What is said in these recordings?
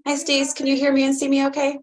Hi, Stace. Can you hear me and see me okay?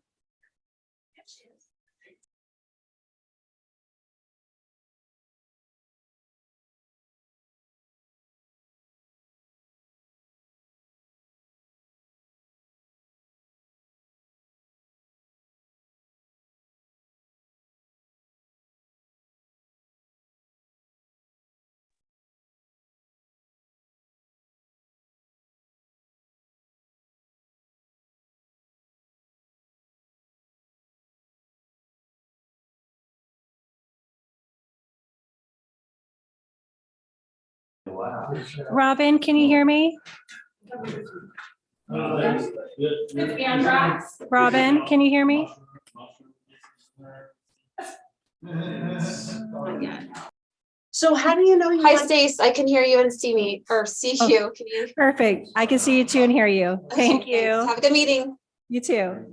Robin, can you hear me? Robin, can you hear me? So how do you know? Hi, Stace. I can hear you and see me or see Oh. you. Can you? Perfect. I can see you too and hear you. Thank Okay, thanks. you. Have a good meeting. You too.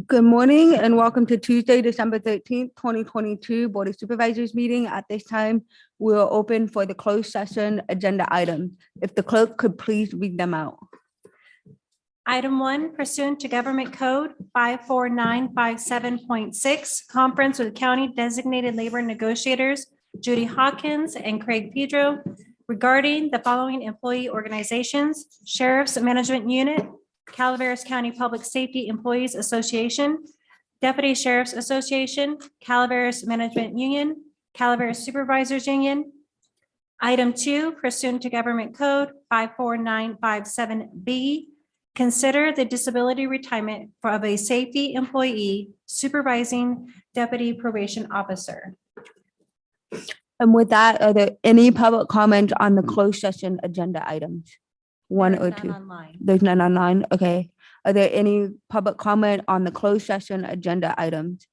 Good morning and welcome to Tuesday, December 13th, 2022 Board of Supervisors meeting. At this time, we're open for the closed session agenda items. If the clerk could please read them out. Item 1, pursuant to Government Code 54957.6, conference with county designated labor negotiators Judy Hawkins and Craig Pedro regarding the following employee organizations: Sheriff's Management Unit, Calaveras County Public Safety Employees Association, Deputy Sheriff's Association, Calaveras Management Union, Calaveras Supervisors Union. Item 2, pursuant to Government Code 54957B, consider the disability retirement of a safety employee supervising deputy probation officer. And with that, are there any public comment on the closed session agenda items? One There or is none two? online. There's none online? Okay. Are there any public comment on the closed session agenda items?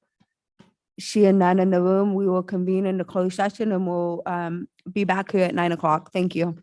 Seeing none in the room, we will convene in the closed session and we'll be back here at 9 o'clock. Thank you.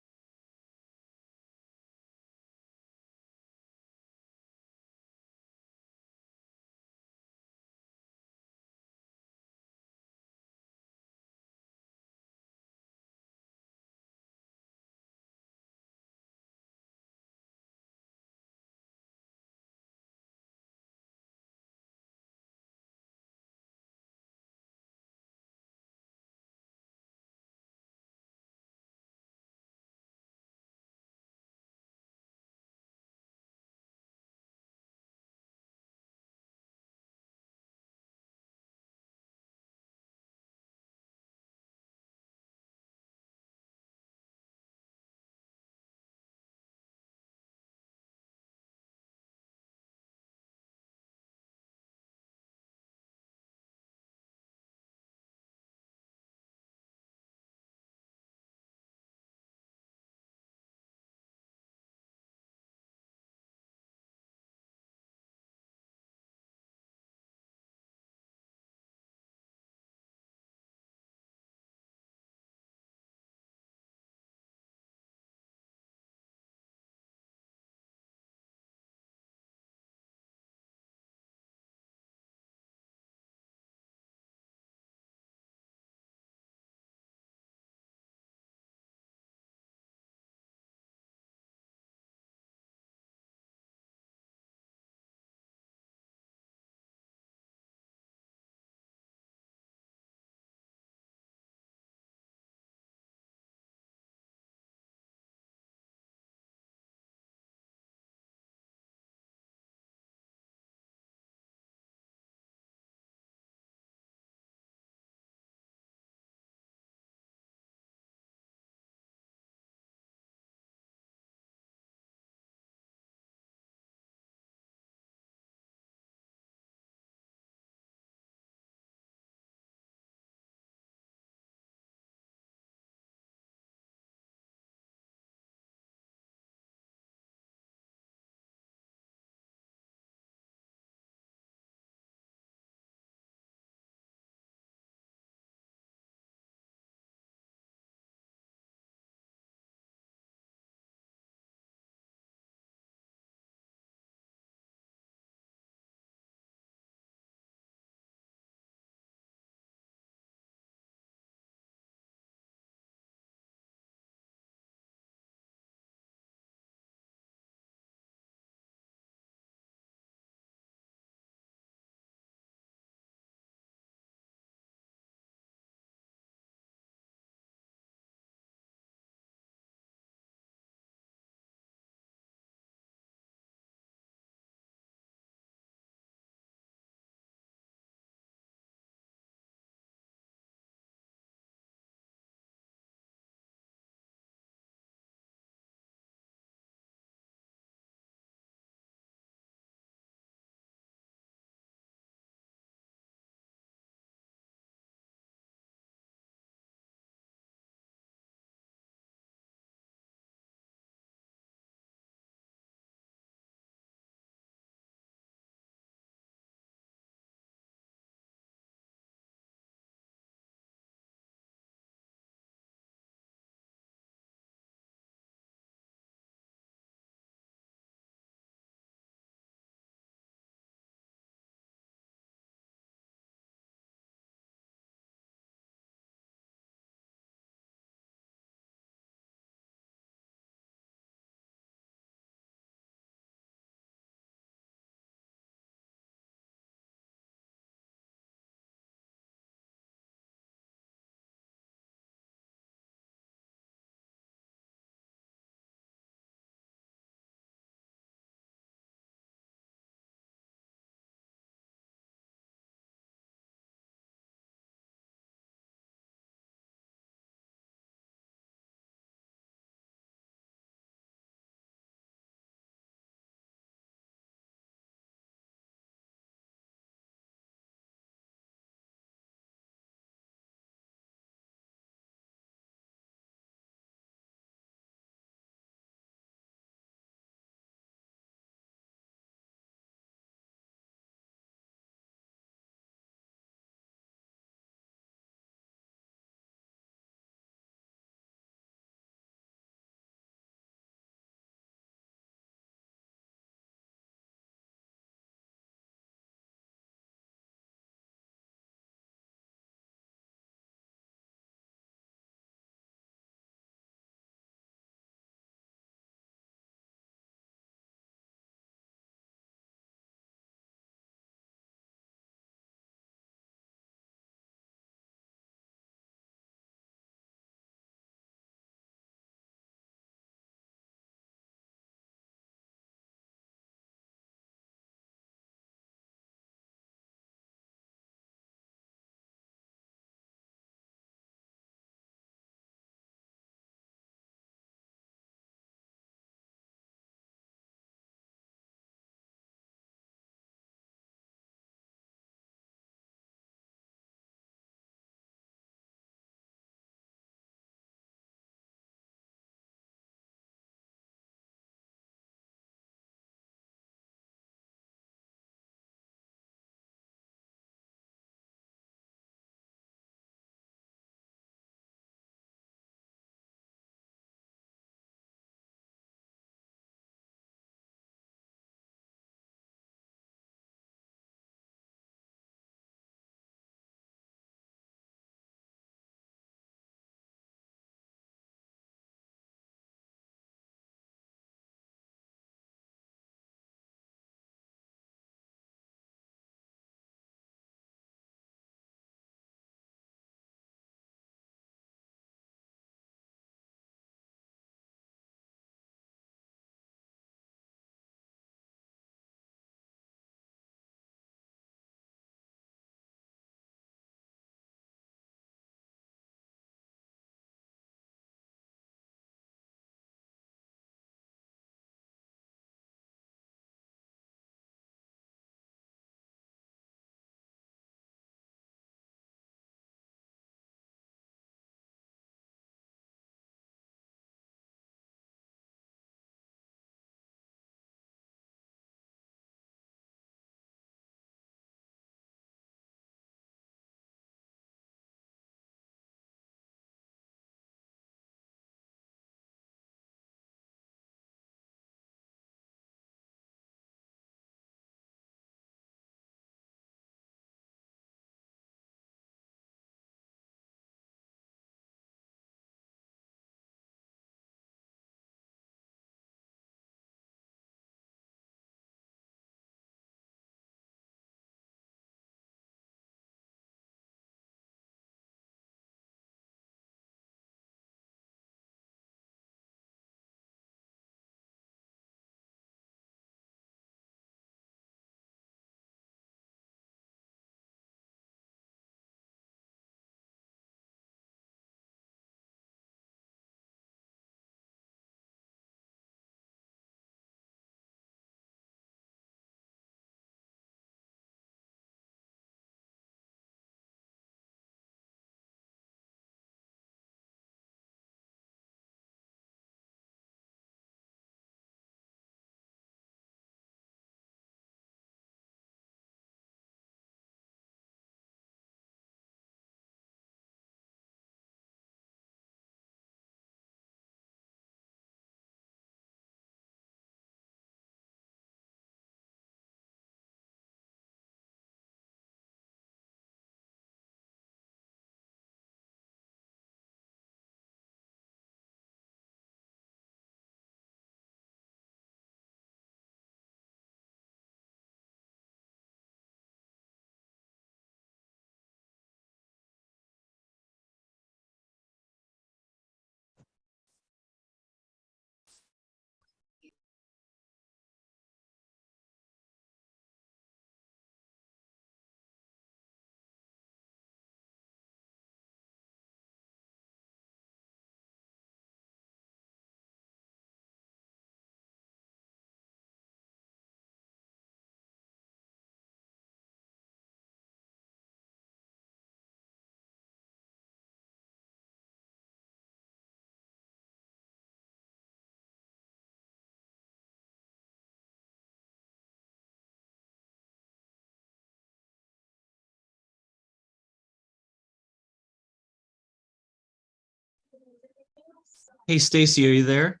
Hey, Stacy, are you there?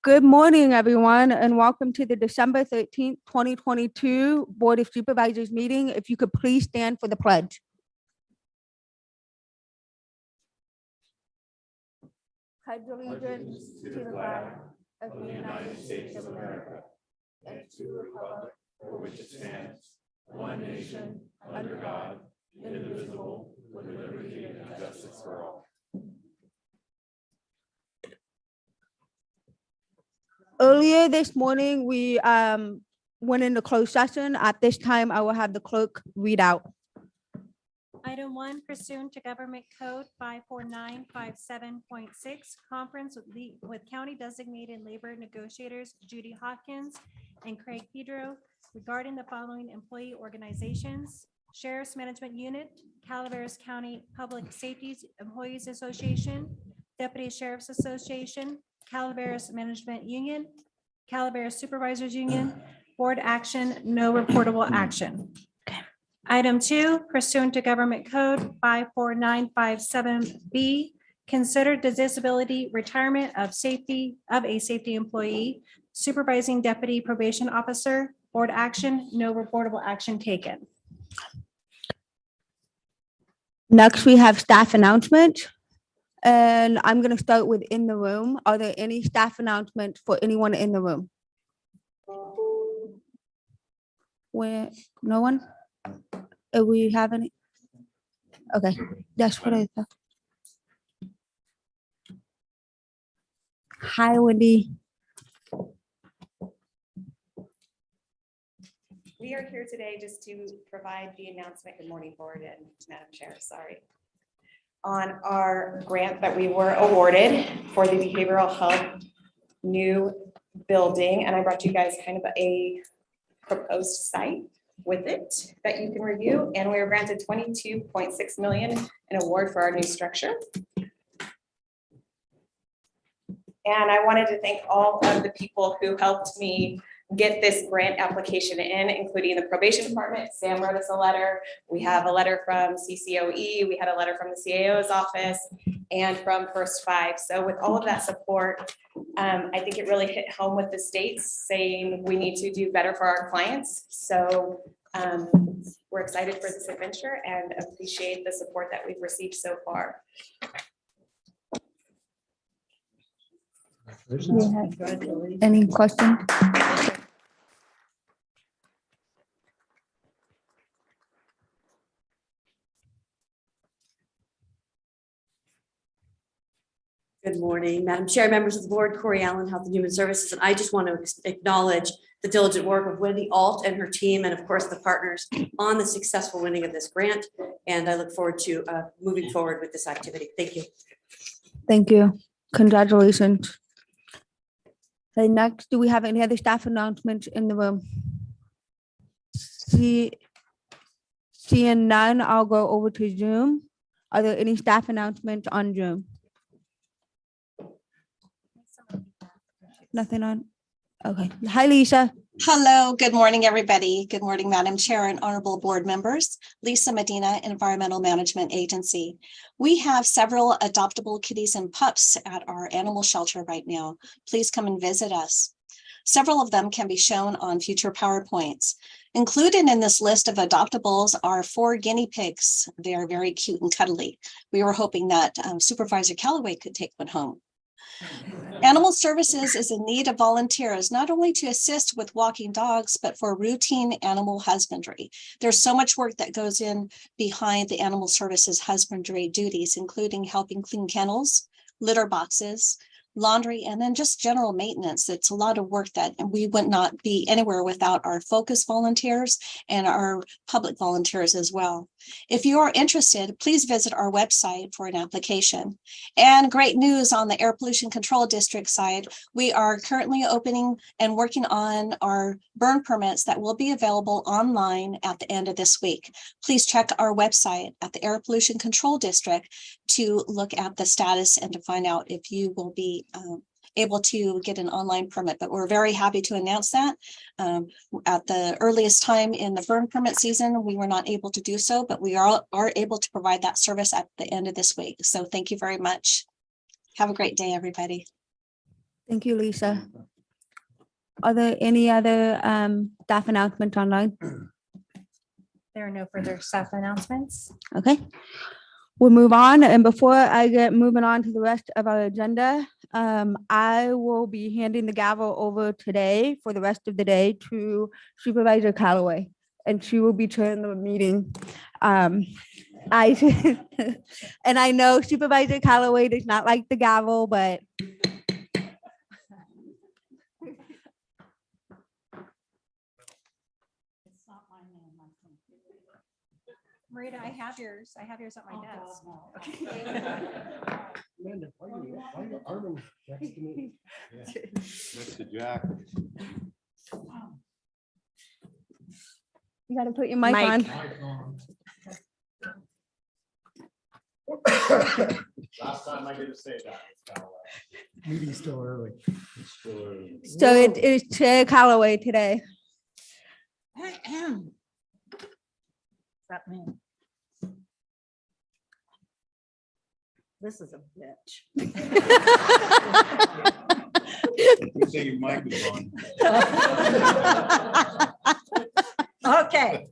Good morning, everyone, and welcome to the December 13th, 2022 Board of Supervisors meeting. If you could please stand for the pledge. Pledge allegiance to the flag of the United States of America and to the republic for which it stands, one nation, under God, indivisible, with liberty and justice for all. Earlier this morning, we went into closed session. At this time, I will have the clerk read out. Item 1, pursuant to Government Code 54957.6, conference with county designated labor negotiators Judy Hawkins and Craig Pedro regarding the following employee organizations: Sheriff's Management Unit, Calaveras County Public Safety Employees Association, Deputy Sheriff's Association, Calaveras Management Union, Calaveras Supervisors Union, Board Action, no reportable action. Item 2, pursuant to Government Code 54957B, consider the disability retirement of a safety employee, supervising deputy probation officer, Board Action, no reportable action taken. Next, we have staff announcement. And I'm going to start with in the room. Are there any staff announcements for anyone in the room? Where, no one? We have any? Okay, that's what I thought. Hi, Wendy. We are here today just to provide the announcement. Good morning, Board and Madam Chair, sorry. On our grant that we were awarded for the behavioral health new building. And I brought you guys kind of a proposed site with it that you can review. And we were granted $22.6 million in award for our new structure. And I wanted to thank all of the people who helped me get this grant application in, including the probation department. Sam wrote us a letter. We have a letter from CCOE. We had a letter from the CAO's office and from First Five. So with all of that support, I think it really hit home with the states saying we need to do better for our clients. So we're excited for this adventure and appreciate the support that we've received so far. Any questions? Good morning, Madam Chair, members of the board, Corey Allen, Health and Human Services. And I just want to acknowledge the diligent work of Wendy Alt and her team, and of course the partners on the successful winning of this grant. And I look forward to moving forward with this activity. Thank you. Thank you. Congratulations. Okay, next, do we have any other staff announcements in the room? Seeing none, I'll go over to Zoom. Are there any staff announcements on Zoom? Nothing on? Okay. Hi, Lisa. Hello, good morning, everybody. Good morning, Madam Chair and honorable board members. Lisa Medina, Environmental Management Agency. We have several adoptable kitties and pups at our animal shelter right now. Please come and visit us. Several of them can be shown on future PowerPoints. Included in this list of adoptables are 4 guinea pigs. They are very cute and cuddly. We were hoping that Supervisor Callaway could take one home. Animal Services is in need of volunteers, not only to assist with walking dogs, but for routine animal husbandry. There's so much work that goes in behind the Animal Services husbandry duties, including helping clean kennels, litter boxes, laundry, and then just general maintenance. It's a lot of work that we would not be anywhere without our focus volunteers and our public volunteers as well. If you are interested, please visit our website for an application. And great news on the Air Pollution Control District side, we are currently opening and working on our burn permits that will be available online at the end of this week. Please check our website at the Air Pollution Control District to look at the status and to find out if you will be able to get an online permit, but we're very happy to announce that. At the earliest time in the burn permit season, we were not able to do so, but we are able to provide that service at the end of this week. So thank you very much. Have a great day, everybody. Thank you, Lisa. Are there any other staff announcements online? There are no further staff announcements. Okay, we'll move on. And before I get moving on to the rest of our agenda, I will be handing the gavel over today for the rest of the day to Supervisor Callaway, and she will be chairing the meeting. And I know Supervisor Callaway does not like the gavel, but Marita, I have yours. I have yours at my desk. Amanda, why are your arms next to me? Next to Jack. you gotta put your mic on. Last time I get to say that. Meeting's still early. So it is Chair Callaway today. That mean? This is a bitch. Good thing your mic is on. Okay.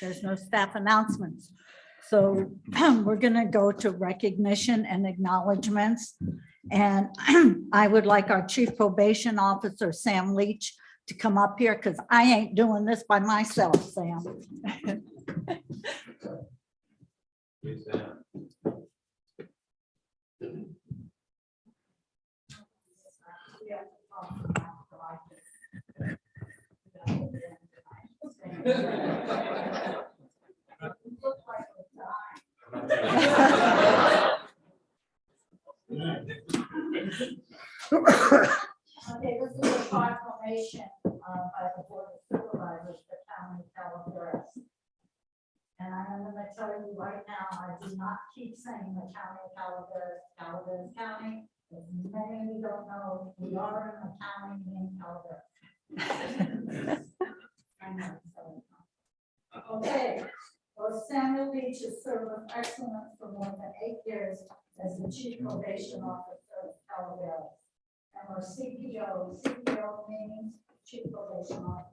There's no staff announcements. So we're going to go to recognition and acknowledgements. And I would like our Chief Probation Officer, Sam Leach, to come up here because I ain't doing this by myself, Sam. Okay, this is a proclamation by the Board of Supervisors for Town of Calaveras. And I'm going to tell you right now, I do not keep saying the County of Calaveras, Calaveras County. As many of you don't know, we are in a county named Calaveras. I know. Okay, well, Samuel Leach has served with excellence for more than 8 years as the Chief Probation Officer of Calaveras. And our CPO means Chief Probation Officer.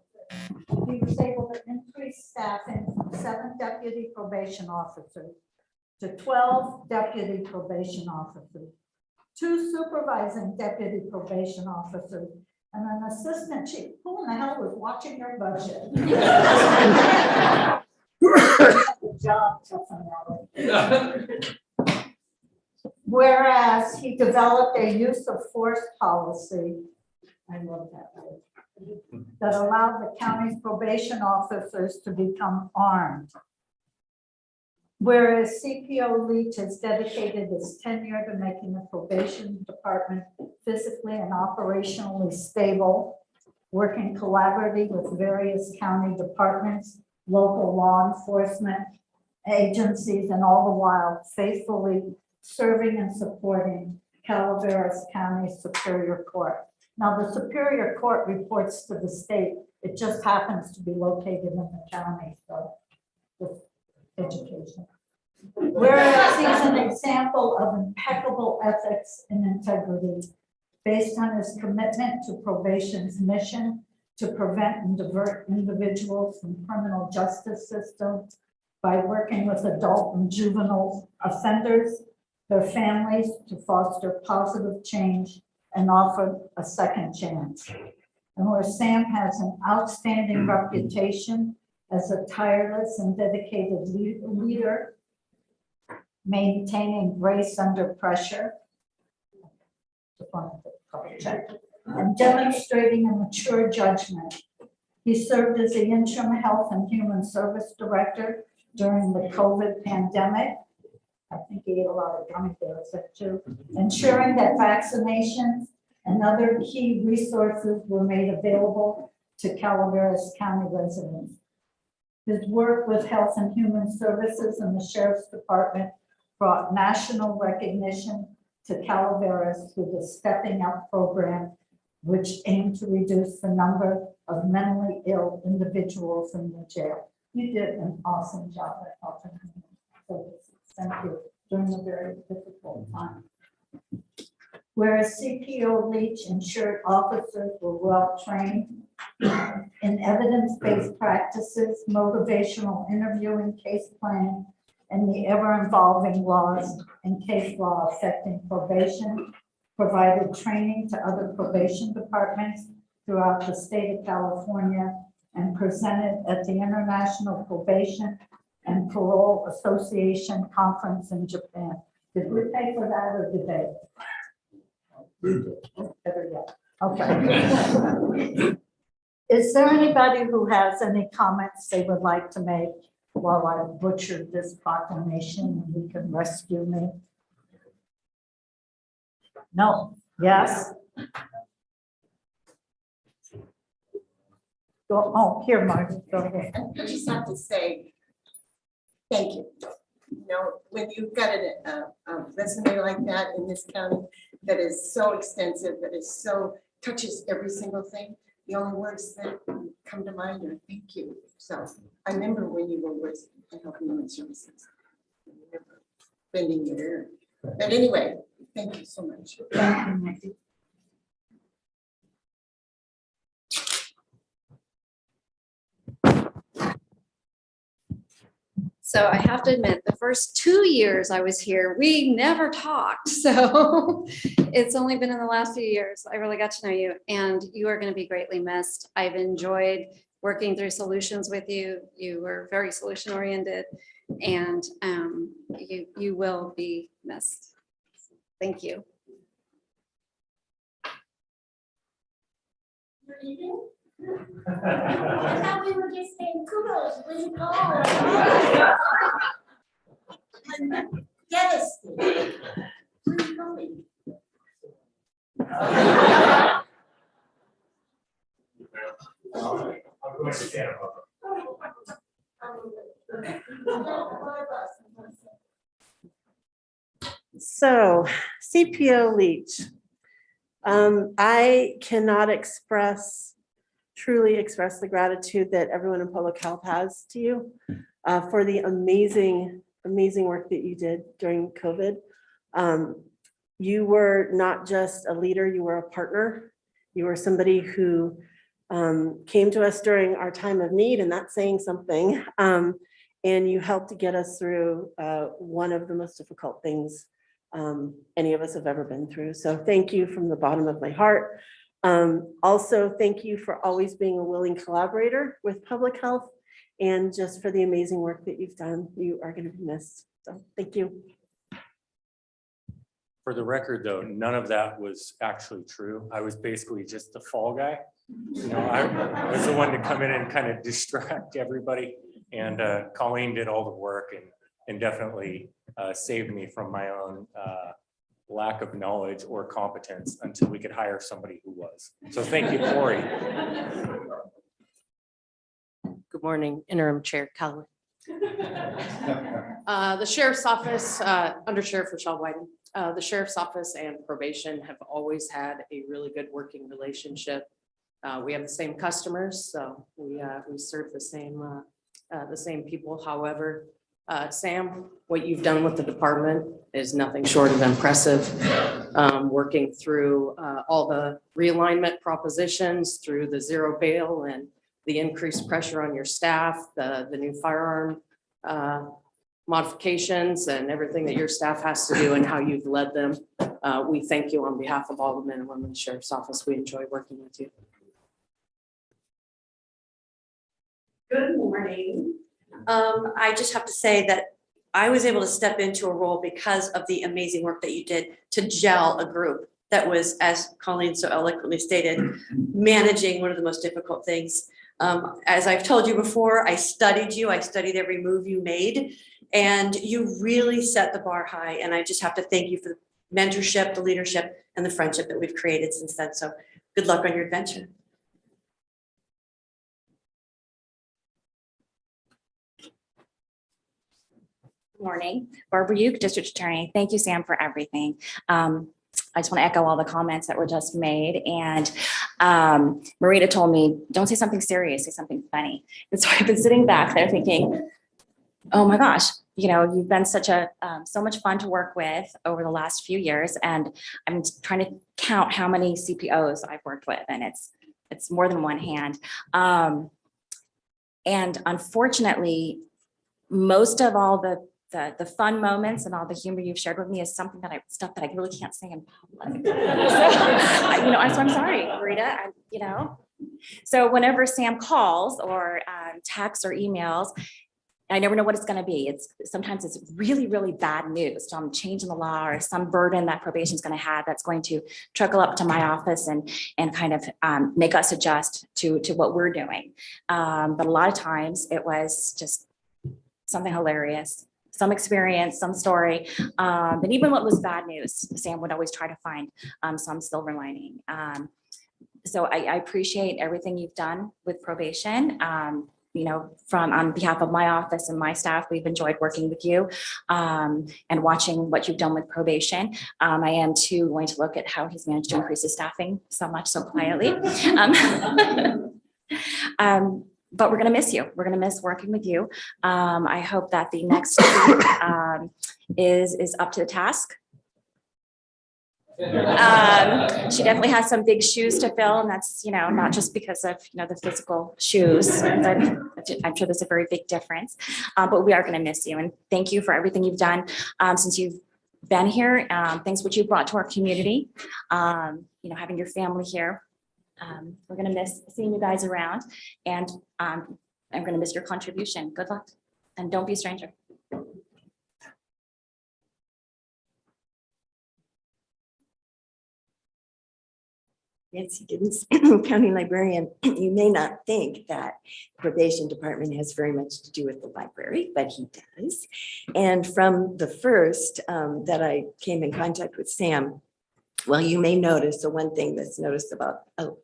He was able to increase staffing from 7 deputy probation officers to 12 deputy probation officers, 2 supervising deputy probation officers, and an assistant chief. Who in the hell was watching your budget? Good job, Tiffany. Whereas he developed a use of force policy, I love that word, that allowed the county's probation officers to become armed. Whereas CPO Leach has dedicated his tenure to making the probation department physically and operationally stable, working collaboratively with various county departments, local law enforcement agencies, and all the while faithfully serving and supporting Calaveras County Superior Court. Now, the Superior Court reports to the state. It just happens to be located in the county, so with education. Whereas he's an example of impeccable ethics and integrity based on his commitment to probation's mission to prevent and divert individuals from criminal justice system by working with adult and juvenile offenders, their families, to foster positive change and offer a second chance. And where Sam has an outstanding reputation as a tireless and dedicated leader, maintaining grace under pressure, and demonstrating a mature judgment. He served as the interim health and human service director during the COVID pandemic. I think he ate a lot of gummy bears too, ensuring that vaccinations and other key resources were made available to Calaveras County residents. His work with Health and Human Services and the Sheriff's Department brought national recognition to Calaveras through the Stepping Up program, which aimed to reduce the number of mentally ill individuals in the jail. You did an awesome job at helping me. So thank you during a very difficult time. Whereas CPO Leach ensured officers were well trained in evidence-based practices, motivational interviewing, case planning, and the ever-evolving laws and case law affecting probation, provided training to other probation departments throughout the state of California, and presented at the International Probation and Parole Association Conference in Japan. Did we pay for that or did they? Better yet. Okay. Is there anybody who has any comments they would like to make while I butchered this proclamation and you can rescue me? No, yes? Go, oh, here, Marty, go ahead. I just have to say, thank you. You know, when you've got a resume like that in this county that is so extensive, that is so, touches every single thing, the only words that come to mind are thank you. So I remember when you were with Health and Human Services. I remember bending your ear. But anyway, thank you so much. Thank you, Nikki. So I have to admit, the first 2 years I was here, we never talked. So it's only been in the last few years I really got to know you, and you are going to be greatly missed. I've enjoyed working through solutions with you. You were very solution oriented, and you will be missed. Thank you. I thought we were just saying kudos. We call. Get us. Please call me. I'm going to stand up. So CPO Leach, I cannot truly express the gratitude that everyone in public health has to you for the amazing work that you did during COVID. You were not just a leader, you were a partner. You were somebody who came to us during our time of need, and that's saying something. And you helped to get us through one of the most difficult things any of us have ever been through. So thank you from the bottom of my heart. Also, thank you for always being a willing collaborator with public health and just for the amazing work that you've done. You are going to be missed. So thank you. For the record, though, none of that was actually true. I was basically just the fall guy. You know, I was the one to come in and kind of distract everybody, and Colleen did all the work and definitely saved me from my own lack of knowledge or competence until we could hire somebody who was. So thank you, Corey. Good morning, Interim Chair Callaway. The Sheriff's Office, Under Sheriff Rochelle Wyden, the Sheriff's Office and probation have always had a really good working relationship. We have the same customers, so we serve the same people. However, Sam, what you've done with the department is nothing short of impressive. Working through all the realignment propositions, through the zero bail and the increased pressure on your staff, the new firearm modifications and everything that your staff has to do and how you've led them. We thank you on behalf of all the men and women in the Sheriff's Office. We enjoy working with you. Good morning. I just have to say that I was able to step into a role because of the amazing work that you did to gel a group that was, as Colleen so eloquently stated, managing one of the most difficult things. As I've told you before, I studied you. I studied every move you made, and you really set the bar high. And I just have to thank you for the mentorship, the leadership, and the friendship that we've created since then. So good luck on your adventure. Morning, Barbara Uke, District Attorney. Thank you, Sam, for everything. I just want to echo all the comments that were just made. And Marita told me, don't say something serious, say something funny. And so I've been sitting back there thinking, oh my gosh, you know, you've been such a so much fun to work with over the last few years. And I'm trying to count how many CPOs I've worked with, and it's more than one hand. And unfortunately, most of all the fun moments and all the humor you've shared with me is something that stuff that I really can't say in public. So, you know, so I'm sorry, Rita, So whenever Sam calls or texts or emails, I never know what it's going to be. Sometimes it's really, really bad news, some change in the law or some burden that probation is going to have that's going to trickle up to my office and kind of make us adjust to what we're doing. But a lot of times it was just something hilarious, some experience, some story. And even what was bad news, Sam would always try to find some silver lining. So I appreciate everything you've done with probation. You know, on behalf of my office and my staff, we've enjoyed working with you and watching what you've done with probation. I am too going to look at how he's managed to increase his staffing so much so quietly. But we're going to miss you. We're going to miss working with you. I hope that the next week is up to the task. She definitely has some big shoes to fill, and that's, you know, not just because of, you know, the physical shoes. I'm sure there's a very big difference, but we are going to miss you. And thank you for everything you've done since you've been here. Thanks for what you brought to our community. You know, having your family here. We're going to miss seeing you guys around, and I'm going to miss your contribution. Good luck, and don't be a stranger. Nancy Giddens, County Librarian. You may not think that the probation department has very much to do with the library, but he does. And from the first that I came in contact with Sam, well, you may notice, so one thing that's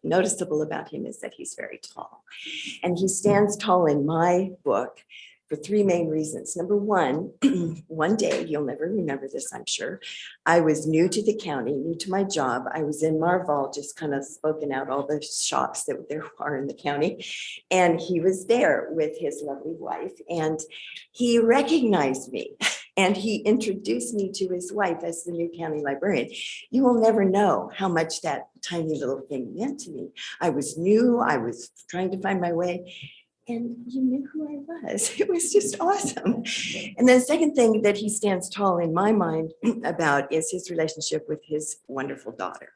noticeable about him is that he's very tall. And he stands tall in my book for three main reasons. Number one, one day, you'll never remember this, I'm sure. I was new to the county, new to my job. I was in Marval, just kind of spoken out all the shops that there are in the county. And he was there with his lovely wife, and he recognized me. And he introduced me to his wife as the new county librarian. You will never know how much that tiny little thing meant to me. I was new, I was trying to find my way, and you knew who I was. It was just awesome. And then the second thing that he stands tall in my mind about is his relationship with his wonderful daughter.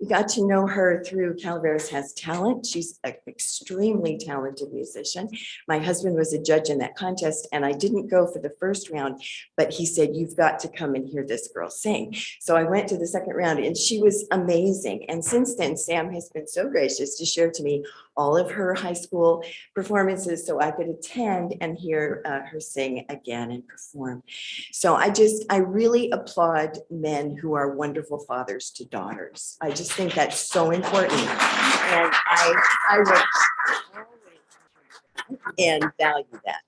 We got to know her through Calaveras Has Talent. She's an extremely talented musician. My husband was a judge in that contest, and I didn't go for the first round, but he said, you've got to come and hear this girl sing. So I went to the second round, and she was amazing. And since then, Sam has been so gracious to share to me all of her high school performances so I could attend and hear her sing again and perform. So I really applaud men who are wonderful fathers to daughters. I just think that's so important. And I would and value that.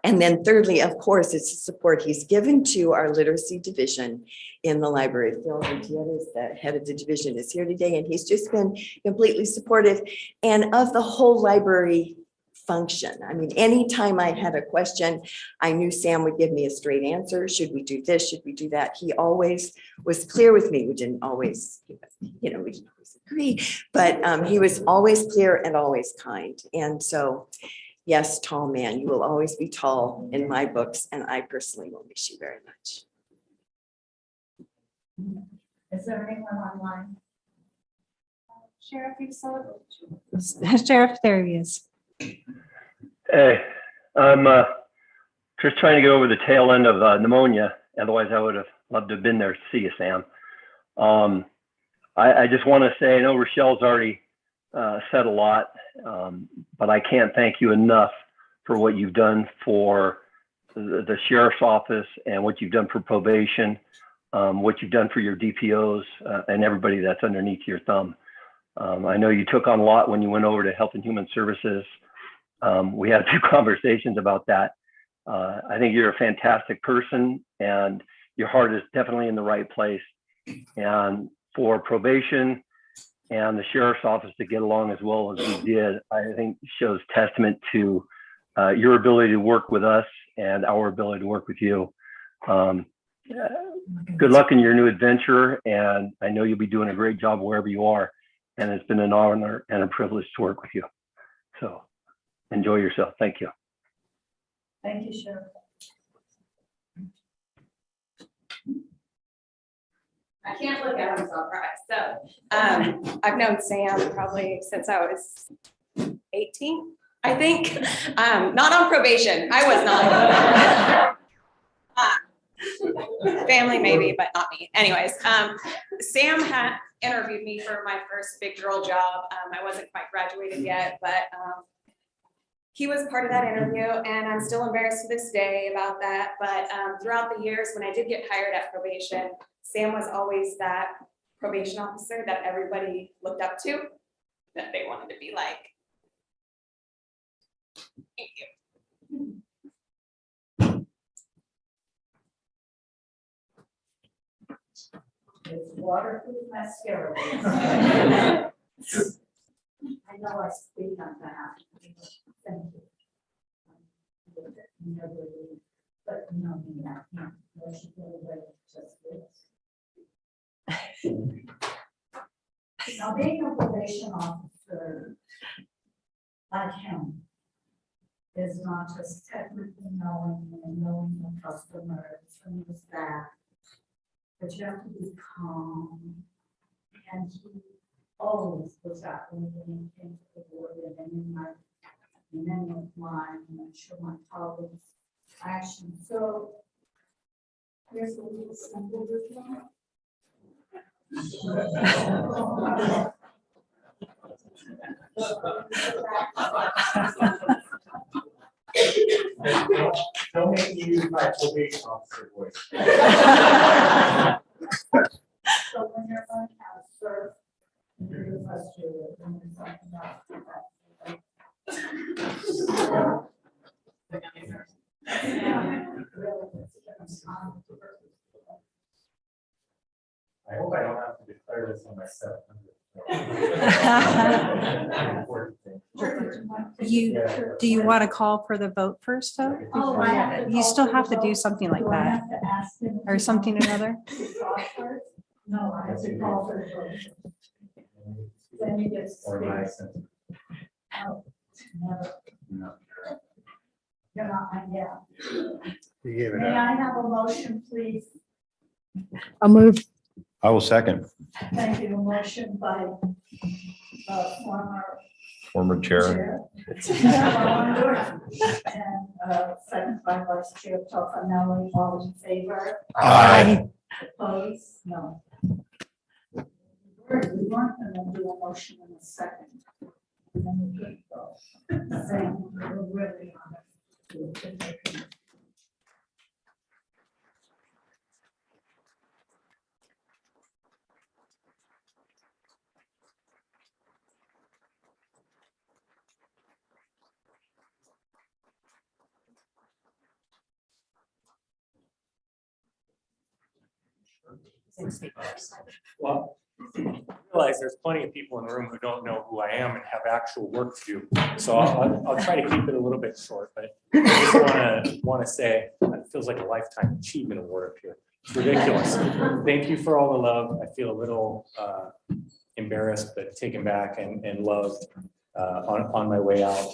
And then thirdly, of course, it's the support he's given to our literacy division in the library. Phil Gutierrez, the head of the division, is here today, and he's just been completely supportive and of the whole library function. I mean, anytime I had a question, I knew Sam would give me a straight answer. Should we do this? Should we do that? He always was clear with me. We didn't always, you know, we didn't always agree, but he was always clear and always kind. And so, yes, tall man, you will always be tall in my books, and I personally will miss you very much. Is there anyone online? Sheriff, you saw it. Sheriff, there he is. Hey, I'm just trying to get over the tail end of pneumonia. Otherwise, I would have loved to have been there to see you, Sam. I just want to say, I know Rochelle's already said a lot, but I can't thank you enough for what you've done for the sheriff's office and what you've done for probation, what you've done for your DPOs and everybody that's underneath your thumb. I know you took on a lot when you went over to Health and Human Services. We had a few conversations about that. I think you're a fantastic person, and your heart is definitely in the right place. And for probation and the sheriff's office to get along as well as we did, I think shows testament to your ability to work with us and our ability to work with you. Good luck in your new adventure, and I know you'll be doing a great job wherever you are. And it's been an honor and a privilege to work with you. So enjoy yourself. Thank you. Thank you, Sheriff. I can't look at him, so I'll cry. So I've known Sam probably since I was 18, I think. Not on probation. I was not. Family maybe, but not me. Anyways, Sam had interviewed me for my first big girl job. I wasn't quite graduated yet, but he was part of that interview, and I'm still embarrassed to this day about that. But throughout the years, when I did get hired at probation, Sam was always that probation officer that everybody looked up to, that they wanted to be like. Thank you. It's waterproof mascara. I know I speak on behalf. Thank you. But no, not. Just this. Now, being a probation officer like him is not just technically knowing the customers and the staff, but you have to be calm. And he always was that when he came to the board, and in many of mine, and I'm sure my colleagues' actions. So here's a little symbol this one. Don't make me use my probation officer voice. So when you're on house, sir, you're frustrated when you're talking about I hope I don't have to declare this on myself. Do you want to call for the vote first, though? Oh, I have to You still call have for to the do vote. something like Do I that, have to ask him or to something or another. talk first? No, I have to call for the vote. Then you get to Or my speak. sense. Oh, never. No. You're not, yeah. You gave it May up. I have a motion, please? I'll move. I will second. Thank you. A motion by Former former chair. chair. And second by vice chair Toffenelli. All in favor? Aye. Opposed? No. We weren't going to do a motion in a second. And then we could go. Saying we're really on it. Well, I realize there's plenty of people in the room who don't know who I am and have actual work to do. So I'll try to keep it a little bit short, but I just want to say, it feels like a lifetime achievement award up here. It's ridiculous. Thank you for all the love. I feel a little embarrassed, but taken back and loved on my way out.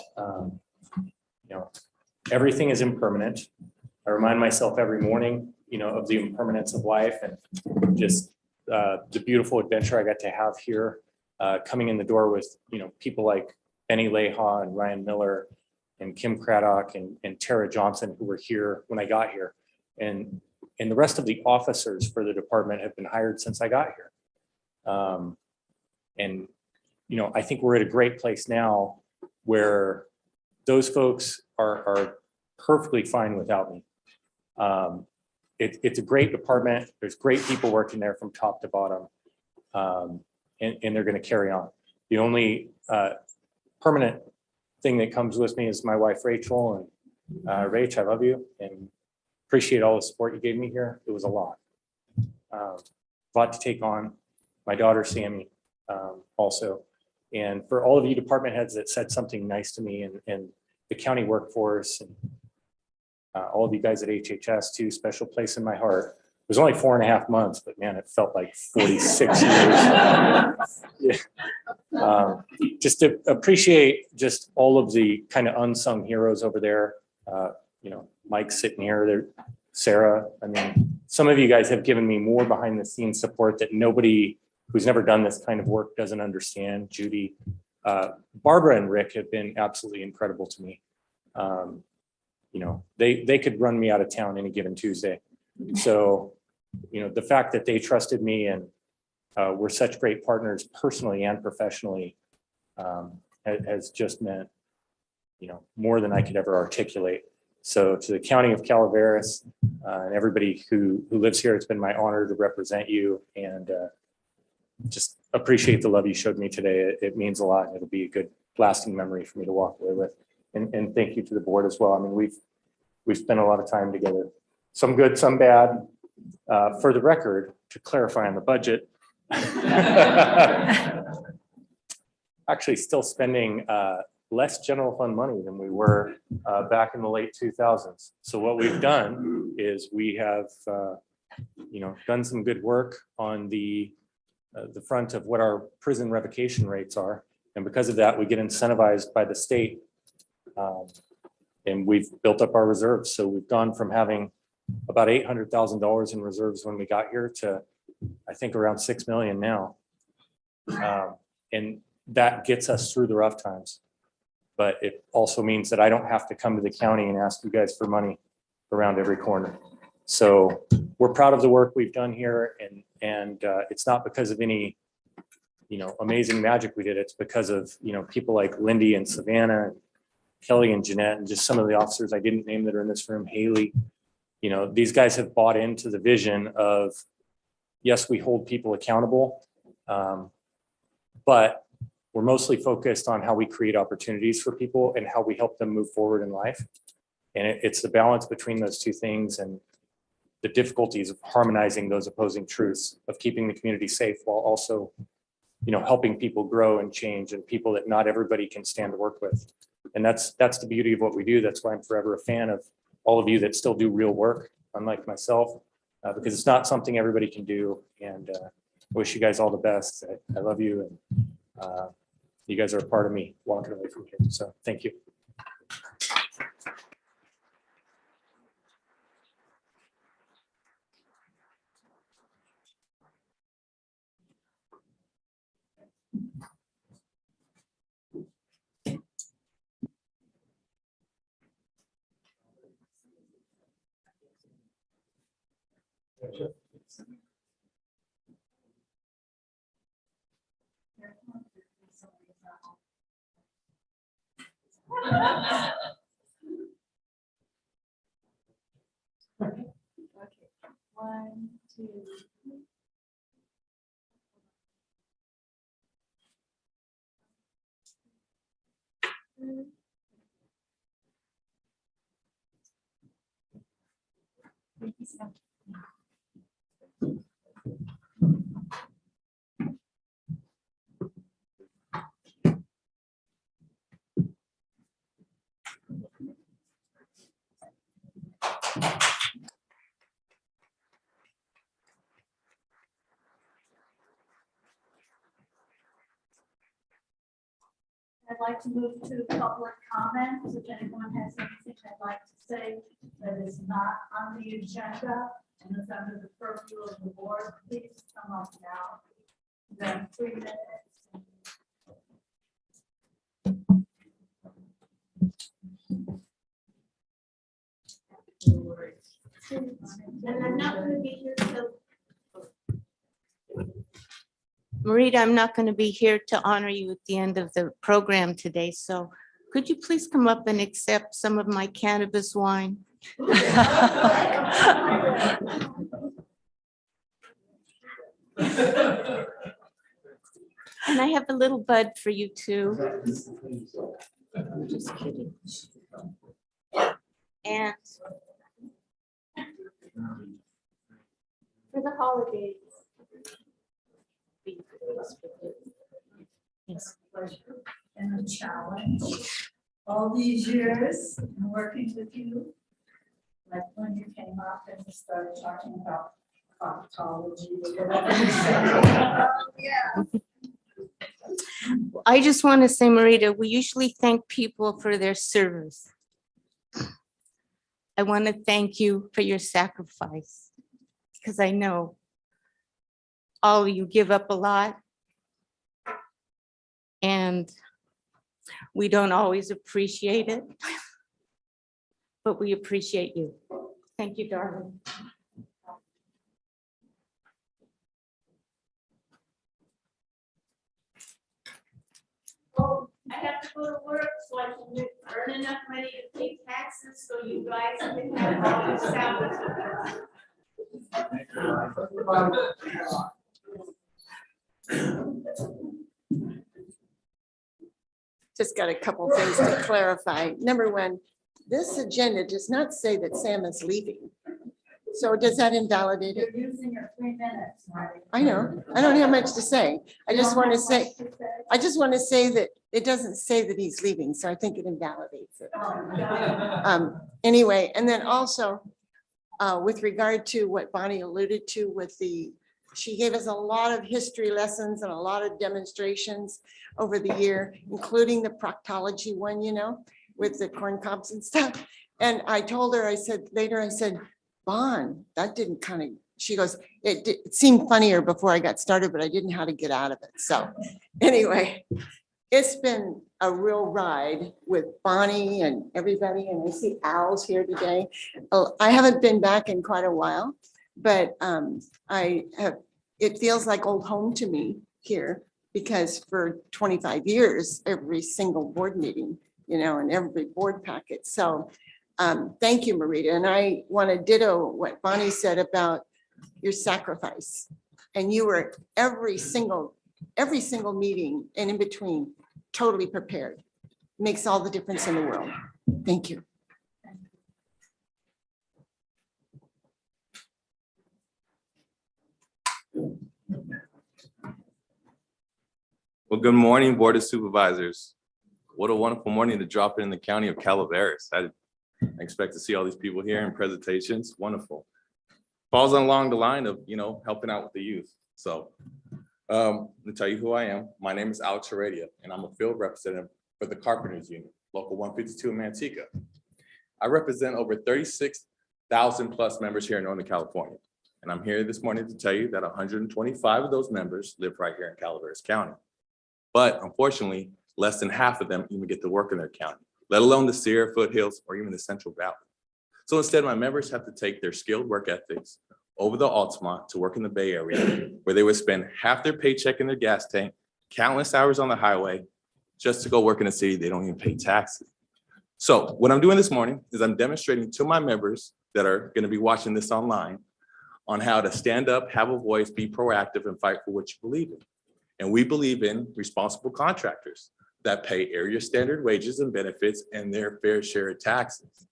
Everything is impermanent. I remind myself every morning, of the impermanence of life, and just the beautiful adventure I got to have here, coming in the door with, people like Benny Leha and Ryan Miller and Kim Craddock and Tara Johnson, who were here when I got here. And the rest of the officers for the department have been hired since I got here. And, I think we're at a great place now where those folks are perfectly fine without me. It's a great department. There's great people working there from top to bottom. And they're going to carry on. The only permanent thing that comes with me is my wife, Rachel, Rach, I love you and appreciate all the support you gave me here. It was a lot. A lot to take on. My daughter, Sammy, also. And for all of you department heads that said something nice to me and the county workforce and all of you guys at HHS too, special place in my heart. It was only 4.5 months, but man, it felt like 46 years. Yeah. Just to appreciate just all of the kind of unsung heroes over there. You know, Mike's sitting here, there, Sarah. I mean, some of you guys have given me more behind the scenes support that nobody who's never done this kind of work doesn't understand. Judy, Barbara and Rick have been absolutely incredible to me. You know, they could run me out of town any given Tuesday. So, you know, the fact that they trusted me and we're such great partners personally and professionally has just meant, you know, more than I could ever articulate. So to the County of Calaveras and everybody who lives here, it's been my honor to represent you and just appreciate the love you showed me today. It means a lot. It'll be a good lasting memory for me to walk away with. And thank you to the board as well. I mean, we've spent a lot of time together, some good, some bad. For the record, to clarify on the budget, actually still spending less general fund money than we were back in the late 2000s. So what we've done is we have, you know, done some good work on the front of what our prison revocation rates are. And because of that, we get incentivized by the state. And we've built up our reserves. So we've gone from having about $800,000 in reserves when we got here to, I think, around 6 million now. And that gets us through the rough times. But it also means that I don't have to come to the county and ask you guys for money around every corner. So we're proud of the work we've done here. And it's not because of any, you know, amazing magic we did. It's because of, you know, people like Lindy and Savannah, and Kelly and Jeanette, and just some of the officers I didn't name that are in this room, Haley. You know, these guys have bought into the vision of, yes, we hold people accountable, but we're mostly focused on how we create opportunities for people and how we help them move forward in life. And it's the balance between those two things and the difficulties of harmonizing those opposing truths, of keeping the community safe while also, you know, helping people grow and change, and people that not everybody can stand to work with. And that's the beauty of what we do. That's why I'm forever a fan of all of you that still do real work, unlike myself, because it's not something everybody can do. And I wish you guys all the best. I love you. And you guys are a part of me walking away from here. So thank you. Okay, 1, 2, 3. Thank you so much. I'd like to move to public comments. If anyone has anything they'd like to say that is not on the agenda and is under the purview of the board, please come up now. Then 3 minutes. And I'm not going to be here till. Marita, I'm not going to be here to honor you at the end of the program today, so could you please come up and accept some of my cannabis wine? And I have a little bud for you too. I'm just kidding. And for the holidays. Yes. And a challenge. All these years and working with you, like when you came up and you started talking about proctology. Yeah. I just want to say, Marita, we usually thank people for their service. I want to thank you for your sacrifice, because I know all of you give up a lot. And we don't always appreciate it, but we appreciate you. Thank you, darling. Oh, I have to go to work so I can earn enough money to pay taxes so you guys can have all your salaries. Just got a couple things to clarify. Number one, this agenda does not say that Sam is leaving. So does that invalidate it? You're using your 3 minutes, Marty. I know, I don't have much to say. I just want to say that it doesn't say that he's leaving, so I think it invalidates it. Anyway, and then also, with regard to what Bonnie alluded to with she gave us a lot of history lessons and a lot of demonstrations over the year, including the proctology one, with the corn cobs and stuff. And I told her, I said, Bon, that didn't she goes, it seemed funnier before I got started, but I didn't know how to get out of it. So anyway, it's been a real ride with Bonnie and everybody. And I see Al's here today. I haven't been back in quite a while, but it feels like old home to me here, because for 25 years, every single board meeting, and every board packet. So thank you, Marita. And I want to ditto what Bonnie said about your sacrifice. And you were every single meeting and in between, totally prepared. Makes all the difference in the world. Thank you. Well, good morning, Board of Supervisors. What a wonderful morning to drop in the county of Calaveras. I expect to see all these people here in presentations. Wonderful. Falls along the line of, helping out with the youth. So let me tell you who I am. My name is Alex Heredia, and I'm a field representative for the Carpenters Union, Local 152 in Manteca. I represent over 36,000 plus members here in Northern California. And I'm here this morning to tell you that 125 of those members live right here in Calaveras County. But unfortunately, less than half of them even get to work in their county, let alone the Sierra Foothills or even the Central Valley. So instead, my members have to take their skilled work ethics over the Altamont to work in the Bay Area, where they would spend half their paycheck in their gas tank, countless hours on the highway, just to go work in a city they don't even pay taxes. So what I'm doing this morning is I'm demonstrating to my members that are going to be watching this online on how to stand up, have a voice, be proactive, and fight for what you believe in. And we believe in responsible contractors that pay area standard wages and benefits and their fair share of taxes.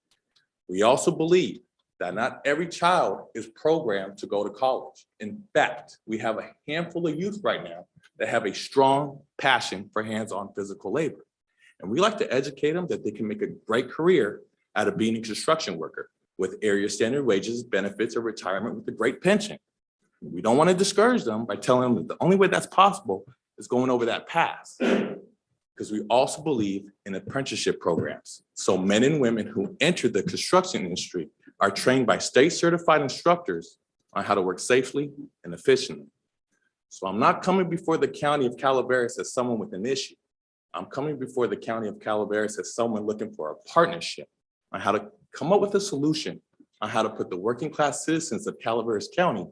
We also believe that not every child is programmed to go to college. In fact, we have a handful of youth right now that have a strong passion for hands-on physical labor. And we like to educate them that they can make a great career out of being a construction worker with area standard wages, benefits, or retirement with a great pension. We don't want to discourage them by telling them that the only way that's possible is going over that path. Because we also believe in apprenticeship programs. So men and women who enter the construction industry are trained by state certified instructors on how to work safely and efficiently. So I'm not coming before the county of Calaveras as someone with an issue. I'm coming before the county of Calaveras as someone looking for a partnership on how to come up with a solution on how to put the working class citizens of Calaveras County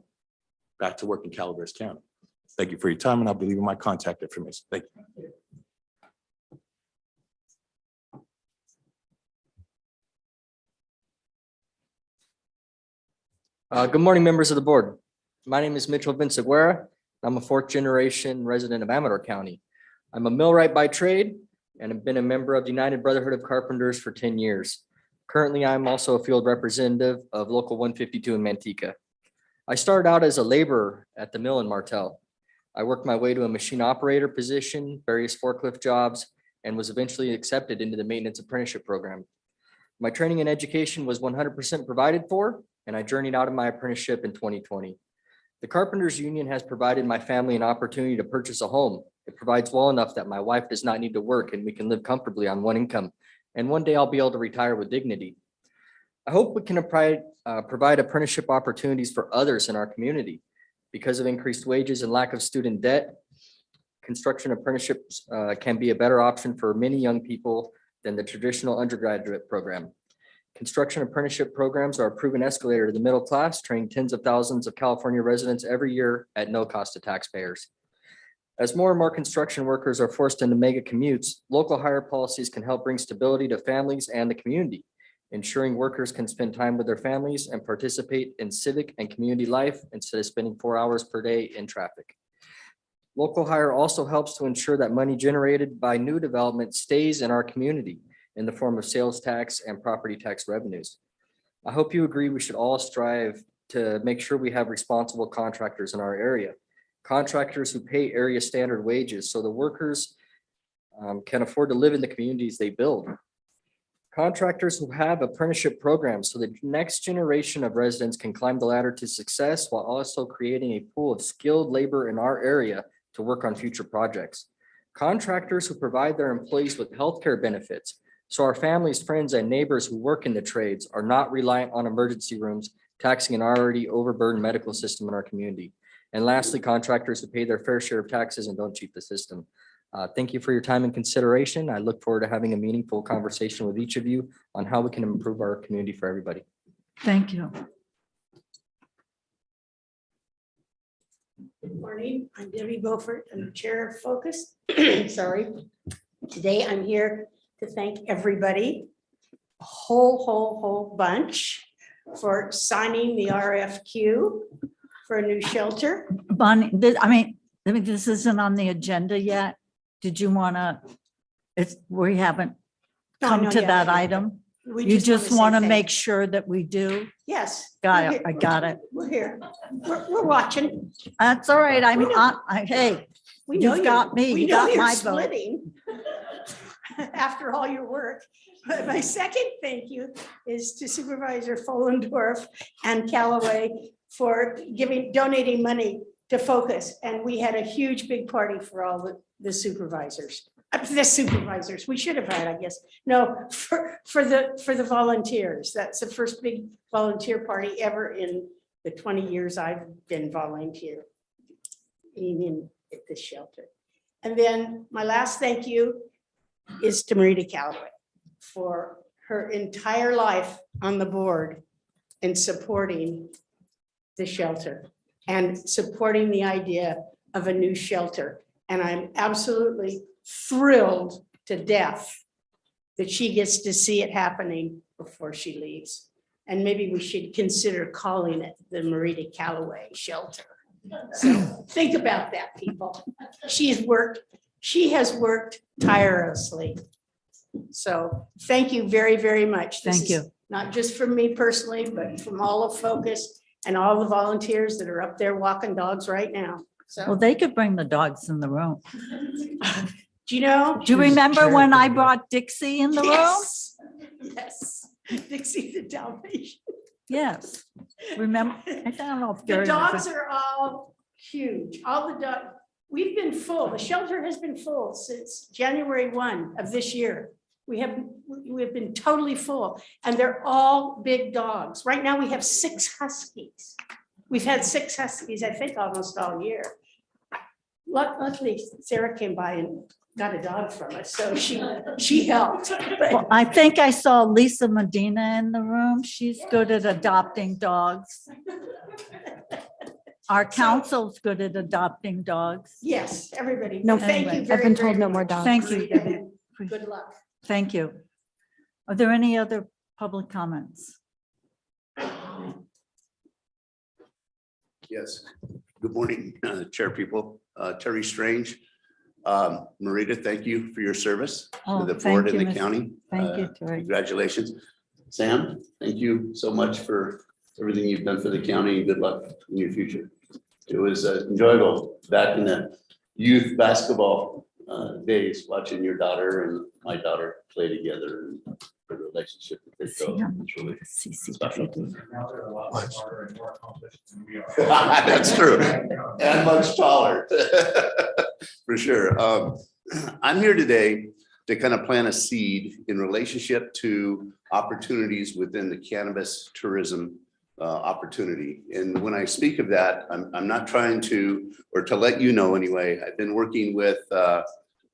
back to work in Calaveras County. Thank you for your time, and I'll be leaving my contact information. Thank you. Good morning, members of the board. My name is Mitchell Vinciguerra. I'm a 4th generation resident of Amador County. I'm a millwright by trade and have been a member of the United Brotherhood of Carpenters for 10 years. Currently, I'm also a field representative of Local 152 in Manteca. I started out as a laborer at the mill in Martel. I worked my way to a machine operator position, various forklift jobs, and was eventually accepted into the maintenance apprenticeship program. My training and education was 100% provided for, and I journeyed out of my apprenticeship in 2020. The Carpenters Union has provided my family an opportunity to purchase a home. It provides well enough that my wife does not need to work and we can live comfortably on one income. And one day I'll be able to retire with dignity. I hope we can provide apprenticeship opportunities for others in our community. Because of increased wages and lack of student debt, construction apprenticeships can be a better option for many young people than the traditional undergraduate program. Construction apprenticeship programs are a proven escalator to the middle class, training tens of thousands of California residents every year at no cost to taxpayers. As more and more construction workers are forced into mega commutes, local hire policies can help bring stability to families and the community, ensuring workers can spend time with their families and participate in civic and community life instead of spending 4 hours per day in traffic. Local hire also helps to ensure that money generated by new development stays in our community in the form of sales tax and property tax revenues. I hope you agree we should all strive to make sure we have responsible contractors in our area. Contractors who pay area standard wages so the workers can afford to live in the communities they build. Contractors who have apprenticeship programs so the next generation of residents can climb the ladder to success while also creating a pool of skilled labor in our area to work on future projects. Contractors who provide their employees with healthcare benefits so our families, friends, and neighbors who work in the trades are not reliant on emergency rooms, taxing an already overburdened medical system in our community. And lastly, contractors who pay their fair share of taxes and don't cheat the system. Thank you for your time and consideration. I look forward to having a meaningful conversation with each of you on how we can improve our community for everybody. Thank you. Good morning, I'm Debbie Beaufort, I'm the chair of Focus. Sorry. Today I'm here to thank everybody, a whole bunch for signing the RFQ for a new shelter. Bonnie, this isn't on the agenda yet. Did you want to, we haven't come to that item. You just want to make sure that we do? Yes. Got it. I got it. We're here. We're watching. That's all right. I mean, hey, We know you've got me. We You know got you're my vote. splitting after all your work. But my second thank you is to Supervisor Follendorf and Callaway for donating money to Focus. And we had a huge, big party for all the supervisors. The supervisors, we should have had, I guess. No, for the volunteers. That's the first big volunteer party ever in the 20 years I've been volunteer in at this shelter. And then my last thank you is to Marita Callaway for her entire life on the board and supporting the shelter and supporting the idea of a new shelter. And I'm absolutely thrilled to death that she gets to see it happening before she leaves. And maybe we should consider calling it the Marita Callaway Shelter. So think about that, people. She has worked tirelessly. So thank you very, very much. This Thank you. is not just from me personally, but from all of Focus and all the volunteers that are up there walking dogs right now. Well, So, they could bring the dogs in the room. do you know? Do you remember when I brought Dixie in the room? Yes. Yes, Dixie the Dalmatian. Yes. Remember? I don't know if The Gary. dogs are all huge. All the dogs, we've been full. The shelter has been full since January 1 of this year. We have been totally full and they're all big dogs. Right now we have 6 huskies. We've had 6 huskies, I think, almost all year. Luckily, Sarah came by and got a dog from us, so she helped. But Well, I think I saw Lisa Medina in the room. She's good at adopting dogs. Our council's good at adopting dogs. yes, everybody. No, Thank you anyway, very, I've been told very no much. more dogs. Thank you, Debbie. Good luck. Thank you. Are there any other public comments? Yes, good morning, Chair people. Terry Strange. Marita, thank you for your service Oh, to the thank board you, and the Ms. county. Thank you, Terry. Congratulations. Sam, thank you so much for everything you've done for the county, and good luck in your future. It was enjoyable back in the youth basketball days, watching your daughter and my daughter play together, and the relationship that they built. It's really special. That's true, and much taller, for sure. I'm here today to kind of plant a seed in relationship to opportunities within the cannabis tourism opportunity. And when I speak of that, I'm not trying to, or to let you know anyway, I've been working with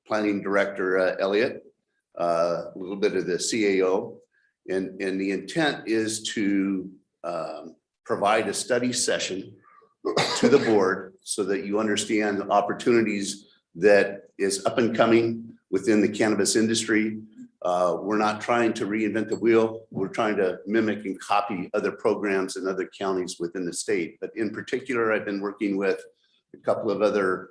Planning Director Elliott, a little bit of the CAO, and the intent is to provide a study session to the board so that you understand the opportunities that is up and coming within the cannabis industry. We're not trying to reinvent the wheel. We're trying to mimic and copy other programs in other counties within the state. But in particular, I've been working with a couple of other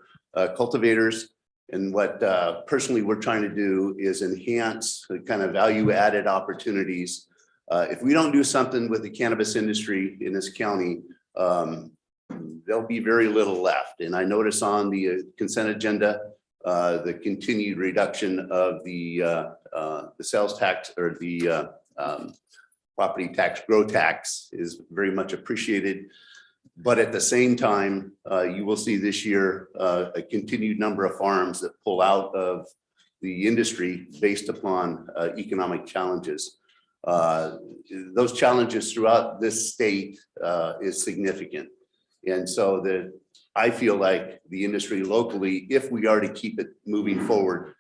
cultivators. And what personally we're trying to do is enhance the kind of value-added opportunities. If we don't do something with the cannabis industry in this county, there'll be very little left. And I notice on the consent agenda, the continued reduction of the sales tax, or the property tax, grow tax, is very much appreciated. But at the same time, you will see this year a continued number of farms that pull out of the industry based upon economic challenges. Those challenges throughout this state is significant. And so I feel like the industry locally, if we are to keep it moving forward,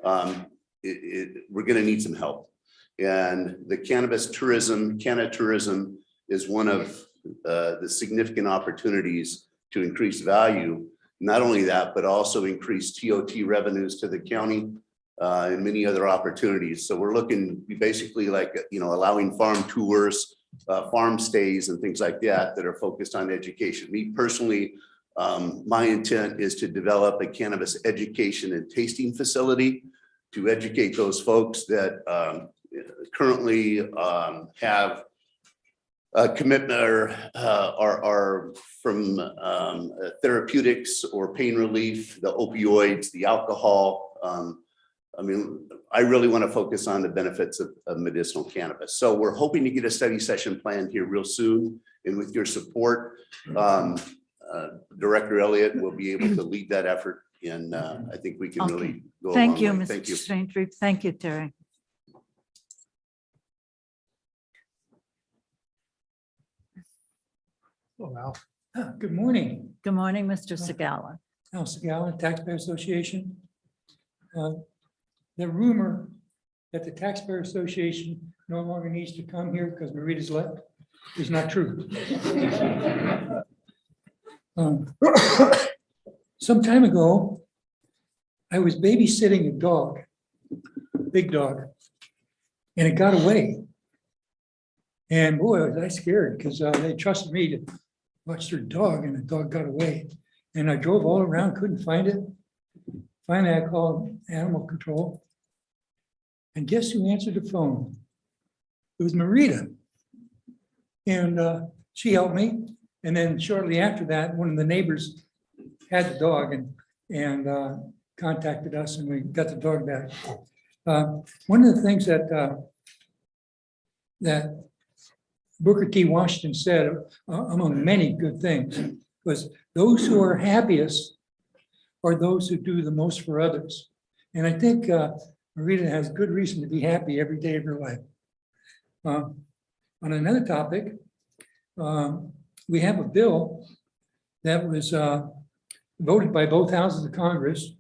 we're going to need some help. And the cannabis tourism, canna tourism, is one of the significant opportunities to increase value. Not only that, but also increase TOT revenues to the county and many other opportunities. So we're looking basically like, allowing farm tours, farm stays and things like that are focused on education. Me personally, my intent is to develop a cannabis education and tasting facility to educate those folks that currently have a commitment or are from therapeutics or pain relief, the opioids, the alcohol. I really want to focus on the benefits of medicinal cannabis. So we're hoping to get a study session planned here real soon. And with your support, Director Elliott will be able to lead that effort. And I think we can really go a long Thank you, way. Mr. Thank you. St. Reed. Thank you, Terry. Oh, wow. Good morning. Good morning, Mr. Segala. Al Segala, Taxpayer Association. The rumor that the Taxpayer Association no longer needs to come here because Marita's left is not true. Some time ago, I was babysitting a dog, big dog, and it got away. And boy, was I scared because they trusted me to watch their dog, and the dog got away. And I drove all around, couldn't find it. Finally, I called animal control. And guess who answered the phone? It was Marita. And she helped me. And then shortly after that, one of the neighbors had the dog and contacted us, and we got the dog back. One of the things that Booker T. Washington said, among many good things, was those who are happiest are those who do the most for others. And I think Marita has good reason to be happy every day of her life. On another topic, we have a bill that was voted by both houses of Congress.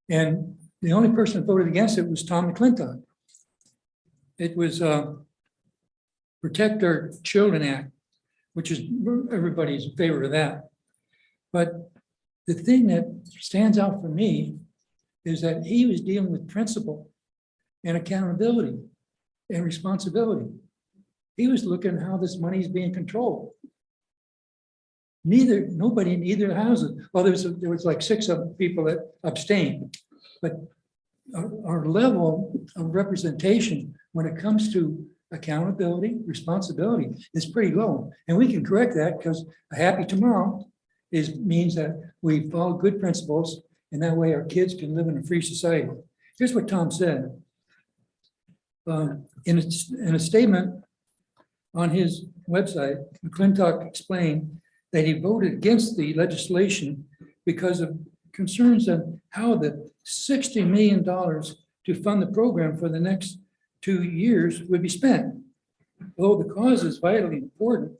And the only person that voted against it was Tom McClintock. It was Protect Our Children Act, which is, everybody's in favor of that. But the thing that stands out for me is that he was dealing with principle and accountability and responsibility. He was looking at how this money is being controlled. Nobody in either houses, well, there was like 6 of people that abstained, but our level of representation when it comes to accountability, responsibility is pretty low. And we can correct that because a happy tomorrow means that we follow good principles and that way our kids can live in a free society. Here's what Tom said. In a statement on his website, McClintock explained that he voted against the legislation because of concerns on how the $60 million to fund the program for the next 2 years would be spent. Although the cause is vitally important,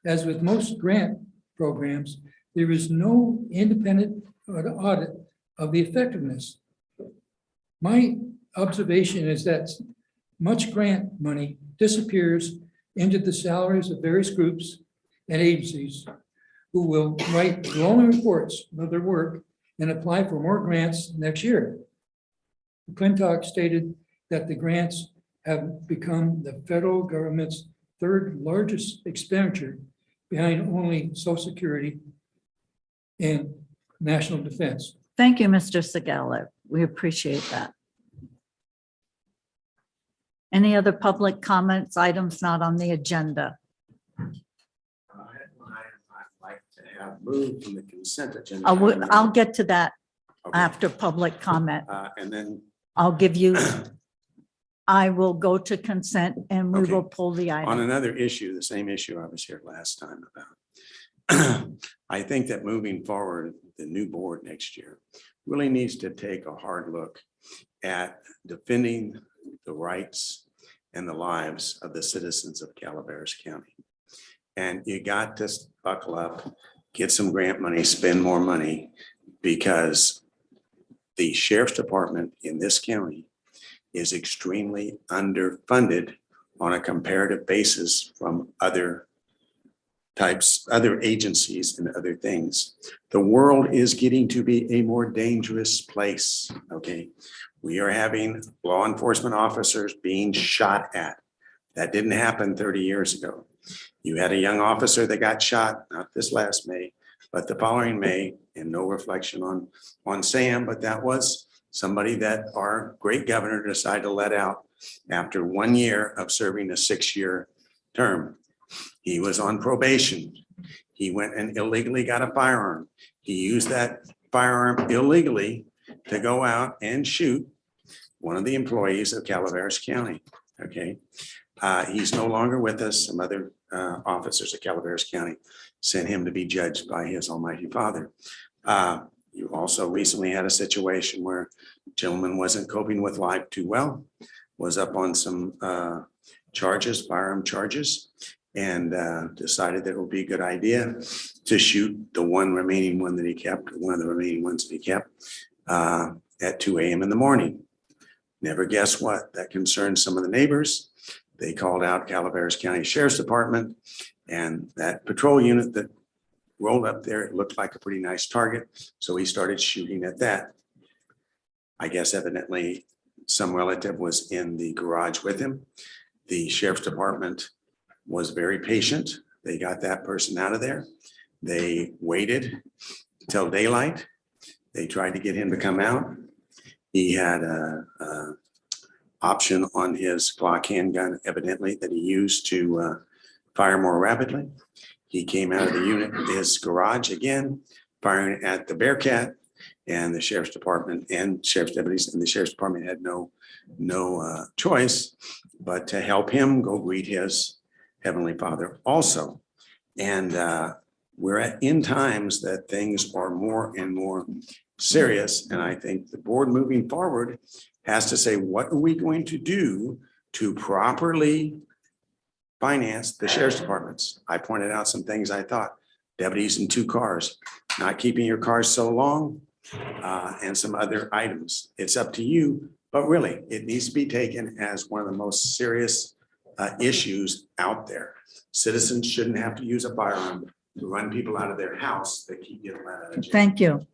as with most grant programs, there is no independent audit of the effectiveness. My observation is that much grant money disappears into the salaries of various groups and agencies who will write glowing reports of their work and apply for more grants next year. McClintock stated that the grants have become the federal government's third largest expenditure behind only Social Security and national defense. Thank you, Mr. Segala. We appreciate that. Any other public comments, items not on the agenda? I'd like to have moved from the consent agenda. I'll get to that Okay. after public comment. And then, I'll give you, I will go to consent and we Okay. will pull the on item. another issue, the same issue I was here last time about. I think that moving forward, the new board next year really needs to take a hard look at defending the rights and the lives of the citizens of Calaveras County. And you got to buckle up, get some grant money, spend more money, because the sheriff's department in this county is extremely underfunded on a comparative basis from other types, other agencies and other things. The world is getting to be a more dangerous place, okay? We are having law enforcement officers being shot at. That didn't happen 30 years ago. You had a young officer that got shot, not this last May, but the following May, and no reflection on Sam, but that was somebody that our great governor decided to let out after 1 year of serving a 6-year term. He was on probation. He went and illegally got a firearm. He used that firearm illegally to go out and shoot one of the employees of Calaveras County, okay? He's no longer with us. Some other officers of Calaveras County sent him to be judged by his almighty father. You also recently had a situation where a gentleman wasn't coping with life too well, was up on some charges, firearm charges, and decided that it would be a good idea to shoot the one remaining one that he kept, one of the remaining ones that he kept at 2 a.m. in the morning. Never guess what? That concerned some of the neighbors. They called out Calaveras County Sheriff's Department, and that patrol unit that rolled up there, it looked like a pretty nice target. So he started shooting at that. I guess evidently some relative was in the garage with him. The Sheriff's Department was very patient. They got that person out of there. They waited till daylight. They tried to get him to come out. He had a option on his Glock handgun, evidently, that he used to fire more rapidly. He came out of the unit, his garage again, firing at the Bearcat, and the Sheriff's Department and Sheriff's deputies and the Sheriff's Department had no choice but to help him go greet his Heavenly Father also. And we're in times that things are more and more serious. And I think the board moving forward has to say, what are we going to do to properly finance the sheriff's departments? I pointed out some things I thought, deputies in 2 cars, not keeping your cars so long, and some other items. It's up to you, but really it needs to be taken as one of the most serious issues out there. Citizens shouldn't have to use a firearm to run people out of their house that keep getting let out of jail. Thank you.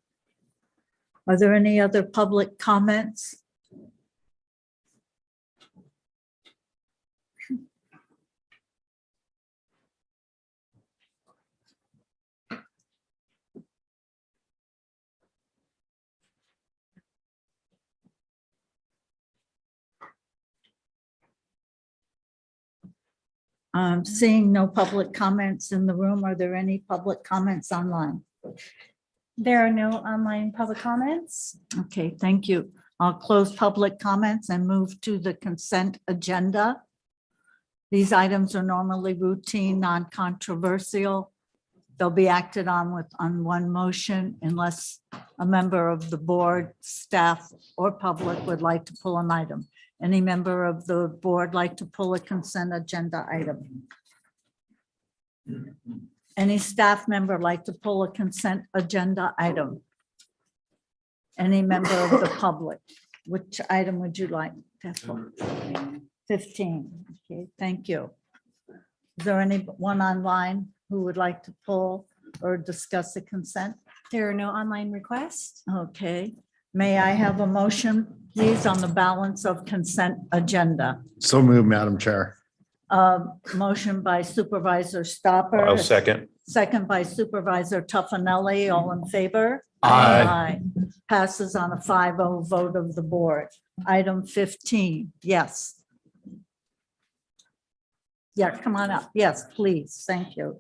Are there any other public comments? Seeing no public comments in the room, are there any public comments online? There are no online public comments. Okay, thank you. I'll close public comments and move to the consent agenda. These items are normally routine, non-controversial. They'll be acted on on one motion unless a member of the board, staff, or public would like to pull an item. Any member of the board like to pull a consent agenda item? Any staff member like to pull a consent agenda item? Any member of the public? Which item would you like to pull? 15. Okay, thank you. Is there anyone online who would like to pull or discuss the consent? There are no online requests. Okay, may I have a motion, please, on the balance of consent agenda? So moved, Madam Chair. Motion by Supervisor Stopper. I'll second. Second by Supervisor Tuffanelli. All in favor? Aye. Passes on a 5-0 vote of the board. Item 15, yes. Yeah, come on up. Yes, please. Thank you.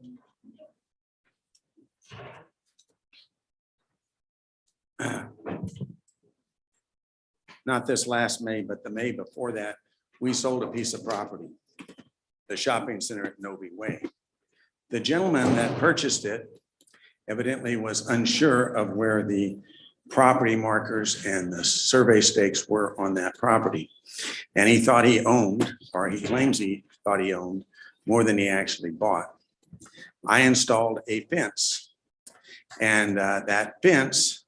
Not this last May, but the May before that, we sold a piece of property, the shopping center at Novi Way. The gentleman that purchased it evidently was unsure of where the property markers and the survey stakes were on that property. And he thought he owned, or he claims he thought he owned, more than he actually bought. I installed a fence, and that fence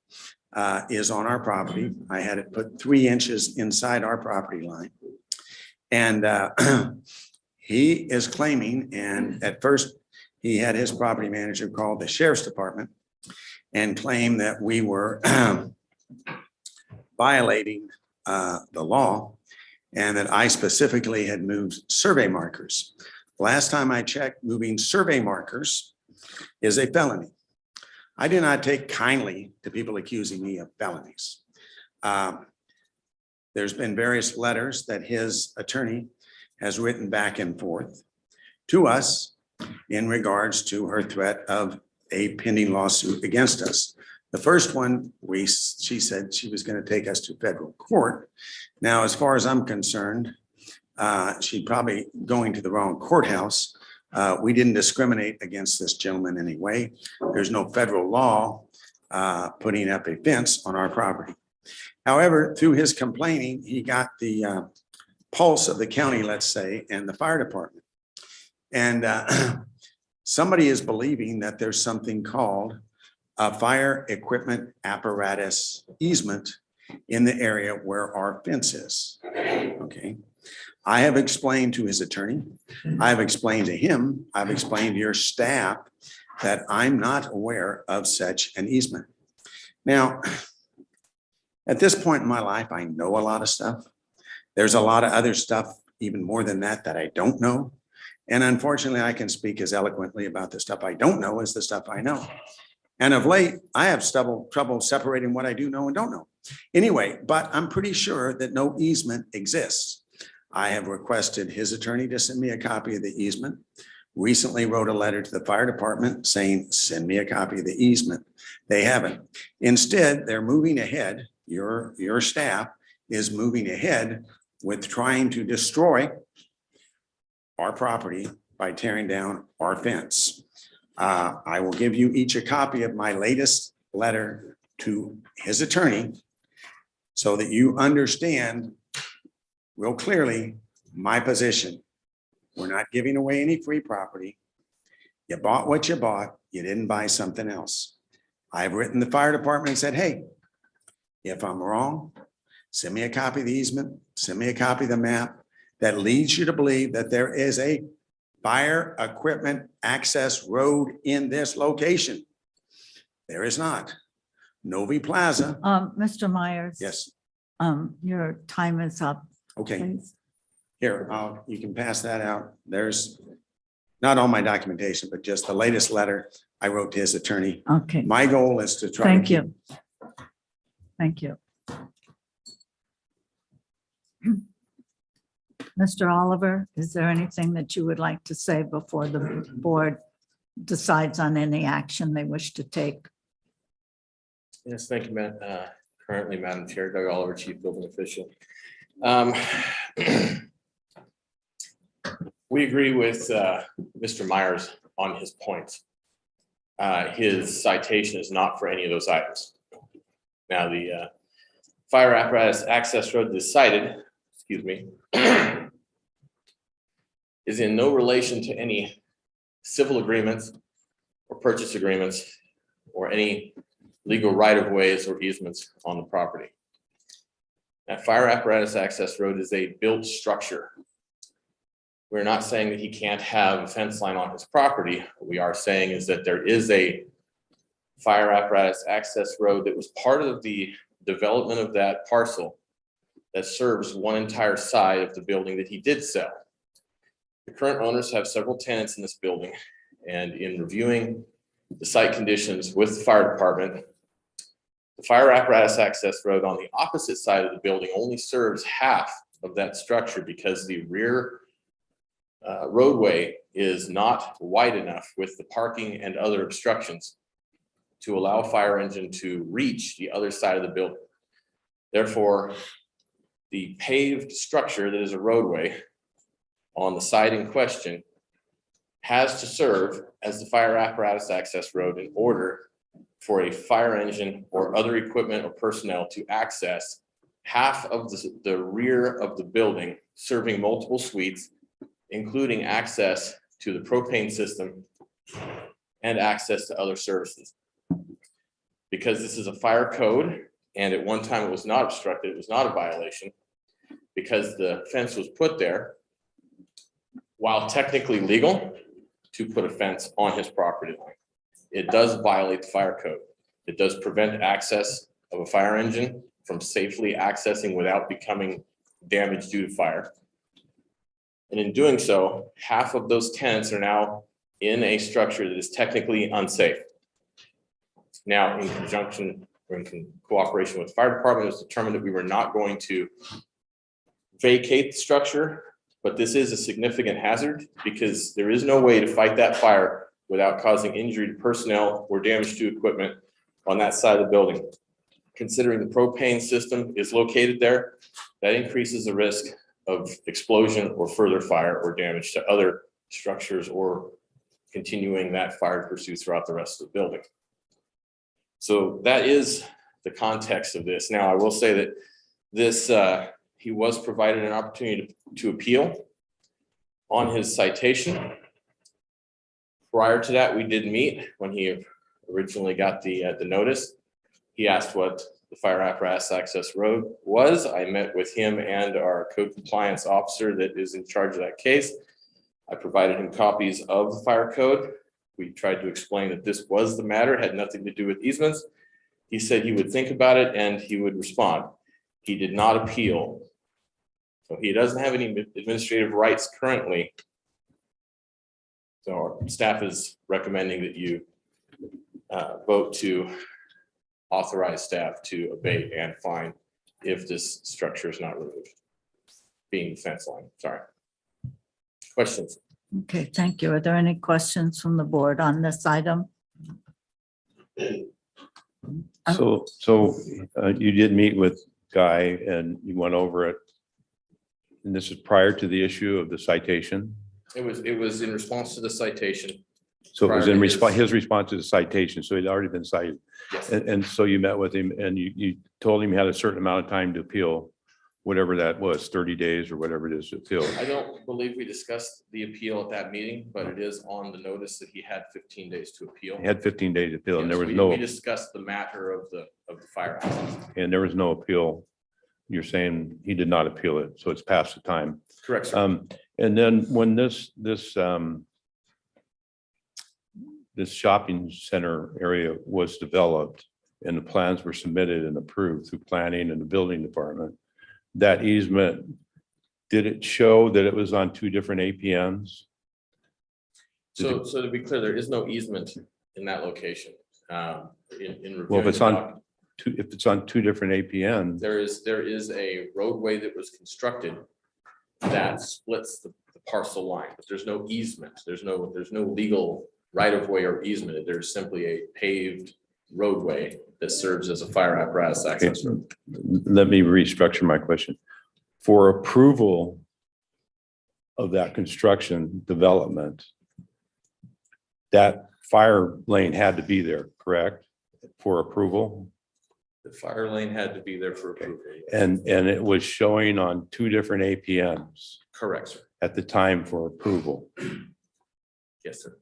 is on our property. I had it put 3 inches inside our property line. And he is claiming, and at first he had his property manager call the sheriff's department and claim that we were violating the law and that I specifically had moved survey markers. Last time I checked, moving survey markers is a felony. I do not take kindly to people accusing me of felonies. There's been various letters that his attorney has written back and forth to us in regards to her threat of a pending lawsuit against us. The first one, she said she was going to take us to federal court. Now, as far as I'm concerned, she's probably going to the wrong courthouse. We didn't discriminate against this gentleman anyway. There's no federal law putting up a fence on our property. However, through his complaining, he got the pulse of the county, let's say, and the fire department. And somebody is believing that there's something called a fire equipment apparatus easement in the area where our fence is. Okay. I have explained to his attorney, I've explained to him, I've explained to your staff that I'm not aware of such an easement. Now, at this point in my life, I know a lot of stuff. There's a lot of other stuff, even more than that I don't know. And unfortunately, I can speak as eloquently about the stuff I don't know as the stuff I know. And of late, I have trouble separating what I do know and don't know. Anyway, but I'm pretty sure that no easement exists. I have requested his attorney to send me a copy of the easement. Recently wrote a letter to the fire department saying, send me a copy of the easement. They haven't. Instead, they're moving ahead. Your staff is moving ahead with trying to destroy our property by tearing down our fence. I will give you each a copy of my latest letter to his attorney so that you understand real clearly my position. We're not giving away any free property. You bought what you bought. You didn't buy something else. I've written the fire department and said, hey, if I'm wrong, send me a copy of the easement, send me a copy of the map that leads you to believe that there is a fire equipment access road in this location. There is not. Novi Plaza. Mr. Myers. Yes. Your time is up. Okay. Please. Here, you can pass that out. There's not all my documentation, but just the latest letter I wrote to his attorney. Okay. My goal is to try. Thank you. Thank you. Mr. Oliver, is there anything that you would like to say before the board decides on any action they wish to take? Yes, thank you, currently Madam Chair, Doug Oliver, Chief Building Official. We agree with Mr. Myers on his points. His citation is not for any of those items. Now, the fire apparatus access road that's cited, excuse me, is in no relation to any civil agreements or purchase agreements or any legal right-of-ways or easements on the property. That fire apparatus access road is a built structure. We're not saying that he can't have a fence line on his property. What we are saying is that there is a fire apparatus access road that was part of the development of that parcel that serves one entire side of the building that he did sell. The current owners have several tenants in this building, and in reviewing the site conditions with the fire department, the fire apparatus access road on the opposite side of the building only serves half of that structure because the rear roadway is not wide enough with the parking and other obstructions to allow a fire engine to reach the other side of the building. Therefore, the paved structure that is a roadway on the site in question has to serve as the fire apparatus access road in order for a fire engine or other equipment or personnel to access half of the rear of the building, serving multiple suites, including access to the propane system and access to other services. Because this is a fire code, and at one time it was not obstructed, it was not a violation, because the fence was put there, while technically legal to put a fence on his property line, it does violate the fire code. It does prevent access of a fire engine from safely accessing without becoming damaged due to fire. And in doing so, half of those tenants are now in a structure that is technically unsafe. Now, in conjunction or in cooperation with the fire department, it was determined that we were not going to vacate the structure, but this is a significant hazard because there is no way to fight that fire without causing injury to personnel or damage to equipment on that side of the building. Considering the propane system is located there, that increases the risk of explosion or further fire or damage to other structures or continuing that fire to pursue throughout the rest of the building. So that is the context of this. Now, I will say that this, he was provided an opportunity to appeal on his citation. Prior to that, we did meet when he originally got the notice. He asked what the fire apparatus access road was. I met with him and our code compliance officer that is in charge of that case. I provided him copies of the fire code. We tried to explain that this was the matter, had nothing to do with easements. He said he would think about it and he would respond. He did not appeal. So he doesn't have any administrative rights currently. So our staff is recommending that you vote to authorize staff to abate and fine if this structure is not removed, being the fence line. Sorry. Questions? Okay, thank you. Are there any questions from the board on this item? So you did meet with Guy and you went over it. And this is prior to the issue of the citation? It was in response to the citation. So it was Prior in to response, his- his response to the citation, so he'd already been cited. Yes. And so you met with him and you told him he had a certain amount of time to appeal, whatever that was, 30 days or whatever it is to appeal. I don't believe we discussed the appeal at that meeting, but it is on the notice that he had 15 days to appeal. He had 15 days to appeal and there Yes, was we no, discussed the matter of the fire access. and there was no appeal. You're saying he did not appeal it, so it's past the time. Correct, sir. And then when this shopping center area was developed and the plans were submitted and approved through planning and the building department, that easement, did it show that it was on two different APNs? So to be clear, there is no easement in that location. In reviewing Well, if it's the on doc- two different APNs, there is a roadway that was constructed that splits the parcel line, but there's no easement. There's no legal right of way or easement. There's simply a paved roadway that serves as a fire apparatus access road. Let me restructure my question. For approval of that construction development, that fire lane had to be there, correct? For approval? The fire lane had to be there for approval. And it was showing on 2 different APMs Correct, sir. at the time for approval. Yes, sir.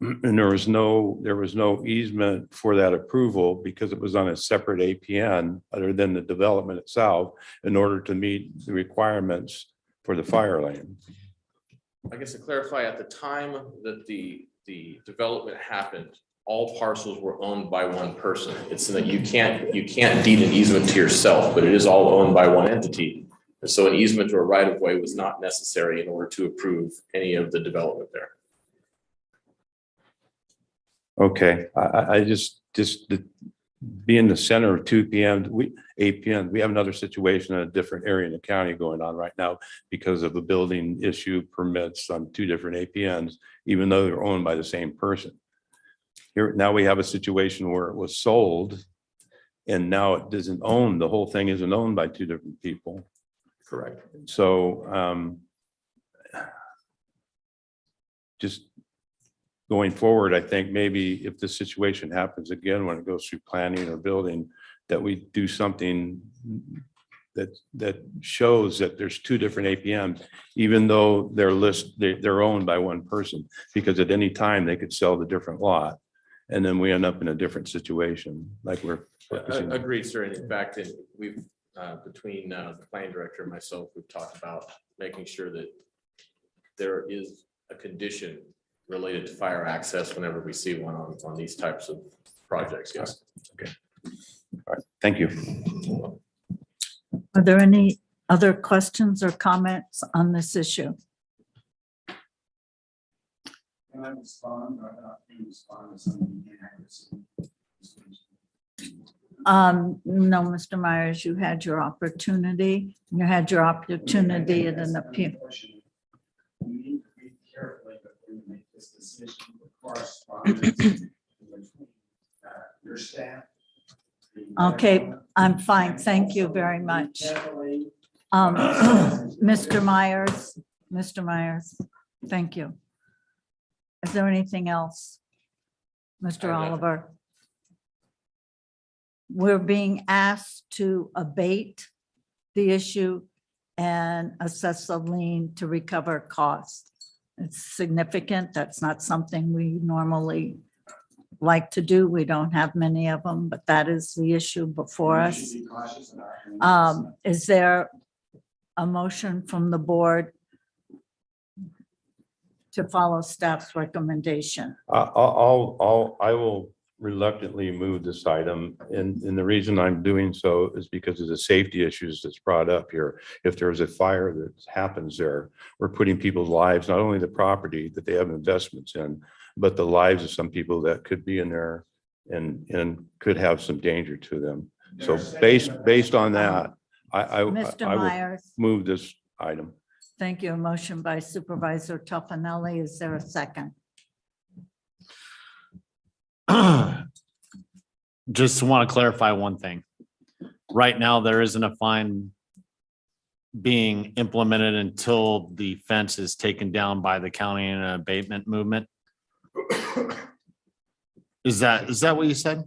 And there was no easement for that approval because it was on a separate APN other than the development itself in order to meet the requirements for the fire lane. I guess to clarify, at the time that the development happened, all parcels were owned by one person. It's that you can't deed an easement to yourself, but it is all owned by one entity. And so an easement or a right of way was not necessary in order to approve any of the development there. Okay, I just being the center of 2 p.m., 8 p.m., we have another situation in a different area in the county going on right now because of a building issue permits on 2 different APNs, even though they're owned by the same person. Here, now we have a situation where it was sold and now it isn't owned. The whole thing isn't owned by 2 different people. Correct. So just going forward, I think maybe if this situation happens again, when it goes through planning or building, that we do something that shows that there's 2 different APMs, even though they're owned by one person, because at any time they could sell the different lot. And then we end up in a different situation, like we're. Agreed, sir. And in fact, we've, between the planning director and myself, we've talked about making sure that there is a condition related to fire access whenever we see one on these types of projects. Yes. Okay. All right. Thank you. Are there any other questions or comments on this issue? Can I respond or not respond to some of the inaccuracy? No, Mr. Myers, you had your opportunity. You had your opportunity at an appeal. We need to be carefully before we make this decision with correspondence between your staff. Okay, I'm fine. Thank you very much. Mr. Myers, thank you. Is there anything else? Mr. Oliver? We're being asked to abate the issue and assess a lien to recover costs. It's significant. That's not something we normally like to do. We don't have many of them, but that is the issue before us. Is there a motion from the board to follow staff's recommendation? I will reluctantly move this item. And the reason I'm doing so is because of the safety issues that's brought up here. If there's a fire that happens there, we're putting people's lives, not only the property that they have investments in, but the lives of some people that could be in there and could have some danger to them. So based on that, I Mr. Myers, will move this item. thank you. A motion by Supervisor Toffenelli. Is there a second? Just want to clarify one thing. Right now, there isn't a fine being implemented until the fence is taken down by the county in an abatement movement. Is that what you said?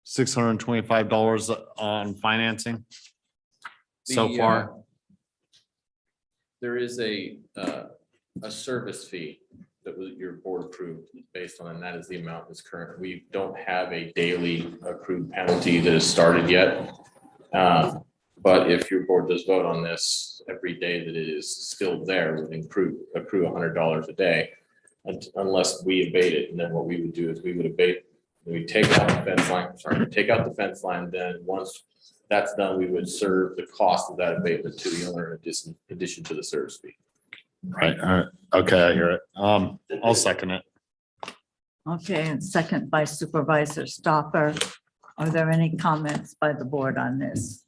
$625 on financing so far? There is a service fee that your board approved based on, and that is the amount that's current. We don't have a daily accrued penalty that has started yet. But if your board does vote on this, every day that it is still there would accrue $100 a day unless we abate it. And then what we would do is we would abate, we take out the fence line, then once that's done, we would serve the cost of that abatement to the owner in addition to the service fee. Right. All right. Okay, I hear it. I'll second it. Okay, and second by Supervisor Stopper. Are there any comments by the board on this?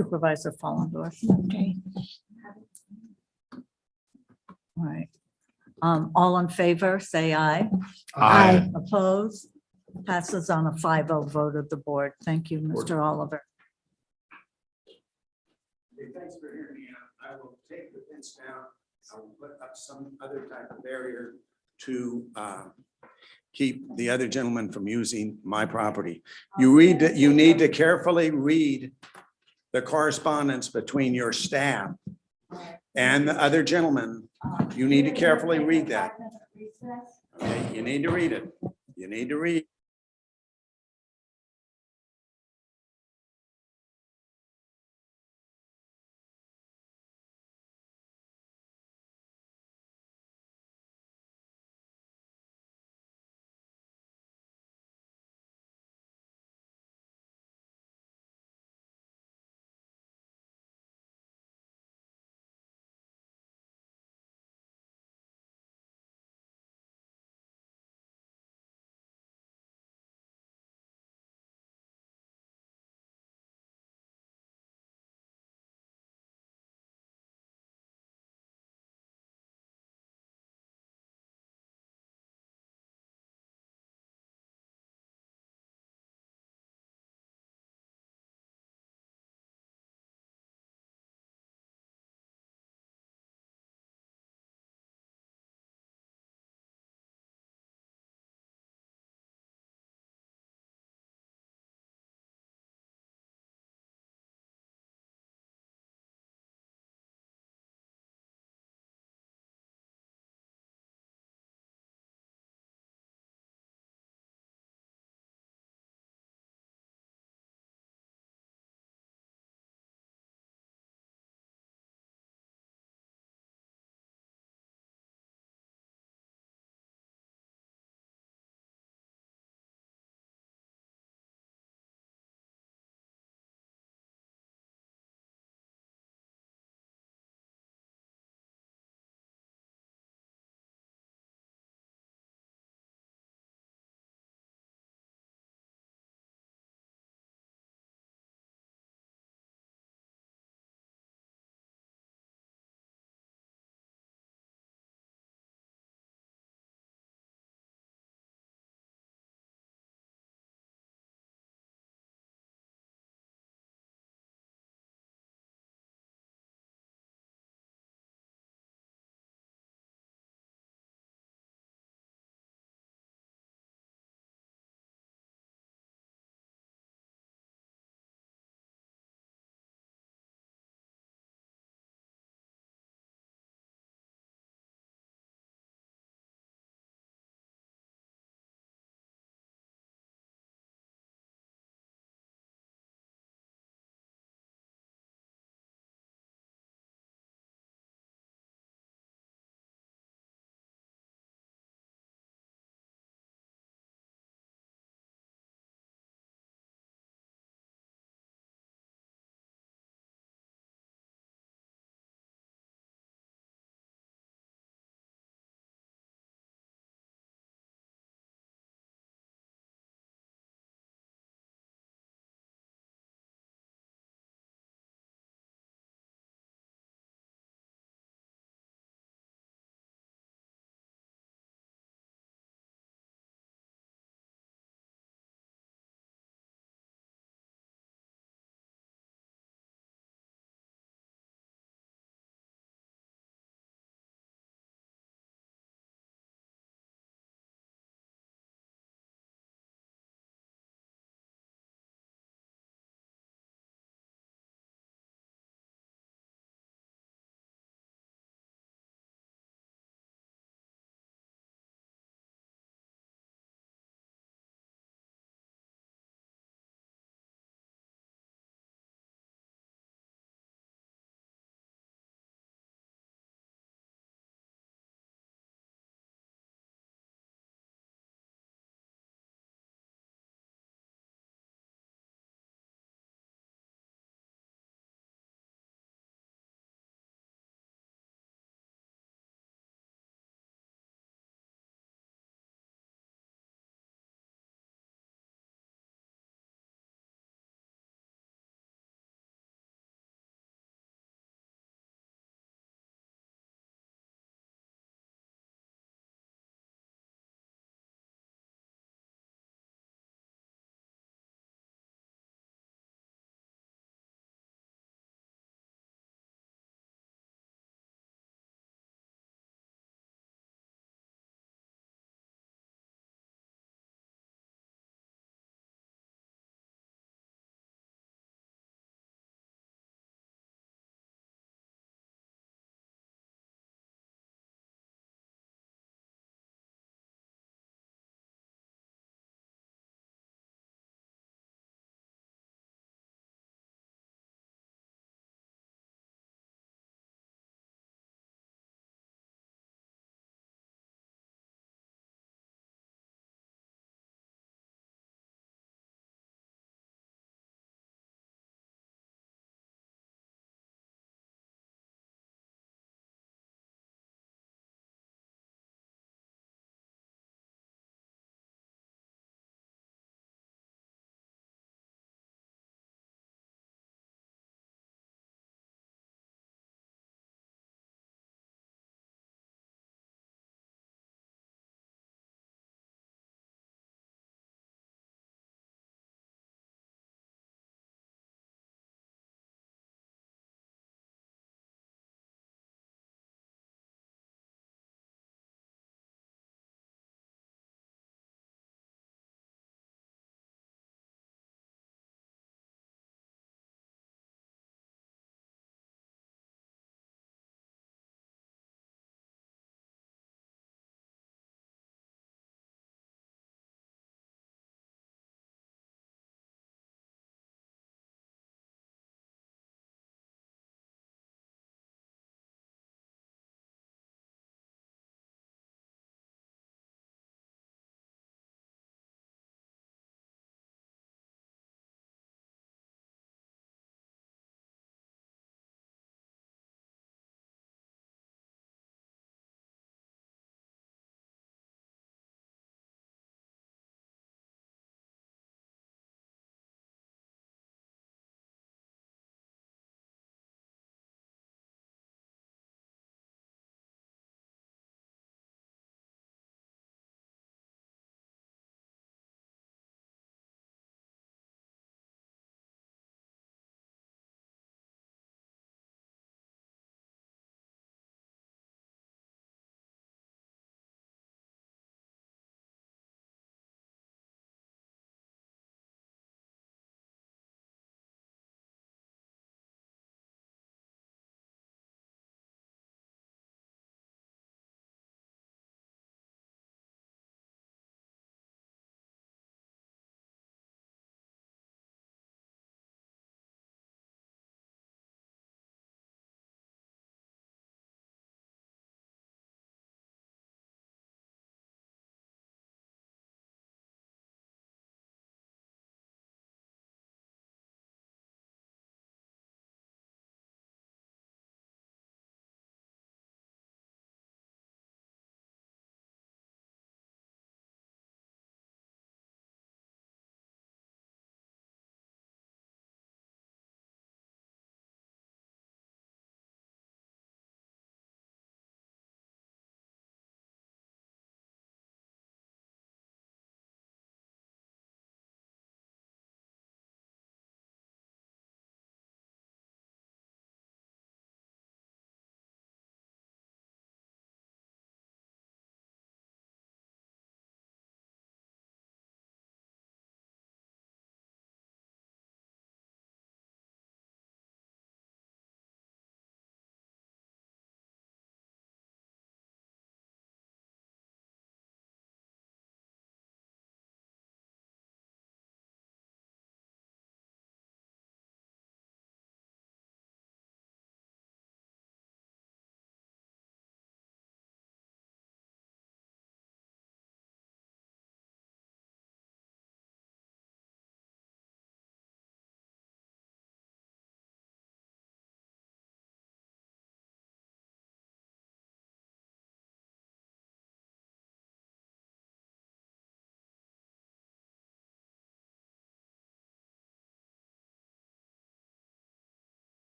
Supervisor Follendorf. Okay. All right. All in favor, say aye. Aye. Opposed? Passes on a 5-0 vote of the board. Thank you, Mr. Oliver. Okay, thanks for hearing me out. I will take the fence down. I will put up some other type of barrier to keep the other gentleman from using my property. You need to carefully read the correspondence between your staff and the other gentleman. You need to carefully read that. Okay, you need to read it. You need to read.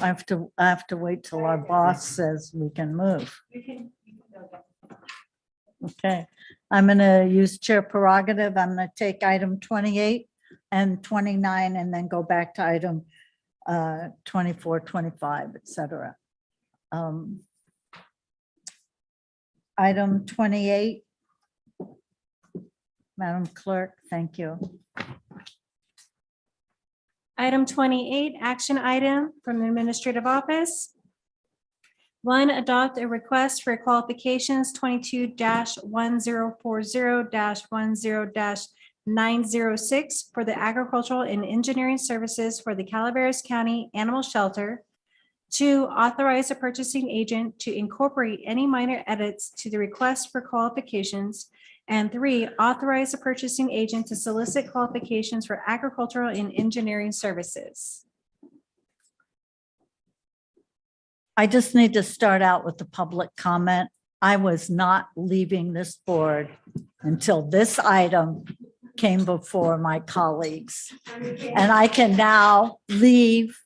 I have to wait till our boss says we can move. Okay, I'm gonna use chair prerogative. I'm gonna take item 28 and 29 and then go back to item 24, 25, et cetera. Item 28. Madam Clerk, thank you. Item 28, action item from the administrative office. 1, adopt a request for qualifications 22-1040-10-906 for the agricultural and engineering services for the Calaveras County Animal Shelter. 2, authorize a purchasing agent to incorporate any minor edits to the request for qualifications. And 3, authorize a purchasing agent to solicit qualifications for agricultural and engineering services. I just need to start out with the public comment. I was not leaving this board until this item came before my colleagues. And I can now leave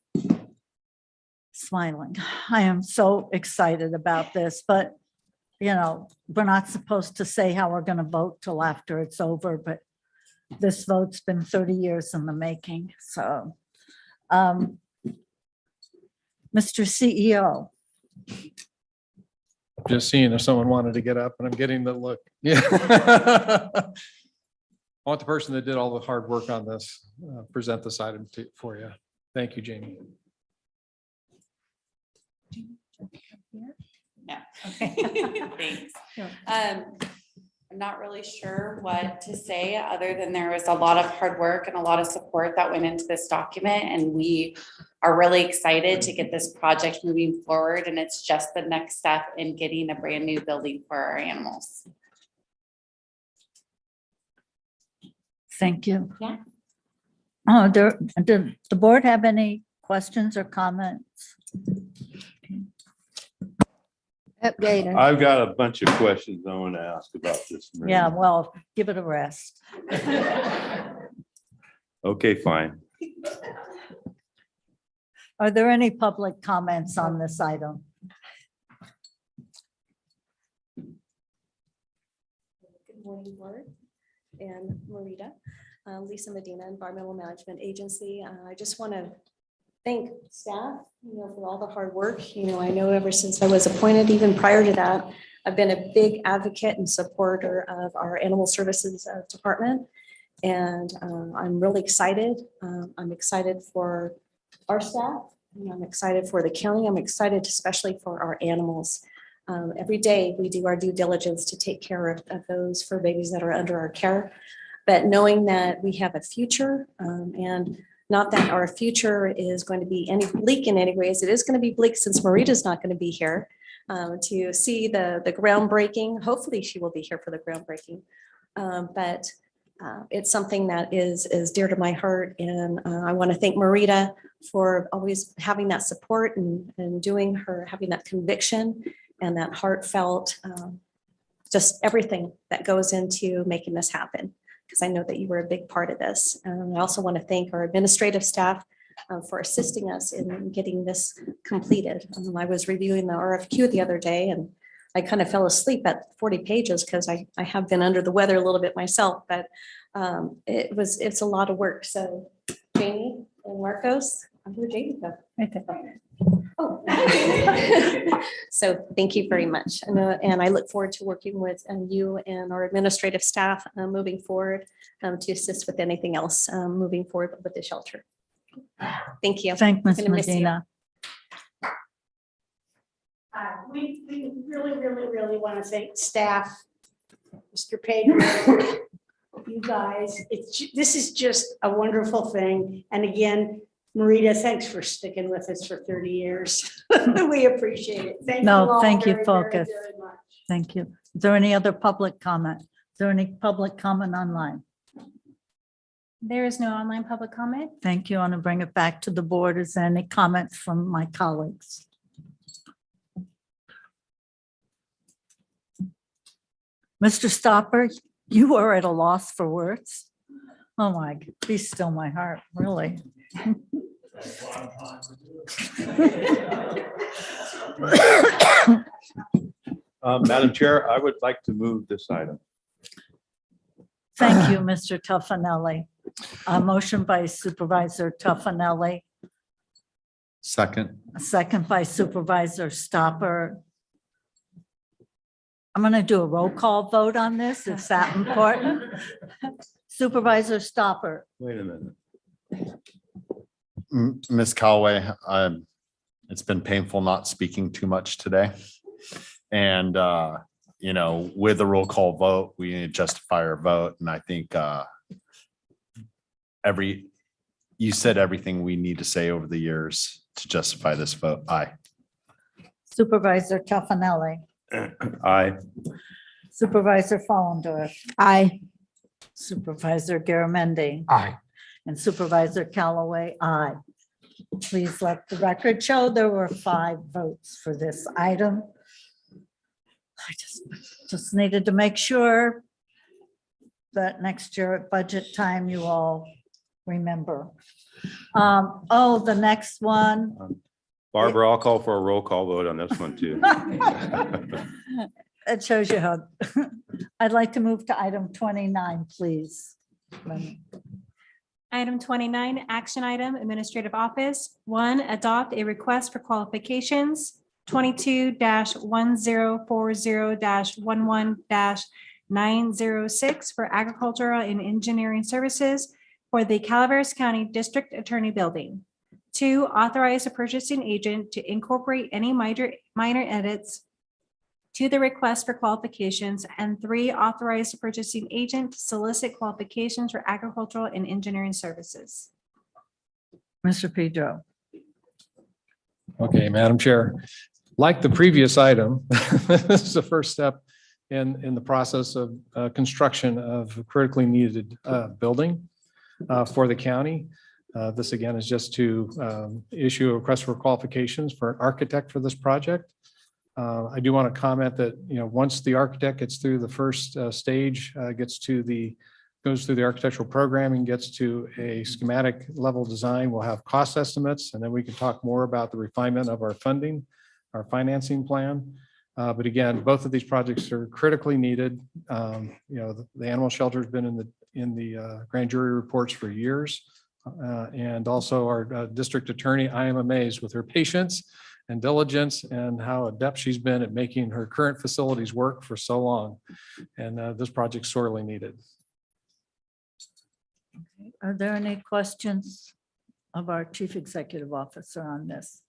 smiling. I am so excited about this, but you know, we're not supposed to say how we're going to vote till after it's over, but this vote's been 30 years in the making. So, Mr. CEO. Just seeing if someone wanted to get up and I'm getting the look. Yeah. I want the person that did all the hard work on this, present this item for you. Thank you, Jamie. No. Thanks. I'm not really sure what to say other than there was a lot of hard work and a lot of support that went into this document, and we are really excited to get this project moving forward, and it's just the next step in getting a brand new building for our animals. Thank you. Yeah. Oh, did the board have any questions or comments? I've got a bunch of questions I want to ask about this. Yeah, well, give it a rest. Okay, fine. Are there any public comments on this item? Good morning, board and Marita. Lisa Medina, Environmental Management Agency. I just want to thank staff, for all the hard work. I know ever since I was appointed, even prior to that, I've been a big advocate and supporter of our Animal Services Department. And I'm really excited. I'm excited for our staff. And I'm excited for the county. I'm excited especially for our animals. Every day we do our due diligence to take care of those fur babies that are under our care. But knowing that we have a future, and not that our future is going to be any bleak in any ways. It is going to be bleak since Marita's not going to be here to see the groundbreaking. Hopefully she will be here for the groundbreaking. But it's something that is dear to my heart. And I want to thank Marita for always having that support and having that conviction and that heartfelt, just everything that goes into making this happen. Because I know that you were a big part of this. I also want to thank our administrative staff for assisting us in getting this completed. I was reviewing the RFQ the other day and I kind of fell asleep at 40 pages because I have been under the weather a little bit myself, but it's a lot of work. So Jamie and Marcos, where'd Jamie go? Right there. Oh. So thank you very much. And I look forward to working with you and our administrative staff moving forward to assist with anything else moving forward with the shelter. Thank you. Thank Ms. Gonna miss you. Medina. We really want to thank staff, Mr. Pedro, you guys. This is just a wonderful thing. And again, Marita, thanks for sticking with us for 30 years. We appreciate it. Thank you all Thank you, very, Focus. very, very much. Thank you. Is there any other public comment? Is there any public comment online? There is no online public comment. Thank you. I want to bring it back to the board. Is there any comments from my colleagues? Mr. Stopper, you are at a loss for words. Oh my, be still my heart, really. Madam Chair, I would like to move this item. Thank you, Mr. Tuffanelli. A motion by Supervisor Tuffanelli, Second. a second by Supervisor Stopper. I'm going to do a roll call vote on this. It's that important. Supervisor Stopper. Wait a minute. Ms. Callaway, it's been painful not speaking too much today. And, you know, with the roll call vote, we need to justify our vote. And I think you said everything we need to say over the years to justify this vote. Aye. Supervisor Tuffanelli. Aye. Supervisor Follendorf. Aye. Supervisor Garamendi. Aye. And Supervisor Callaway, aye. Please let the record show there were 5 votes for this item. I just needed to make sure that next year at budget time, you all remember. Oh, the next one. Barbara, I'll call for a roll call vote on this one too. It shows you how. I'd like to move to item 29, please. Item 29, action item, administrative office. 1, adopt a request for qualifications. 22-1040-11-906 for agricultural and engineering services for the Calaveras County District Attorney Building. 2, authorize a purchasing agent to incorporate any minor edits to the request for qualifications. And 3, authorize a purchasing agent to solicit qualifications for agricultural and engineering services. Mr. Pedro. Okay, Madam Chair, like the previous item, this is the first step in the process of construction of a critically needed building for the county. This again is just to issue a request for qualifications for an architect for this project. I do want to comment that, you know, once the architect gets through the first stage, goes through the architectural programming, gets to a schematic level design, we'll have cost estimates, and then we can talk more about the refinement of our funding, our financing plan. But again, both of these projects are critically needed. You know, the animal shelter has been in the grand jury reports for years. And also our district attorney, I am amazed with her patience and diligence and how adept she's been at making her current facilities work for so long. And this project's sorely needed. Are there any questions of our Chief Executive Officer on this?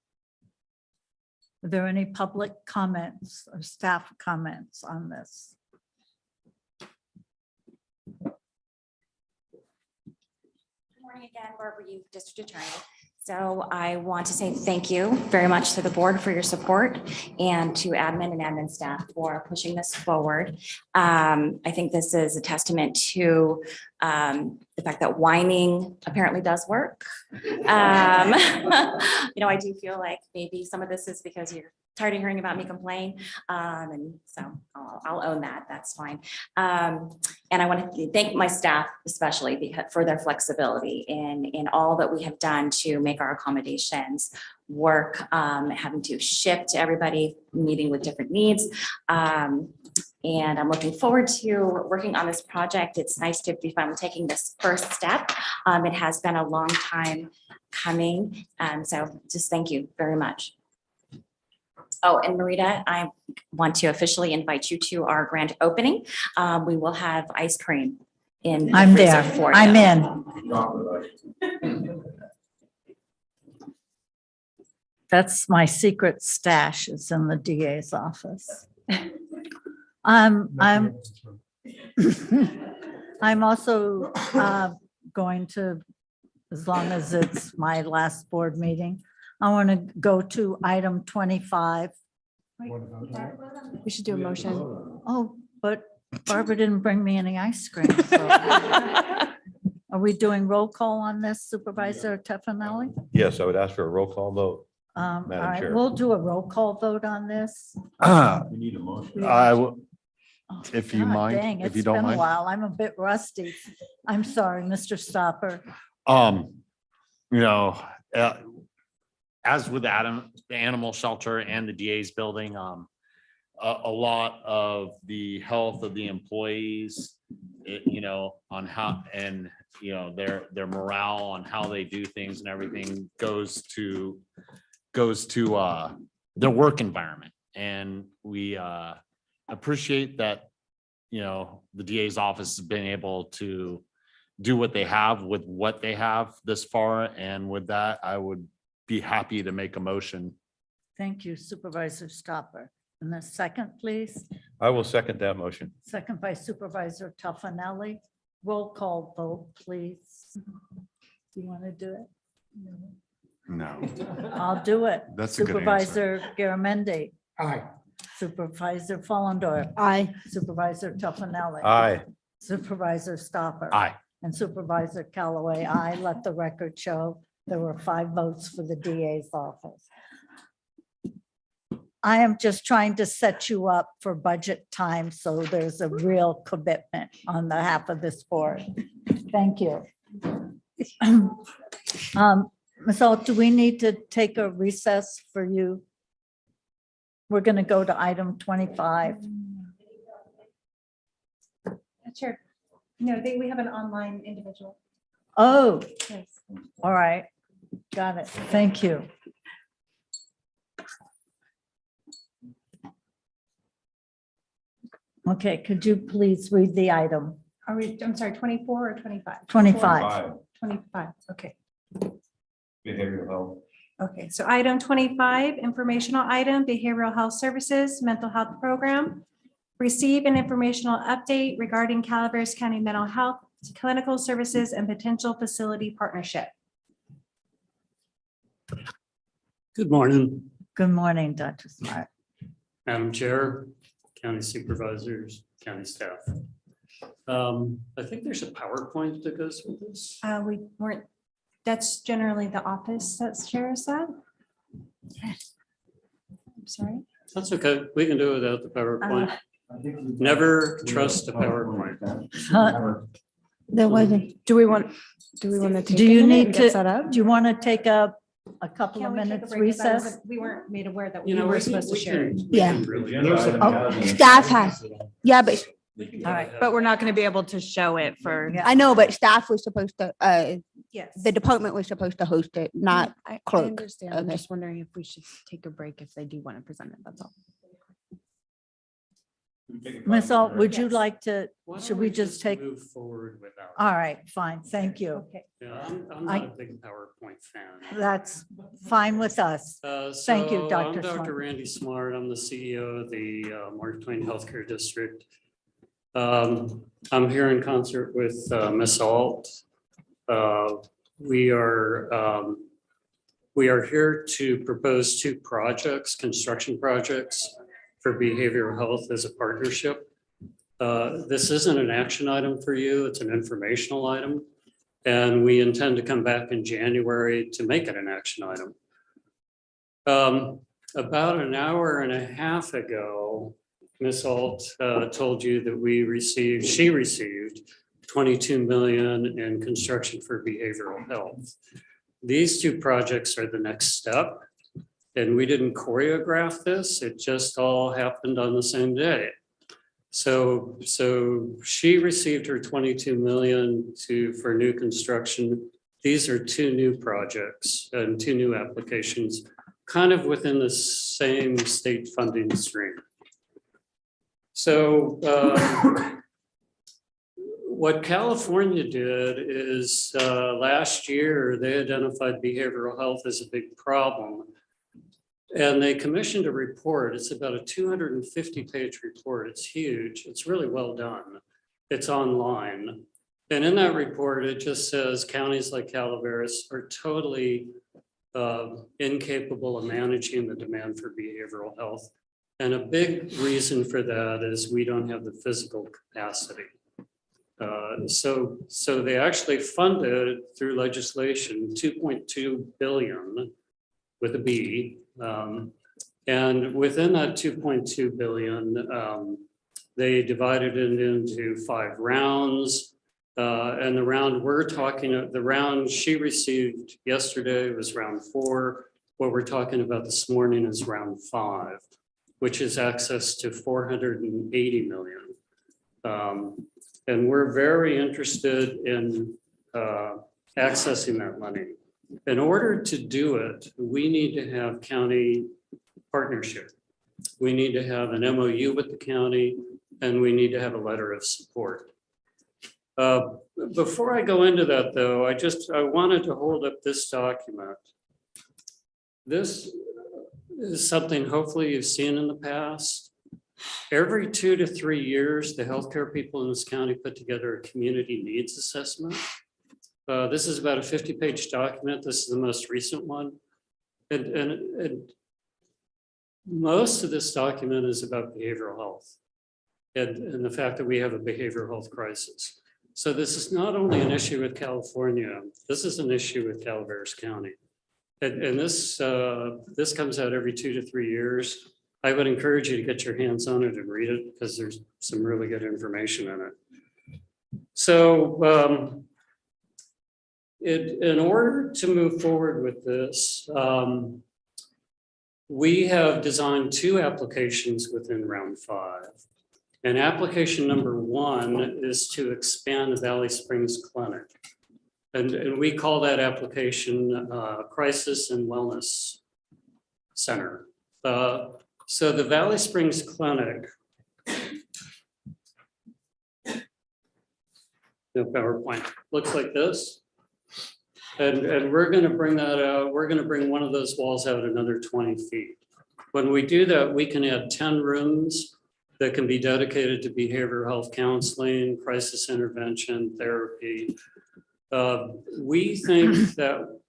Are there any public comments or staff comments on this? Good morning again, Barbara, you District Attorney. So I want to say thank you very much to the board for your support and to admin and admin staff for pushing this forward. I think this is a testament to the fact that whining apparently does work. You know, I do feel like maybe some of this is because you're tired of hearing about me complain. And so I'll own that, that's fine. And I want to thank my staff especially for their flexibility in all that we have done to make our accommodations work, having to shift to everybody meeting with different needs. And I'm looking forward to working on this project. It's nice to be finally taking this first step. It has been a long time coming. So just thank you very much. Oh, and Marita, I want to officially invite you to our grand opening. We will have ice cream in. I'm there. I'm in. That's my secret stash. It's in the DA's office. I'm also going to, as long as it's my last board meeting, I want to go to item 25. We should do a motion. Oh, but Barbara didn't bring me any ice cream. So. Are we doing roll call on this, Supervisor Tuffanelli? Yes, I would ask for a roll call vote. All Madam right, Chair. we'll do a roll call vote on this. We need a motion. I will, if you God mind, dang, if you it's don't been a mind. while. I'm a bit rusty. I'm sorry, Mr. Stopper. You know, as with Adam, the animal shelter and the DA's building, a lot of the health of the employees, on how, and, their morale on how they do things and everything goes to their work environment. And we appreciate that, the DA's office has been able to do what they have with what they have this far. And with that, I would be happy to make a motion. Thank you, Supervisor Stopper. And the second, please. I will second that motion. Second by Supervisor Toffenelli. Roll call vote, please. You want to do it? No. I'll do it. That's a good answer. Supervisor Garamendi. Aye. Supervisor Follendorf. Aye. Supervisor Toffenelli. Aye. Supervisor Stopper. Aye. And Supervisor Callaway. Aye. Let the record show there were 5 votes for the DA's office. I am just trying to set you up for budget time, so there's a real commitment on behalf of this board. Thank you. Ms. Alt, do we need to take a recess for you? We're going to go to item 25. Sure. No, we have an online individual. Oh, Yes. all right. Got it. Thank you. Okay, could you please read the item? I'm sorry, 24 or 25? 25. 25, okay. Behavioral health. Okay, so item 25, informational item, behavioral health services, mental health program. Receive an informational update regarding Calaveras County mental health, clinical services, and potential facility partnership. Good morning, Good morning, Dr. Smart. Madam Chair, County Supervisors, County staff. I think there's a PowerPoint that goes with this. We weren't, that's generally the office that shares that. I'm sorry. That's okay. We can do it without the PowerPoint. Never trust a PowerPoint. There wasn't. Do we want to take? Do you a minute need and to, get set up? do you want to take a couple Can of we take a minutes break? 'Cause I recess? wasn't- We weren't made aware that You we know, were supposed to we share. can- Yeah. we can really- Oh, staff has, yeah, but All right. But we're not going to be able to show it for. Yeah. I know, but staff was supposed to, Yes. the department was supposed to host it, not I clerk. understand. I'm Okay. just wondering if we should take a break if they do want to present it. That's all. Ms. Alt, would you Yes. like to, Why don't should we just take, Move forward without. all right, fine, thank you. Okay. Yeah, I'm I- not a big PowerPoint fan. That's fine with us. Thank you, So Dr. I'm Dr. Smart. Randy Smart. I'm the CEO of the Mark Twain Healthcare District. I'm here in concert with Ms. Alt. We are here to propose 2 projects, construction projects for behavioral health as a partnership. This isn't an action item for you, it's an informational item. And we intend to come back in January to make it an action item. About an hour and a half ago, Ms. Alt told you that she received 22 million in construction for behavioral health. These 2 projects are the next step. And we didn't choreograph this, it just all happened on the same day. So she received her 22 million for new construction. These are 2 new projects and 2 new applications, kind of within the same state funding stream. So what California did is last year, they identified behavioral health as a big problem. And they commissioned a report. It's about a 250-page report. It's huge. It's really well done. It's online. And in that report, it just says counties like Calaveras are totally incapable of managing the demand for behavioral health. And a big reason for that is we don't have the physical capacity. So they actually funded through legislation 2.2 billion with a B. And within that 2.2 billion, they divided it into 5 rounds. And the round we're talking, the round she received yesterday was round 4. What we're talking about this morning is round 5, which is access to 480 million. And we're very interested in accessing that money. In order to do it, we need to have county partnership. We need to have an MOU with the county, and we need to have a letter of support. Before I go into that, though, I wanted to hold up this document. This is something hopefully you've seen in the past. Every 2 to 3 years, the healthcare people in this county put together a community needs assessment. This is about a 50-page document. This is the most recent one. And most of this document is about behavioral health and the fact that we have a behavioral health crisis. So this is not only an issue with California, this is an issue with Calaveras County. And this comes out every 2 to 3 years. I would encourage you to get your hands on it and read it because there's some really good information in it. So in order to move forward with this, we have designed 2 applications within round 5. And application number 1 is to expand the Valley Springs Clinic. And we call that application Crisis and Wellness Center. So the Valley Springs Clinic, the PowerPoint looks like this. And we're going to bring that out. We're going to bring one of those walls out another 20 feet. When we do that, we can add 10 rooms that can be dedicated to behavioral health counseling, crisis intervention, therapy. We think that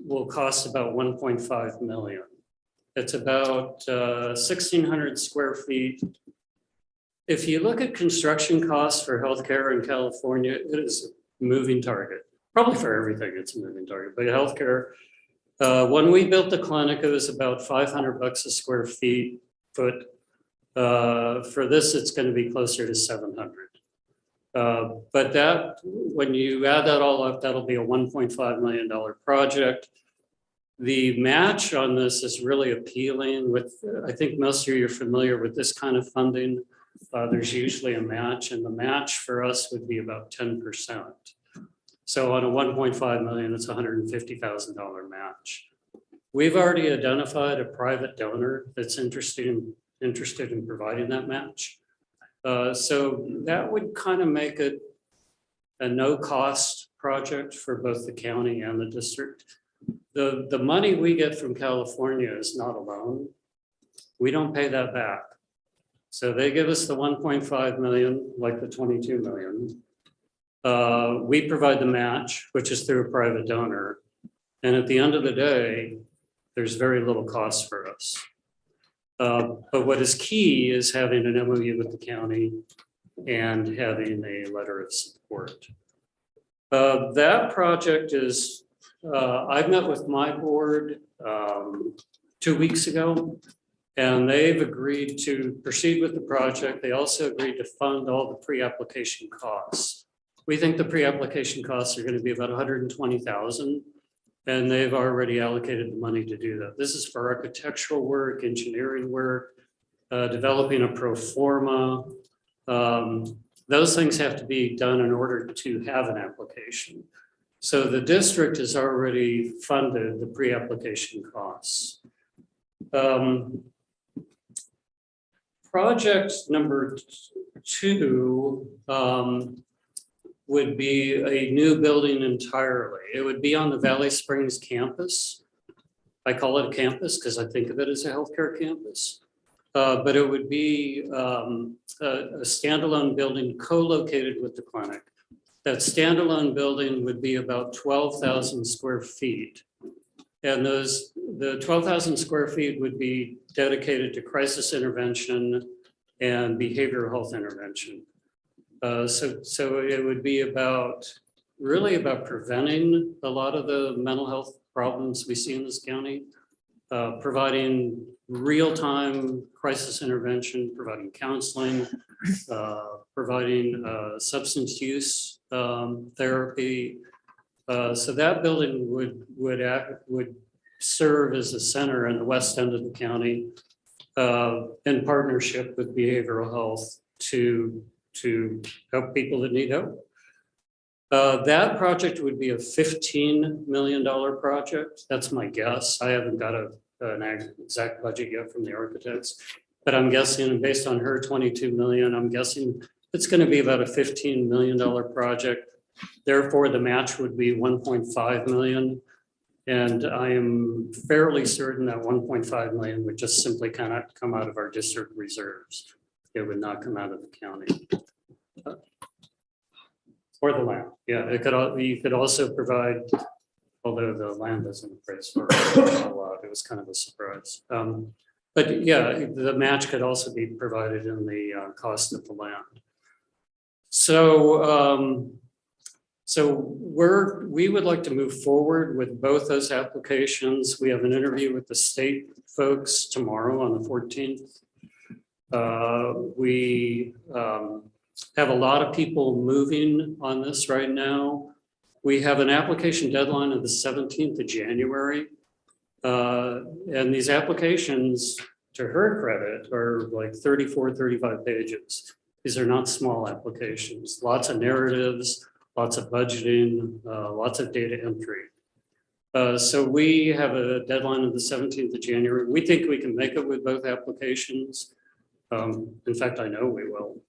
will cost about 1.5 million. It's about 1,600 square feet. If you look at construction costs for healthcare in California, it is a moving target. Probably for everything, it's a moving target, but healthcare. When we built the clinic, it was about $500 a square foot. For this, it's going to be closer to 700. But that, when you add that all up, that'll be a $1.5 million project. The match on this is really appealing with, I think most of you are familiar with this kind of funding. There's usually a match, and the match for us would be about 10%. So on a 1.5 million, it's $150,000 match. We've already identified a private donor that's interested in providing that match. So that would kind of make it a no-cost project for both the county and the district. The money we get from California is not a loan. We don't pay that back. So they give us the 1.5 million, like the 22 million. We provide the match, which is through a private donor. And at the end of the day, there's very little cost for us. But what is key is having an MOU with the county and having a letter of support. That project is, I've met with my board 2 weeks ago, and they've agreed to proceed with the project. They also agreed to fund all the pre-application costs. We think the pre-application costs are going to be about 120,000, and they've already allocated the money to do that. This is for architectural work, engineering work, developing a pro forma. Those things have to be done in order to have an application. So the district has already funded the pre-application costs. Project number 2 would be a new building entirely. It would be on the Valley Springs campus. I call it a campus because I think of it as a healthcare campus. But it would be a standalone building co-located with the clinic. That standalone building would be about 12,000 square feet. And the 12,000 square feet would be dedicated to crisis intervention and behavioral health intervention. So it would be really about preventing a lot of the mental health problems we see in this county, providing real-time crisis intervention, providing counseling, providing substance use therapy. So that building would serve as a center in the west end of the county in partnership with behavioral health to help people that need help. That project would be a $15 million project. That's my guess. I haven't got an exact budget yet from the architects, but I'm guessing based on her 22 million, I'm guessing it's going to be about a $15 million project. Therefore, the match would be 1.5 million. And I am fairly certain that 1.5 million would just simply kind of come out of our district reserves. It would not come out of the county. Or the land, yeah, you could also provide, although the land isn't appraised for a lot, it was kind of a surprise. But yeah, the match could also be provided in the cost of the land. So, we would like to move forward with both those applications. We have an interview with the state folks tomorrow on the 14th. We have a lot of people moving on this right now. We have an application deadline of the 17th of January. And these applications, to her credit, are like 34, 35 pages. These are not small applications, lots of narratives, lots of budgeting, lots of data entry. So we have a deadline of the 17th of January. We think we can make it with both applications. In fact, I know we will.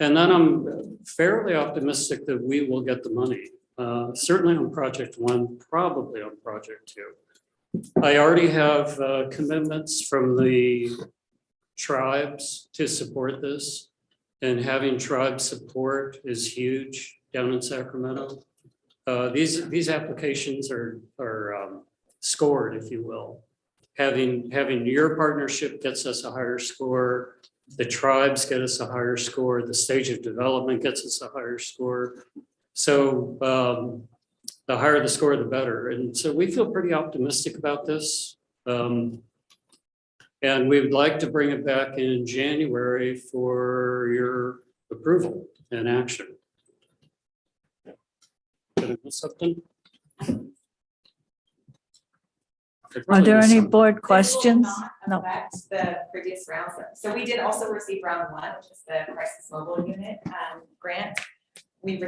And then I'm fairly optimistic that we will get the money, certainly on project one, probably on project two. I already have commitments from the tribes to support this, and having tribe support is huge down in Sacramento. These applications are scored, if you will. Having your partnership gets us a higher score. The tribes get us a higher score. The stage of development gets us a higher score. So the higher the score, the better. And so we feel pretty optimistic about this. And we would like to bring it back in January for your approval and action. Did I miss something? Are there any board questions? No. Affect the previous rounds. So we did also receive round one, which is the crisis mobile unit grant. We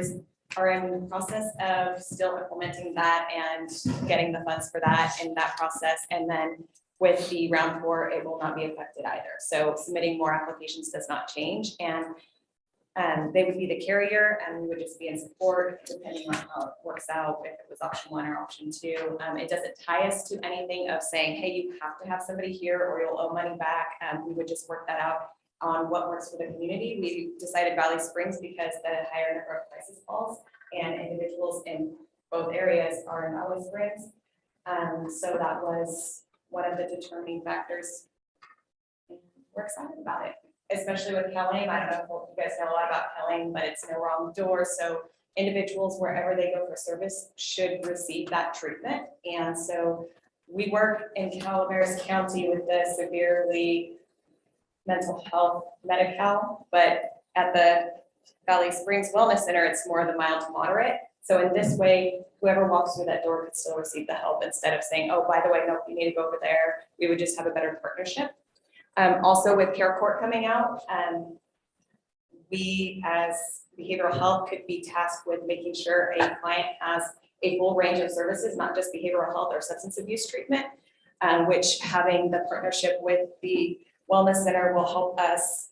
are in the process of still implementing that and getting the funds for that in that process. And then with the round four, it will not be affected either. So submitting more applications does not change. And they would be the carrier and we would just be in support depending on how it works out, if it was option one or option two. It doesn't tie us to anything of saying, hey, you have to have somebody here or you'll owe money back. We would just work that out on what works for the community. We decided Valley Springs because the higher number of crisis calls and individuals in both areas are in Valley Springs. So that was one of the determining factors. We're excited about it. Especially with Kelling. I don't know if you guys know a lot about Kelling, but it's no wrong door. So individuals, wherever they go for service, should receive that treatment. And so we work in Calaveras County with the severely mental health Medi-Cal, but at the Valley Springs Wellness Center, it's more of the mild to moderate. So in this way, whoever walks through that door could still receive the help instead of saying, oh, by the way, no, you need to go over there. We would just have a better partnership. Also with Care Court coming out, we as behavioral health could be tasked with making sure a client has a full range of services, not just behavioral health or substance abuse treatment, which having the partnership with the Wellness Center will help us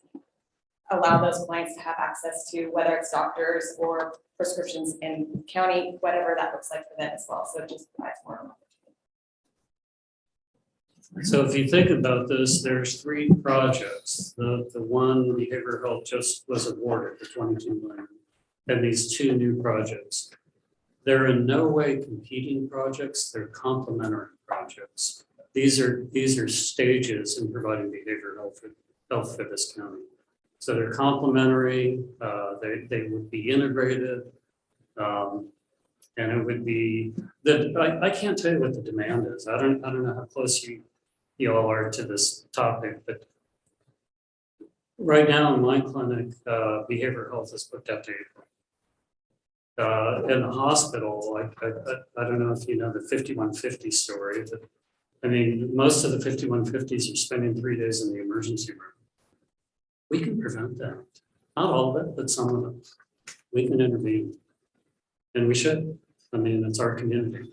allow those clients to have access to whether it's doctors or prescriptions in county, whatever that looks like for them as well. So it just provides more. So if you think about this, there's three projects. The one behavioral health just was awarded for 22 million, and these two new projects. They're in no way competing projects, they're complementary projects. These are stages in providing behavioral health for this county. So they're complementary, they would be integrated. And it would be I can't tell you what the demand is. I don't know how close you you all are to this topic, but right now in my clinic, behavioral health is booked up to April. In the hospital, I don't know if you know the 5150 story, but I mean, most of the 5150s are spending 3 days in the emergency room. We can prevent that. Not all of it, but some of it. We can intervene. And we should. I mean, it's our community.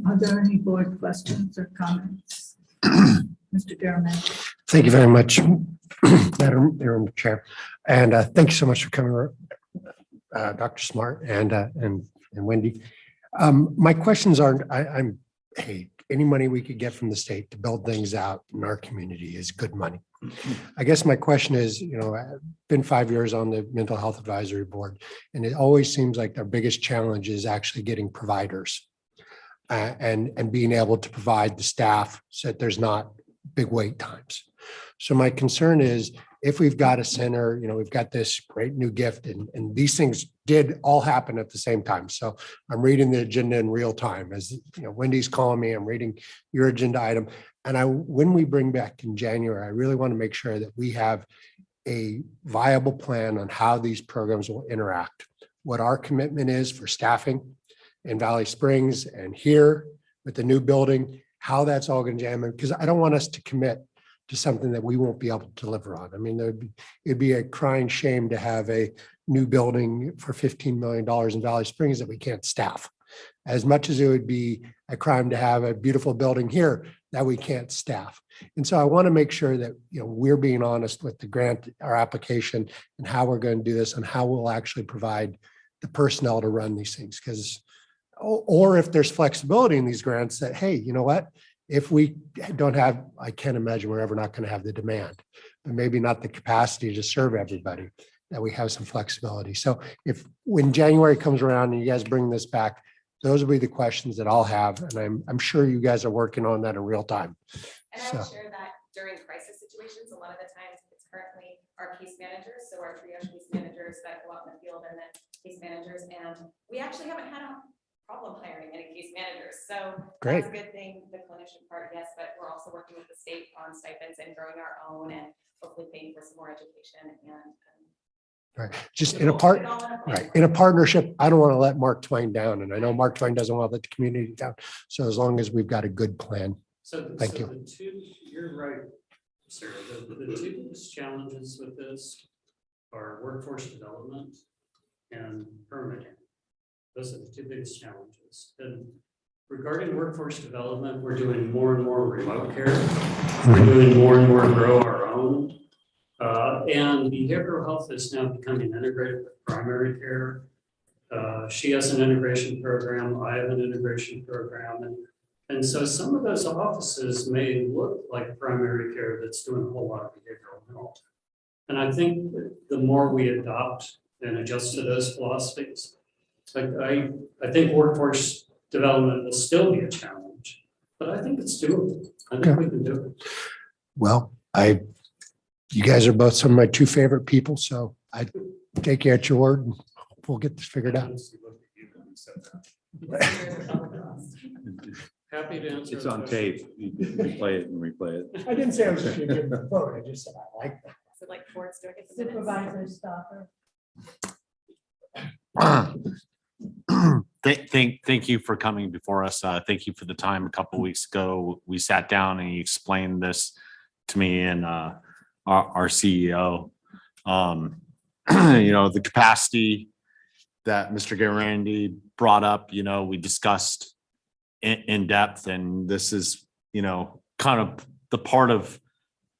Are there any board questions or comments? Mr. Dermott. Thank you very much, Madam Chair. And thank you so much for coming, Dr. Smart and Wendy. My questions aren't, hey, any money we could get from the state to build things out in our community is good money. I guess my question is, I've been 5 years on the Mental Health Advisory Board, and it always seems like our biggest challenge is actually getting providers and being able to provide the staff so that there's not big wait times. So my concern is if we've got a center, we've got this great new gift and these things did all happen at the same time. So I'm reading the agenda in real time as Wendy's calling me, I'm reading your agenda item. And when we bring back in January, I really want to make sure that we have a viable plan on how these programs will interact, what our commitment is for staffing in Valley Springs and here with the new building, how that's all going to jam in, because I don't want us to commit to something that we won't be able to deliver on. I mean, it'd be a crying shame to have a new building for $15 million in Valley Springs that we can't staff. As much as it would be a crime to have a beautiful building here that we can't staff. And so I want to make sure that we're being honest with the grant, our application, and how we're going to do this and how we'll actually provide the personnel to run these things. Because, or if there's flexibility in these grants that, hey, you know what? If we don't have, I can't imagine we're ever not going to have the demand, but maybe not the capacity to serve everybody, that we have some flexibility. So when January comes around and you guys bring this back, those will be the questions that I'll have. And I'm sure you guys are working on that in real time. And I will share that during crisis situations, a lot of the times it's currently our case managers, so our triage case managers that go out in the field and then case managers. And we actually haven't had a problem hiring any case managers. So great. That's a good thing, the clinician part, yes, but we're also working with the state on stipends and growing our own and hopefully paying for some more education and right. Just in a partnership, I don't want to let Mark Twain down. And I know Mark Twain doesn't want to let the community down. So as long as we've got a good plan. Thank you. You're right, Sarah. The two biggest challenges with this are workforce development and permitting. Those are the two biggest challenges. And regarding workforce development, we're doing more and more remote care. We're doing more and more grow our own. And behavioral health is now becoming integrated with primary care. She has an integration program. I have an integration program. And so some of those offices may look like primary care that's doing a whole lot of behavioral health. And I think the more we adopt and adjust to those philosophies, I think workforce development will still be a challenge, but I think it's doable. I think we can do it. Well, you guys are both some of my two favorite people, so I take you at your word and we'll get this figured out. Happy to answer. It's on tape. You replay it and replay it. I didn't say I was going to give the vote. I just said I like that. so like Ford's doing it. Supervisor Stopper. Thank you for coming before us. Thank you for the time a couple of weeks ago. We sat down and you explained this to me and our CEO. The capacity that Mr. Garandi brought up, we discussed in depth, and this is, kind of the part of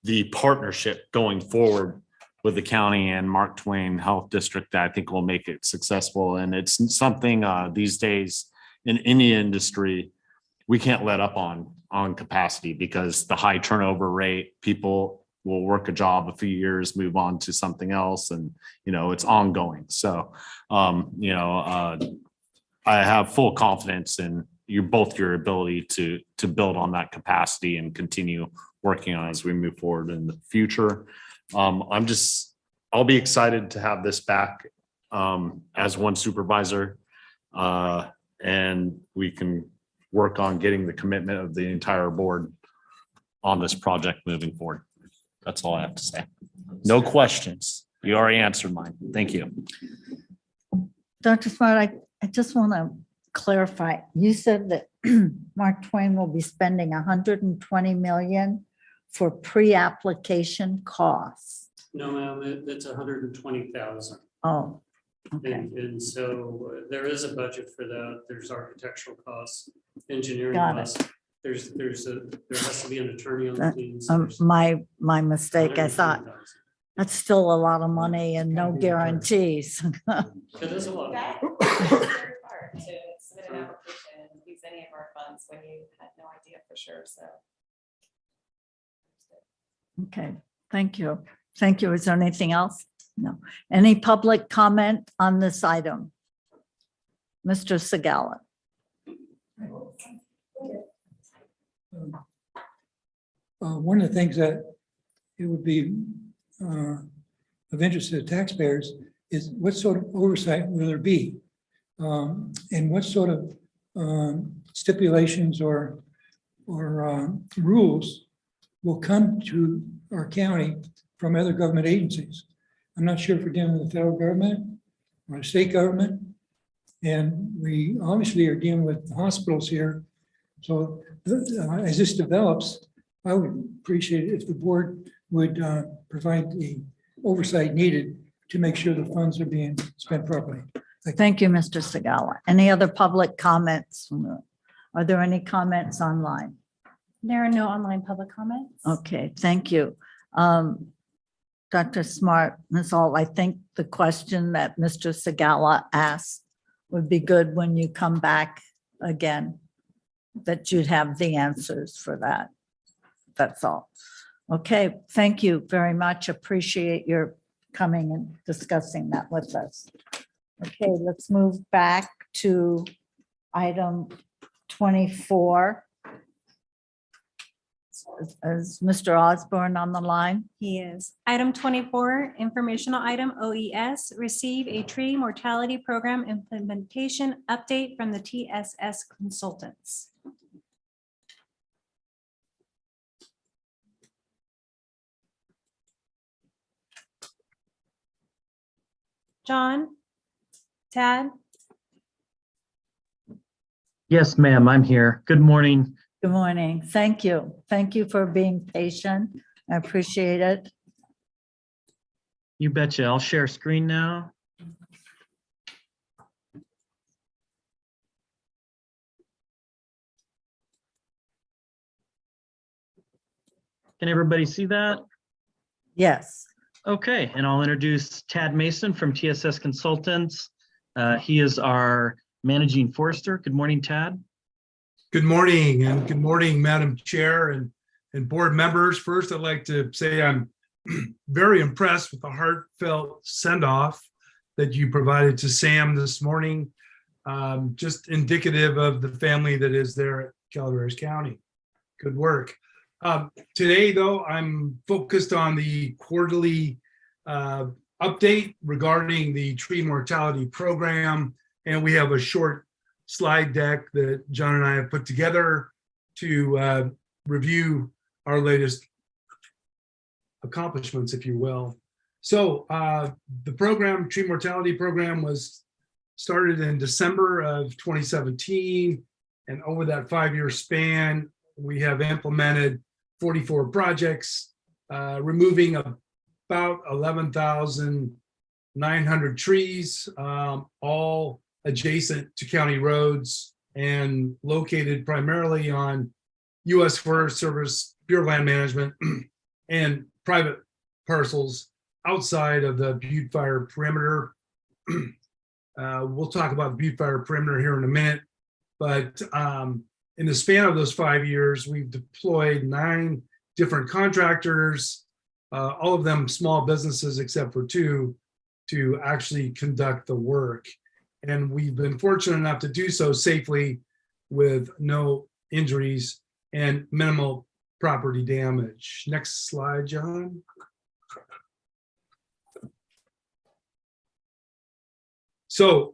the partnership going forward with the county and Mark Twain Health District that I think will make it successful. And it's something these days in any industry, we can't let up on capacity because the high turnover rate, people will work a job a few years, move on to something else. And, it's ongoing. So, I have full confidence in your ability to build on that capacity and continue working on it as we move forward in the future. I'll be excited to have this back as one supervisor and we can work on getting the commitment of the entire board on this project moving forward. That's all I have to say. No questions. You already answered mine. Thank you. Dr. Smart, I just want to clarify. You said that Mark Twain will be spending 120 million for pre-application costs. No, ma'am, that's 120,000. Oh, okay. And so there is a budget for that. There's architectural costs, engineering Got it. costs. There has to be an attorney on the team. so there's My mistake. I thought 120,000. that's still a lot of money and no guarantees. It is a lot. That is the hard part, to submit an application and use any of our funds when you had no idea for sure, so. Okay, thank you. Thank you. Is there anything else? No. Any public comment on this item? Mr. Segala. One of the things that it would be of interest to the taxpayers is what sort of oversight will there be? And what sort of stipulations or rules will come to our county from other government agencies? I'm not sure if we're dealing with the federal government or the state government. And we obviously are dealing with hospitals here. So as this develops, I would appreciate it if the board would provide the oversight needed to make sure the funds are being spent properly. Thank you, Mr. Segala. Any other public comments? Are there any comments online? There are no online public comments. Okay, thank you. Dr. Smart, Ms. Alt, I think the question that Mr. Segala asked would be good when you come back again, that you'd have the answers for that. That's all. Okay, thank you very much. Appreciate your coming and discussing that with us. Okay, let's move back to item 24. Is Mr. Osborne on the line? He is. Item 24, informational item OES, receive a tree mortality program implementation update from the TSS consultants. John, Tad, Yes, ma'am, I'm here. Good morning. Good morning. Thank you. Thank you for being patient. I appreciate it. You betcha. I'll share screen now. Can everybody see that? Yes. Okay, and I'll introduce Tad Mason from TSS Consultants. He is our managing forester. Good morning, Tad. Good morning, and good morning, Madam Chair and board members. First, I'd like to say I'm very impressed with the heartfelt send-off that you provided to Sam this morning. Just indicative of the family that is there at Calaveras County. Good work. Today, though, I'm focused on the quarterly update regarding the tree mortality program, and we have a short slide deck that John and I have put together to review our latest accomplishments, if you will. So the program, tree mortality program, was started in December of 2017, and over that 5-year span, we have implemented 44 projects, removing about 11,900 trees, all adjacent to county roads and located primarily on U.S. Forest Service, Bureau of Land Management, and private parcels outside of the Butte Fire perimeter. We'll talk about the Butte Fire perimeter here in a minute, but in the span of those 5 years, we've deployed 9 different contractors, all of them small businesses except for 2, to actually conduct the work. And we've been fortunate enough to do so safely with no injuries and minimal property damage. Next slide, John. So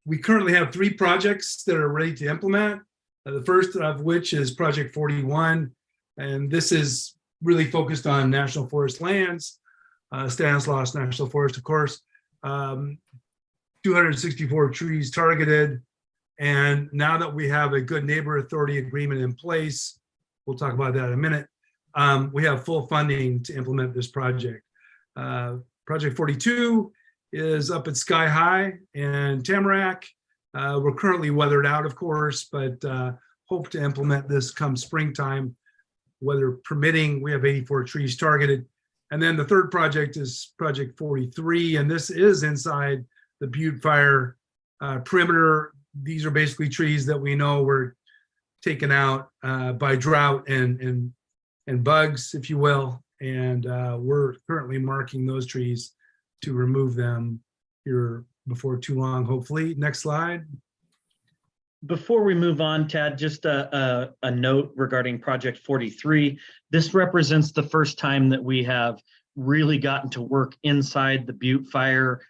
we currently have 3 projects that are ready to implement. The first of which is Project 41. And this is really focused on national forest lands, Stanislaus National Forest, of course. 264 trees targeted. And now that we have a good neighbor authority agreement in place, we'll talk about that in a minute, we have full funding to implement this project. Project 42 is up at Sky High and Tamarack. We're currently weathered out, of course, but hope to implement this come springtime, weather permitting. We have 84 trees targeted. And then the third project is Project 43, and this is inside the Butte Fire perimeter. These are basically trees that we know were taken out by drought and bugs, if you will. And we're currently marking those trees to remove them here before too long, hopefully. Next slide. Before we move on, Tad, just a note regarding Project 43. This represents the first time that we have really gotten to work inside the Butte Fire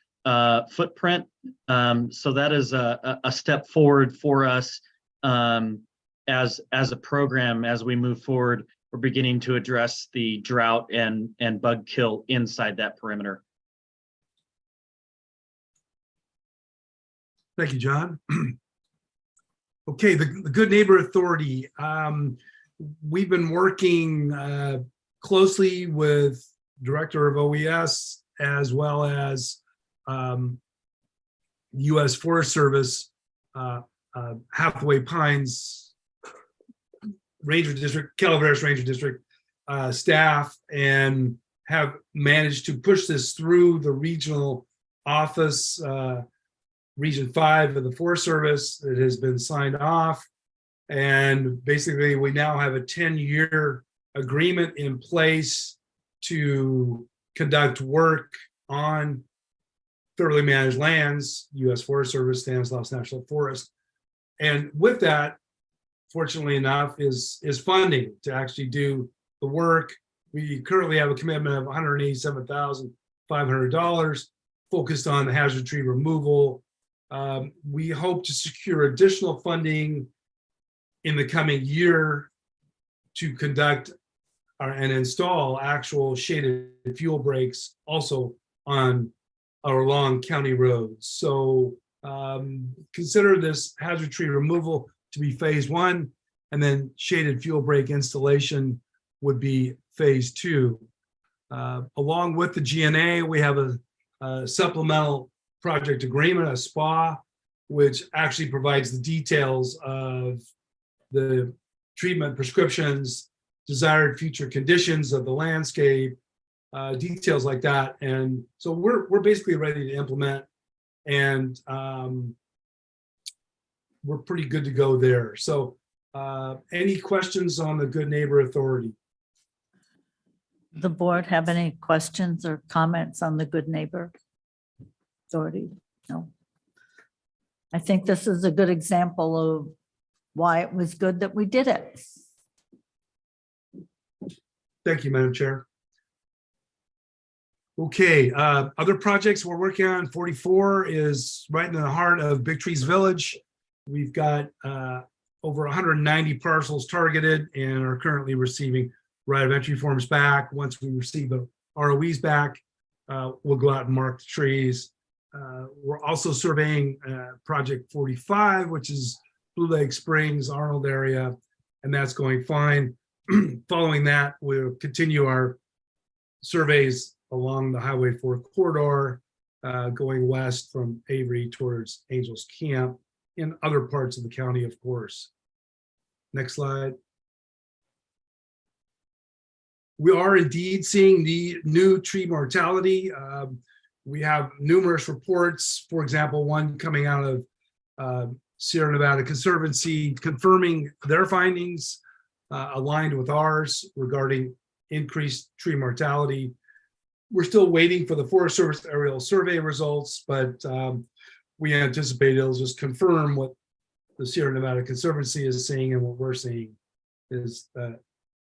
footprint. So that is a step forward for us as a program. As we move forward, we're beginning to address the drought and bug kill inside that perimeter. Thank you, John. Okay, the Good Neighbor Authority. We've been working closely with Director of OES as well as U.S. Forest Service, Hathaway Pines Ranger District, Calaveras Ranger District staff, and have managed to push this through the regional office, Region 5 of the Forest Service. It has been signed off. And basically, we now have a 10-year agreement in place to conduct work on federally managed lands, U.S. Forest Service, Stanislaus National Forest. And with that, fortunately enough, is funding to actually do the work. We currently have a commitment of $187,500 focused on the hazard tree removal. We hope to secure additional funding in the coming year to conduct and install actual shaded fuel breaks also on our long county roads. So consider this hazard tree removal to be phase 1, and then shaded fuel break installation would be phase 2. Along with the GNA, we have a supplemental project agreement, a SPA, which actually provides the details of the treatment prescriptions, desired future conditions of the landscape, details like that. And so we're basically ready to implement, and we're pretty good to go there. So any questions on the Good Neighbor Authority? The board have any questions or comments on the Good Neighbor Authority? No. I think this is a good example of why it was good that we did it. Thank you, Madam Chair. Okay, other projects we're working on. 44 is right in the heart of Big Trees Village. We've got over 190 parcels targeted and are currently receiving right of entry forms back. Once we receive the ROEs back, we'll go out and mark the trees. We're also surveying Project 45, which is Blue Lake Springs, Arnold area, and that's going fine. Following that, we'll continue our surveys along the Highway 4 corridor, going west from Avery towards Angels Camp in other parts of the county, of course. Next slide. We are indeed seeing the new tree mortality. We have numerous reports, for example, one coming out of Sierra Nevada Conservancy confirming their findings aligned with ours regarding increased tree mortality. We're still waiting for the Forest Service aerial survey results, but we anticipate it'll just confirm what the Sierra Nevada Conservancy is seeing, and what we're seeing is that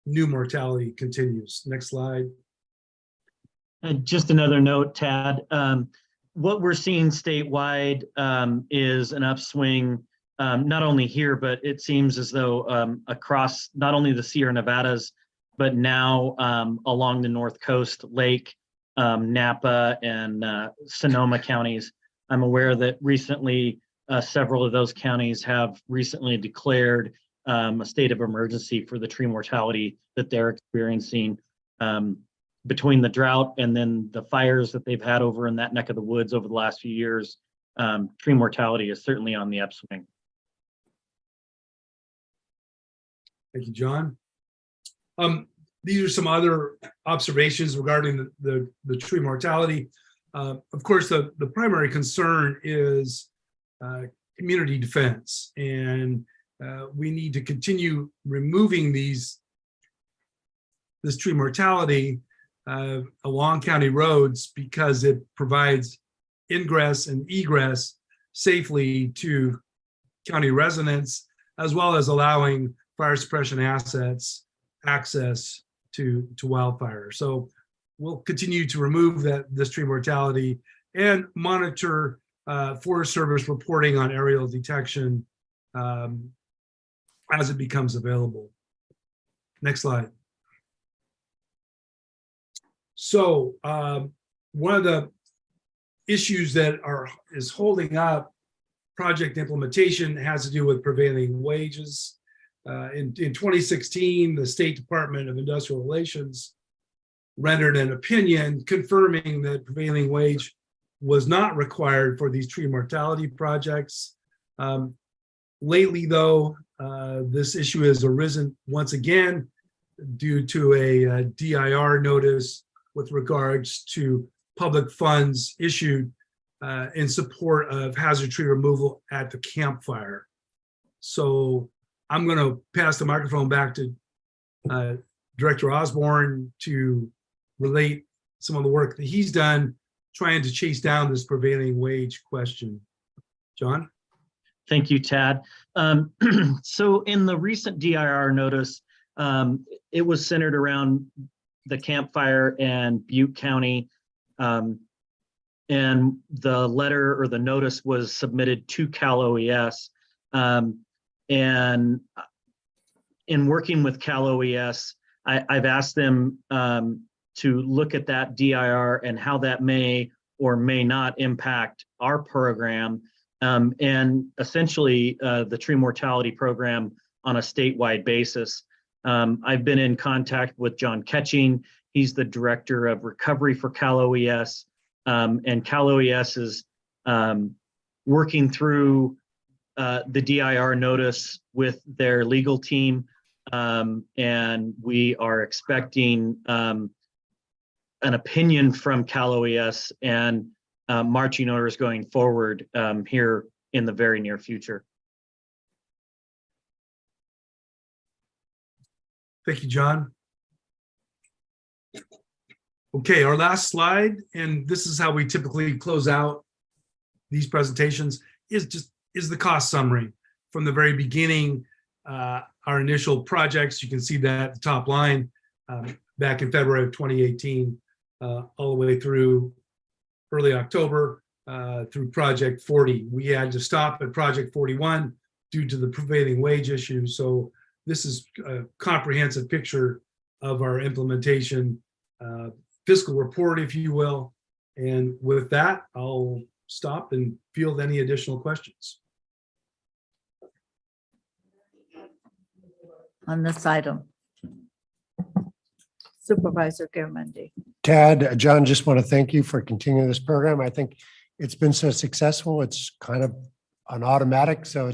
new mortality continues. Next slide. And just another note, Tad, what we're seeing statewide is an upswing not only here, but it seems as though across not only the Sierra Nevadas, but now along the North Coast, Lake, Napa, and Sonoma counties. I'm aware that recently several of those counties have recently declared a state of emergency for the tree mortality that they're experiencing between the drought and then the fires that they've had over in that neck of the woods over the last few years. Tree mortality is certainly on the upswing. Thank you, John. These are some other observations regarding the tree mortality. Of course, the primary concern is community defense, and we need to continue removing this tree mortality along county roads because it provides ingress and egress safely to county residents, as well as allowing fire suppression assets access to wildfire. So we'll continue to remove this tree mortality and monitor Forest Service reporting on aerial detection as it becomes available. Next slide. So one of the issues that is holding up project implementation has to do with prevailing wages. In 2016, the State Department of Industrial Relations rendered an opinion confirming that prevailing wage was not required for these tree mortality projects. Lately, though, this issue has arisen once again due to a DIR notice with regards to public funds issued in support of hazard tree removal at the campfire. So I'm going to pass the microphone back to Director Osborne to relate some of the work that he's done trying to chase down this prevailing wage question. John? Thank you, Tad. So in the recent DIR notice, it was centered around the campfire and Butte County. And the letter or the notice was submitted to Cal OES. And in working with Cal OES, I've asked them to look at that DIR and how that may or may not impact our program, and essentially the tree mortality program on a statewide basis. I've been in contact with John Ketching. He's the director of recovery for Cal OES, and Cal OES is working through the DIR notice with their legal team, and we are expecting an opinion from Cal OES and marching orders going forward here in the very near future. Thank you, John. Okay, our last slide, and this is how we typically close out these presentations, is the cost summary from the very beginning. Our initial projects, you can see that at the top line back in February of 2018, all the way through early October through project 40. We had to stop at project 41 due to the prevailing wage issue. So this is a comprehensive picture of our implementation fiscal report, if you will. And with that, I'll stop and field any additional questions. On this item. Supervisor Garamendi. Tad, John, just want to thank you for continuing this program. I think it's been so successful. It's kind of an automatic. So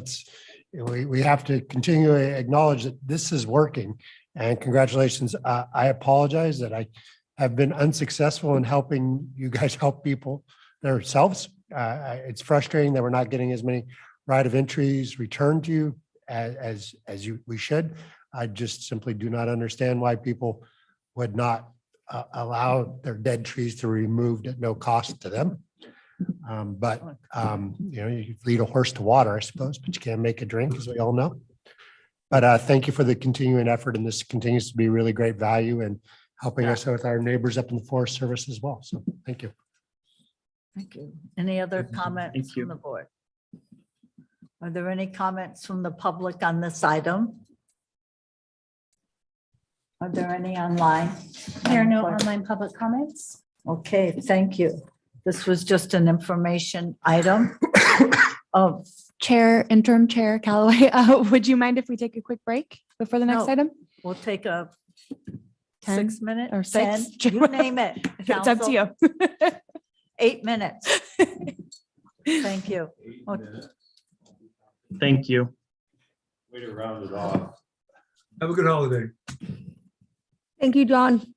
we have to continue to acknowledge that this is working. And congratulations. I apologize that I have been unsuccessful in helping you guys help people themselves. It's frustrating that we're not getting as many right of entries returned to you as we should. I just simply do not understand why people would not allow their dead trees to be removed at no cost to them. But you lead a horse to water, I suppose, but you can't make a drink, as we all know. But thank you for the continuing effort, and this continues to be really great value and helping us with our neighbors up in the Forest Service as well. So thank you. Thank you. Any other comments from the board? Are there any comments from the public on this item? Are there any online? There are no online public comments. Okay, thank you. This was just an information item. Oh, Chair, Interim Chair Callaway, would you mind if we take a quick break before the next No. item? we'll take a 10 6 minute or 6? 10, you name it. It's up to you. 8 minutes. Thank you. Thank you. Way to round it off. Have a good holiday. Thank you, John.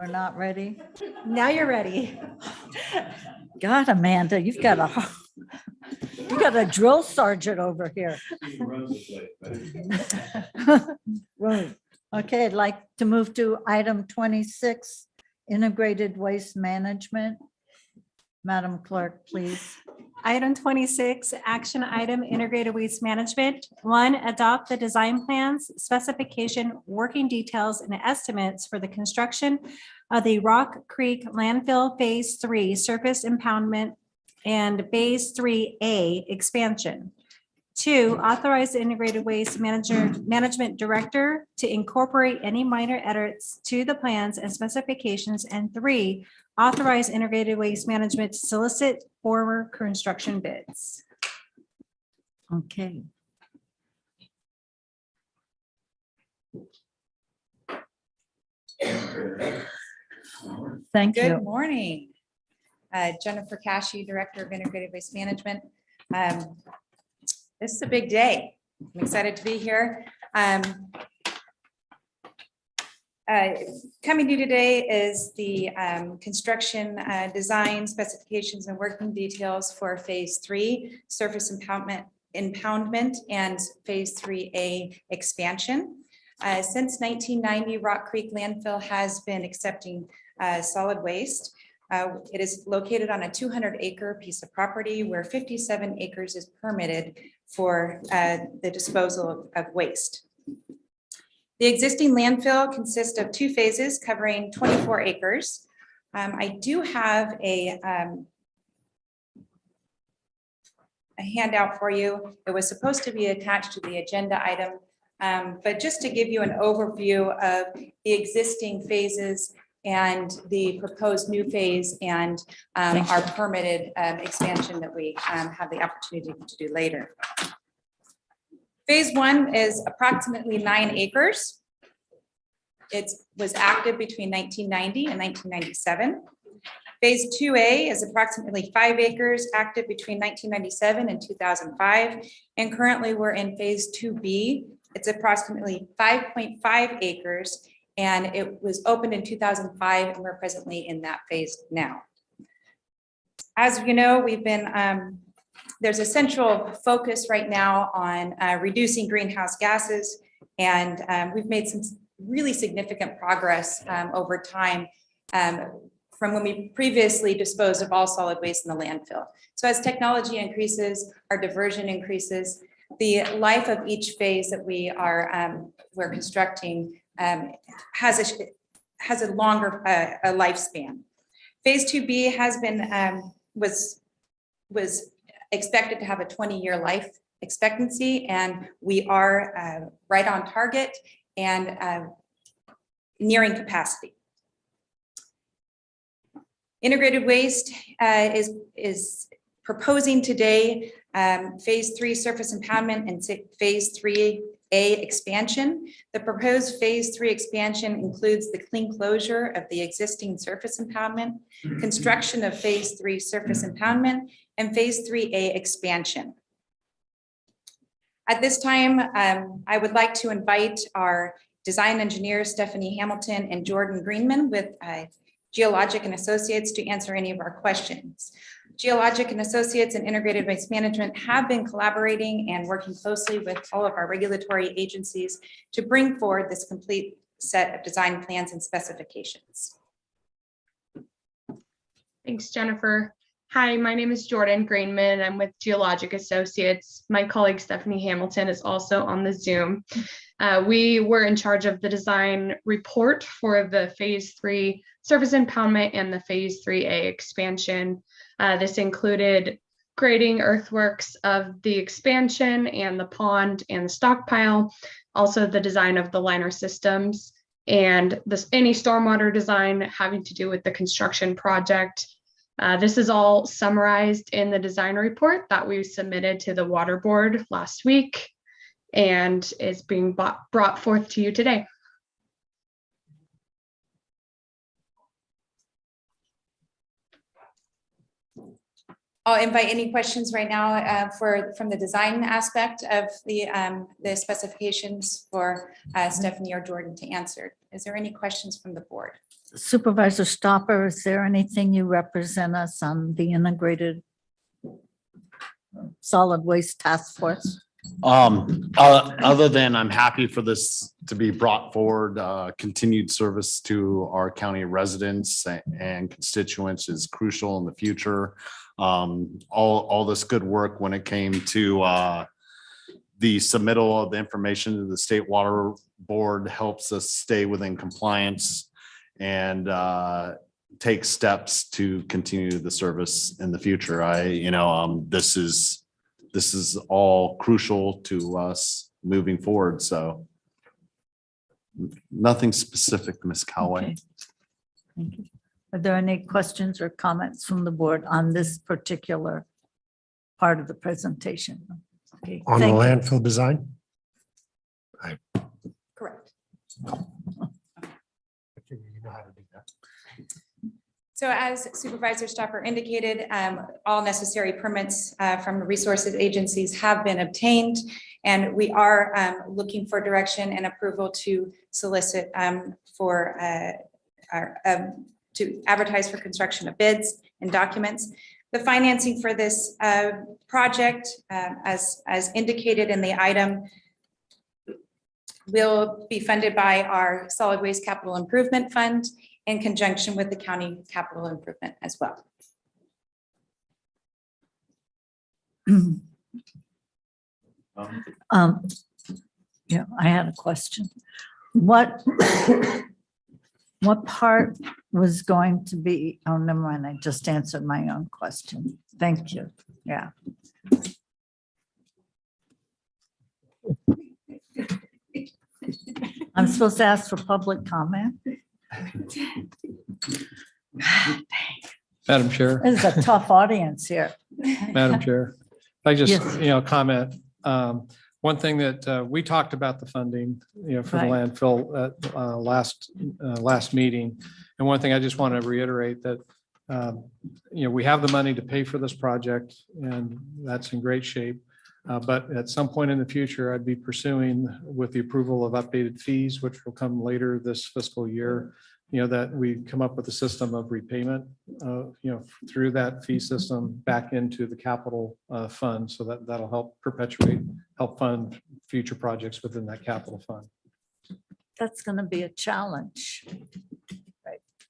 We're not ready? Now you're ready. God, Amanda, you've got a drill sergeant over here. Right. Okay, I'd like to move to item 26, integrated waste management. Madam Clerk, please. Item 26, action item, integrated waste management. 1, adopt the design plans, specification, working details, and estimates for the construction of the Rock Creek Landfill Phase 3 surface impoundment and Phase 3A expansion. 2, authorize the integrated waste management director to incorporate any minor edits to the plans and specifications. And 3, authorize integrated waste management to solicit for construction bids. Okay. Thank you. Good morning. Jennifer Cashy, Director of Integrated Waste Management. This is a big day. I'm excited to be here. Coming to you today is the construction design specifications and working details for Phase 3 surface impoundment and Phase 3A expansion. Since 1990, Rock Creek Landfill has been accepting solid waste. It is located on a 200-acre piece of property where 57 acres is permitted for the disposal of waste. The existing landfill consists of 2 phases covering 24 acres. I do have a handout for you. It was supposed to be attached to the agenda item, but just to give you an overview of the existing phases and the proposed new phase and our permitted expansion that we have the opportunity to do later. Phase 1 is approximately 9 acres. It was active between 1990 and 1997. Phase 2A is approximately 5 acres, active between 1997 and 2005. And currently we're in Phase 2B. It's approximately 5.5 acres, and it was opened in 2005, and we're presently in that phase now. As you know, we've been, there's a central focus right now on reducing greenhouse gases, and we've made some really significant progress over time from when we previously disposed of all solid waste in the landfill. So as technology increases, our diversion increases, the life of each phase that we're constructing has a longer lifespan. Phase 2B has been was expected to have a 20-year life expectancy, and we are right on target and nearing capacity. Integrated Waste is proposing today Phase 3 surface impoundment and Phase 3A expansion. The proposed Phase 3 expansion includes the clean closure of the existing surface impoundment, construction of Phase 3 surface impoundment, and Phase 3A expansion. At this time, I would like to invite our design engineers, Stephanie Hamilton and Jordan Greenman with Geologic and Associates, to answer any of our questions. Geologic and Associates and Integrated Waste Management have been collaborating and working closely with all of our regulatory agencies to bring forward this complete set of design plans and specifications. Thanks, Jennifer. Hi, my name is Jordan Greenman. I'm with Geologic Associates. My colleague Stephanie Hamilton is also on the Zoom. We were in charge of the design report for the Phase 3 surface impoundment and the Phase 3A expansion. This included grading earthworks of the expansion and the pond and the stockpile, also the design of the liner systems, and any stormwater design having to do with the construction project. This is all summarized in the design report that we submitted to the Water Board last week and is being brought forth to you today. I'll invite any questions right now from the design aspect of the specifications for Stephanie or Jordan to answer. Is there any questions from the board? Supervisor Stopper, is there anything you represent us on the integrated solid waste task force? Other than I'm happy for this to be brought forward, continued service to our county residents and constituents is crucial in the future. All this good work when it came to the submittal of the information to the State Water Board helps us stay within compliance and take steps to continue the service in the future. This is all crucial to us moving forward. So nothing specific, Ms. Callaway. Okay. Thank you. Are there any questions or comments from the board on this particular part of the presentation? Okay, On the thank you. landfill design? Correct. I figure you know how to do that. So as Supervisor Stopper indicated, all necessary permits from the resources agencies have been obtained. And we are looking for direction and approval to solicit to advertise for construction of bids and documents. The financing for this project, as indicated in the item, will be funded by our Solid Waste Capital Improvement Fund in conjunction with the county capital improvement as well. Yeah, I had a question. What part was going to be, oh, never mind, I just answered my own question. Thank you. Yeah. I'm supposed to ask for public comment? Madam Chair. This is a tough audience here. Madam Chair, if I just, Yes. comment. One thing that we talked about the funding, for the Right. landfill at last meeting. And one thing I just want to reiterate that, we have the money to pay for this project and that's in great shape. But at some point in the future, I'd be pursuing with the approval of updated fees, which will come later this fiscal year, that we come up with a system of repayment, through that fee system back into the capital fund. So that'll help fund future projects within that capital fund. That's going to be a challenge.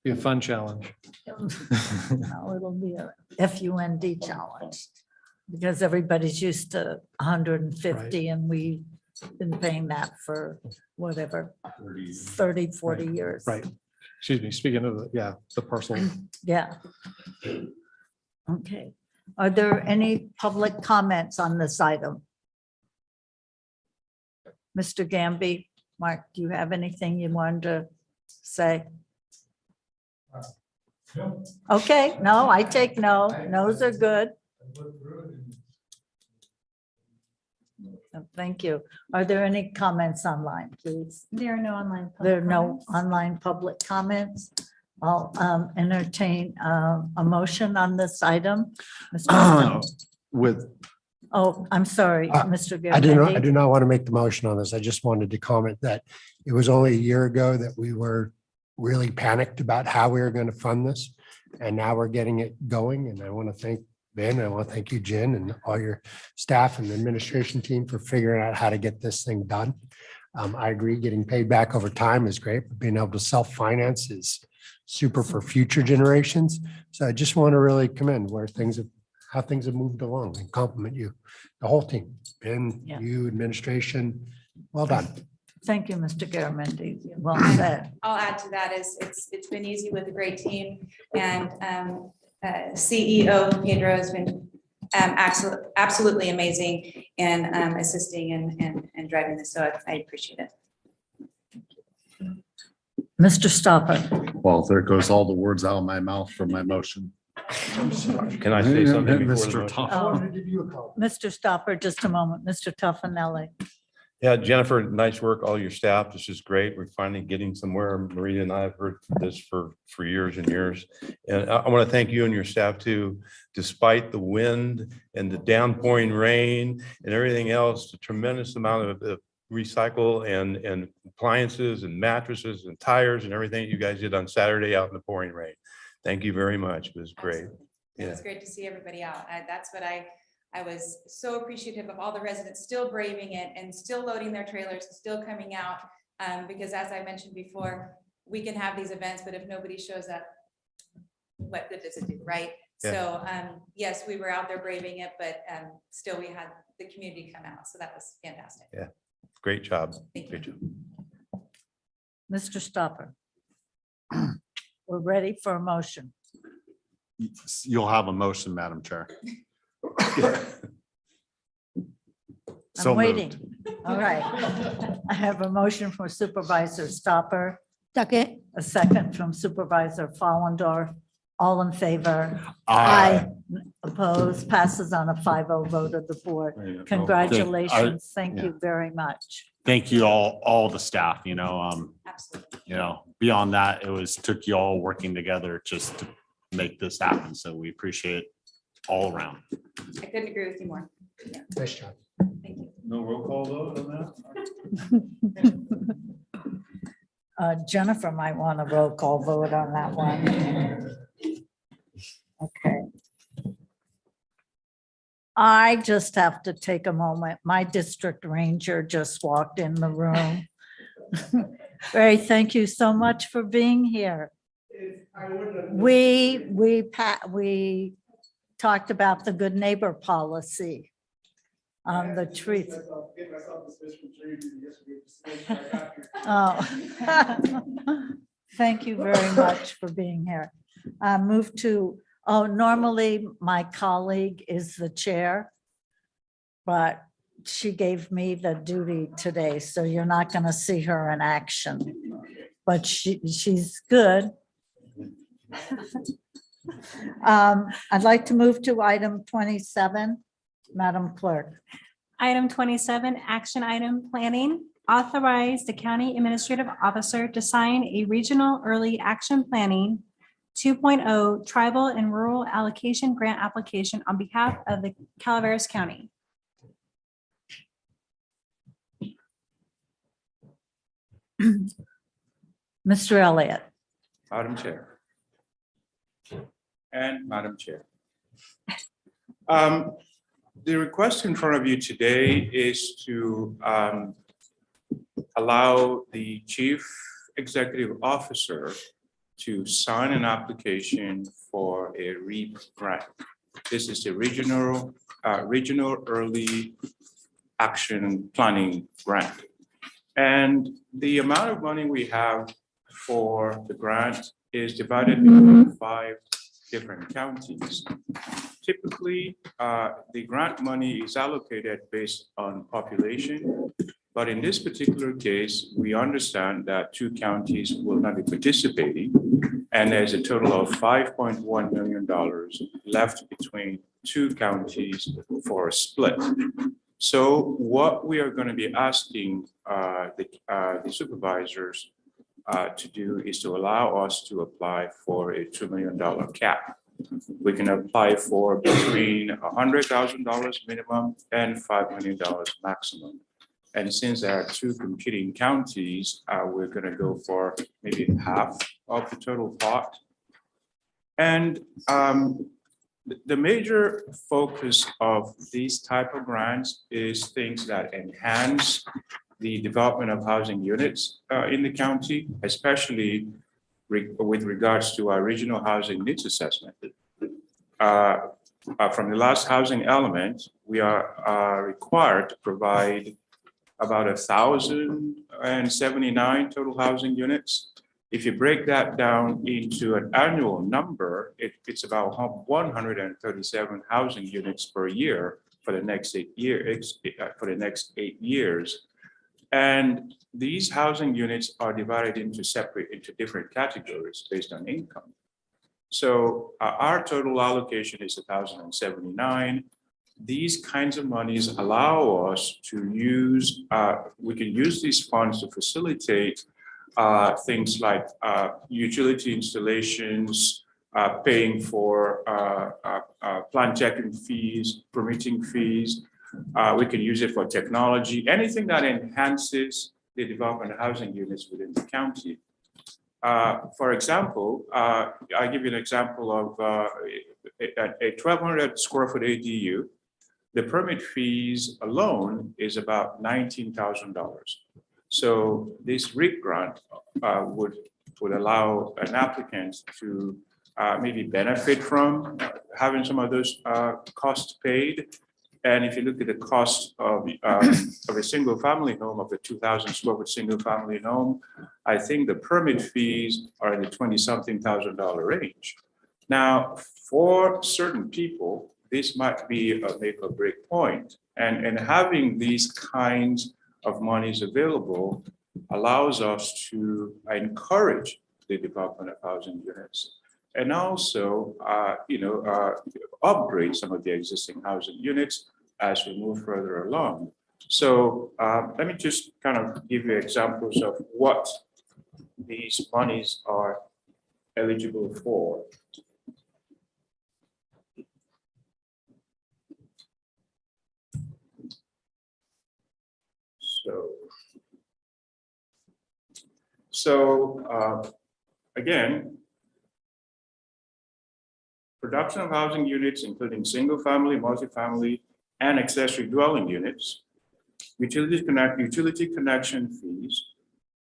Be a fun challenge. No, it'll be a FUND challenge because everybody's used to 150 and we've been paying that for whatever, 30, 40 years. Right. Excuse me, speaking of the parcel. Yeah. Okay. Are there any public comments on this item? Mr. Gamby, Mark, do you have anything you wanted to say? Okay, no, I take no. No's are good. Thank you. Are there any comments online, please? There are no online. There are no online public comments. I'll entertain a motion on this item. Mr. With, Oh, I'm sorry, Mr. I do Garamendi. not want to make the motion on this. I just wanted to comment that it was only a year ago that we were really panicked about how we were going to fund this. And now we're getting it going. And I want to thank Ben, I want to thank you, Jen, and all your staff and the administration team for figuring out how to get this thing done. I agree, getting paid back over time is great, but being able to self-finance is super for future generations. So I just want to really commend how things have moved along and compliment you, the whole team, Ben, you, administration, well done. Thank you, Mr. Garamendi. Well said. I'll add to that is it's been easy with a great team and CEO Pedro has been absolutely amazing in assisting and driving this. So I appreciate it. Mr. Stopper. well, there goes all the words out of my mouth from my motion. Can I say something before the Mr. motion? Tough. Mr. Stopper, just a moment. Mr. Tuffanelli. Yeah, Jennifer, nice work, all your staff. This is great. We're finally getting somewhere. Maria and I have heard this for years and years. And I want to thank you and your staff too, despite the wind and the downpouring rain and everything else, the tremendous amount of recycle and appliances and mattresses and tires and everything you guys did on Saturday out in the pouring rain. Thank you very much. It was great. It was great to see everybody out. That's what I was so appreciative of, all the residents still braving it and still loading their trailers and still coming out. Because as I mentioned before, we can have these events, but if nobody shows up, what good does it do, right? Yeah. So yes, we were out there braving it, but still we had the community come out. So that was fantastic. Yeah, great job. Thank Great job. Mr. Stopper. We're ready for a motion. You'll have a motion, Madam Chair. So I'm waiting. moved. All right. I have a motion from Supervisor Stopper, Second. a second from Supervisor Follendorf. All in favor? Aye. Opposed, passes on a 5-0 vote of the board. Congratulations. Thank you very much. Thank you all the staff, Absolutely. beyond that, took you all working together just to make this happen. So we appreciate it all around. I couldn't agree with you more. Yeah. Nice job. Thank you. No roll call vote on that? Jennifer might want a roll call vote on that one. Okay. I just have to take a moment. My district ranger just walked in the room. Ray, thank you so much for being here. We talked about the good neighbor policy on the trees. Oh. Thank you very much for being here. Move to, normally my colleague is the chair, but she gave me the duty today, so you're not going to see her in action, but she's good. I'd like to move to item 27, Madam Clerk. Item 27, action item planning. Authorize the county administrative officer to sign a regional early action planning 2.0 tribal and rural allocation grant application on behalf of the Calaveras County. Mr. Elliott. Madam Chair. And Madam Chair. The request in front of you today is to allow the Chief Executive Officer to sign an application for a REAP grant. This is the Regional Early Action Planning Grant. And the amount of money we have for the grant is divided into 5 different counties. Typically, the grant money is allocated based on population, but in this particular case, we understand that 2 counties will not be participating, and there's a total of $5.1 million left between 2 counties for a split. So what we are going to be asking the supervisors to do is to allow us to apply for a $2 million cap. We can apply for between $100,000 minimum and $5 million maximum. And since there are 2 competing counties, we're going to go for maybe half of the total pot. And the major focus of these type of grants is things that enhance the development of housing units in the county, especially with regards to our regional housing needs assessment. From the last housing element, we are required to provide about 1,079 total housing units. If you break that down into an annual number, it's about 137 housing units per year for the next 8 years. And these housing units are divided into different categories based on income. So our total allocation is 1,079. these kinds of monies allow us to use, we can use these funds to facilitate things like utility installations, paying for plan checking fees, permitting fees. We can use it for technology, anything that enhances the development of housing units within the county. For example, I'll give you an example of a 1,200 square foot ADU. The permit fees alone is about $19,000. So this RIC grant would allow an applicant to maybe benefit from having some of those costs paid. And if you look at the cost of a single family home, of a 2,000 square foot single family home, I think the permit fees are in the $20-something thousand range. Now, for certain people, this might be a make or break point. And having these kinds of monies available allows us to encourage the development of housing units and also, upgrade some of the existing housing units as we move further along. So let me just kind of give you examples of what these monies are eligible for. So again, production of housing units, including single-family, multifamily, and accessory dwelling units, utility connection fees,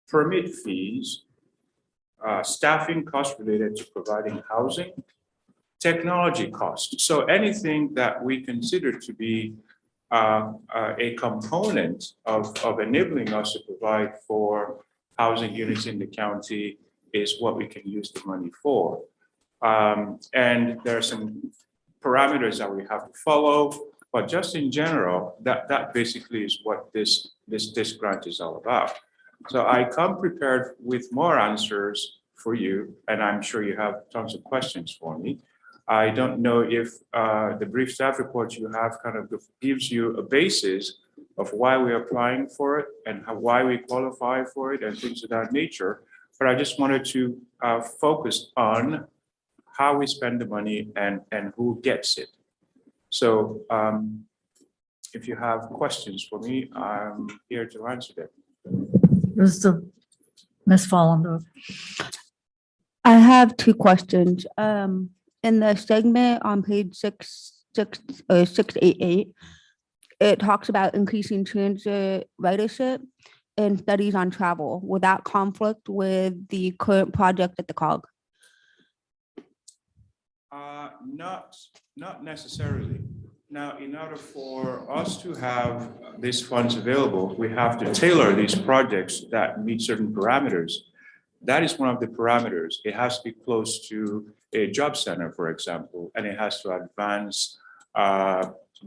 permit fees, staffing costs related to providing housing, technology costs. So anything that we consider to be a component of enabling us to provide for housing units in the county is what we can use the money for. And there are some parameters that we have to follow, but just in general, that basically is what this grant is all about. So I come prepared with more answers for you, and I'm sure you have tons of questions for me. I don't know if the brief staff report you have kind of gives you a basis of why we're applying for it and why we qualify for it and things of that nature. But I just wanted to focus on how we spend the money and who gets it. So if you have questions for me, I'm here to answer them. This is Ms. Follendorf. I have two questions. In the segment on page 688, it talks about increasing transit ridership and studies on travel. Will that conflict with the current project at the COG? Not necessarily. Now, in order for us to have these funds available, we have to tailor these projects that meet certain parameters. That is one of the parameters. It has to be close to a job center, for example, and it has to advance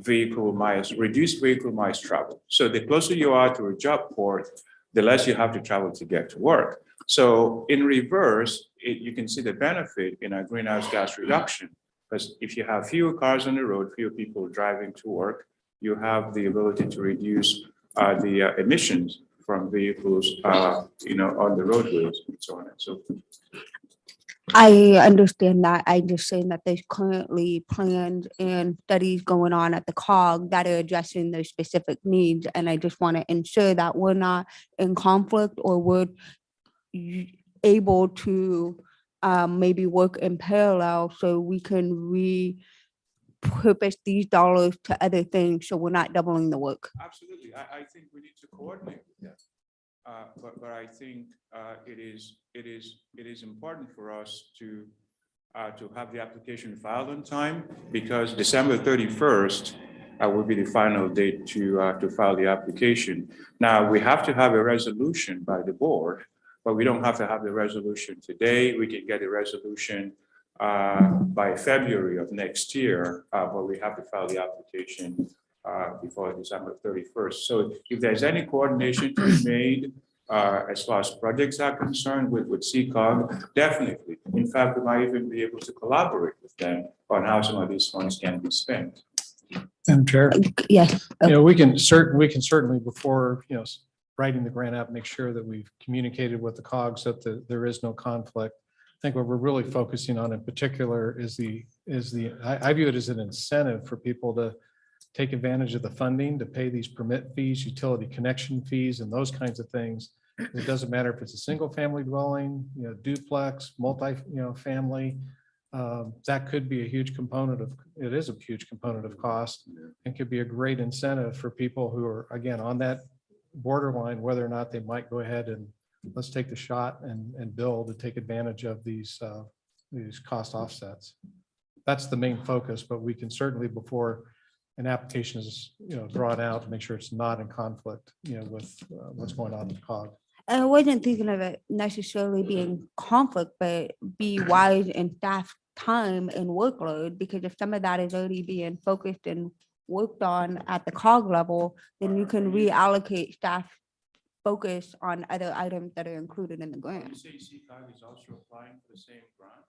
reduce vehicle miles travel. So the closer you are to a job port, the less you have to travel to get to work. So in reverse, you can see the benefit in our greenhouse gas reduction, because if you have fewer cars on the road, fewer people driving to work, you have the ability to reduce the emissions from vehicles, on the roadways and so on and so forth. I understand that. I'm just saying that there's currently plans and studies going on at the COG that are addressing those specific needs. And I just want to ensure that we're not in conflict or we're able to maybe work in parallel so we can repurpose these dollars to other things so we're not doubling the work. Absolutely. I think we need to coordinate with that. But I think it is important for us to have the application filed on time, because December 31st will be the final date to file the application. Now, we have to have a resolution by the board, but we don't have to have the resolution today. We can get a resolution by February of next year, but we have to file the application before December 31st. So if there's any coordination to be made as far as projects are concerned with CCOG, definitely. In fact, we might even be able to collaborate with them on how some of these funds can be spent. Madam Chair, Yes. we can certainly before, writing the grant app, make sure that we've communicated with the COGS that there is no conflict. I think what we're really focusing on in particular is I view it as an incentive for people to take advantage of the funding, to pay these permit fees, utility connection fees, and those kinds of things. It doesn't matter if it's a single family dwelling, duplex, family. That could be a huge component it is a huge component of cost and could be a great incentive for people who are, again, on that borderline, whether or not they might go ahead and let's take the shot and build to take advantage of these cost offsets. That's the main focus, but we can certainly, before an application is, drawn out, make sure it's not in conflict, with what's going on with COG. I wasn't thinking of it necessarily being conflict, but be wise in staff time and workload, because if some of that is already being focused and worked on at the COG level, then you can reallocate staff focus on other items that are included in the grant. You say CCOG is also applying for the same grant?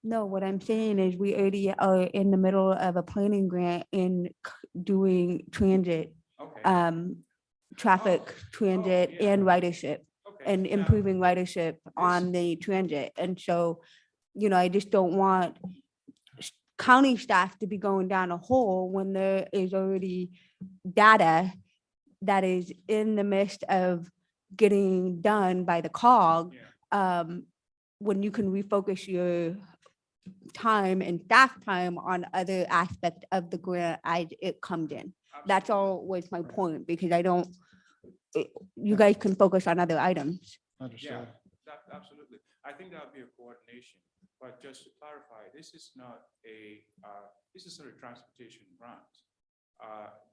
No, what I'm saying is we already are in the middle of a planning grant in doing transit, traffic, transit and ridership and improving ridership on the transit. And so, I just don't want county staff to be going down a hole when there is already data that is in the midst of getting done by the COG, when you can refocus your time and staff time on other aspects of the grant as it comes in. That's all was my point, because you guys can focus on other items. Yeah, absolutely. I think that would be a coordination, but just to clarify, this is not this is a transportation grant.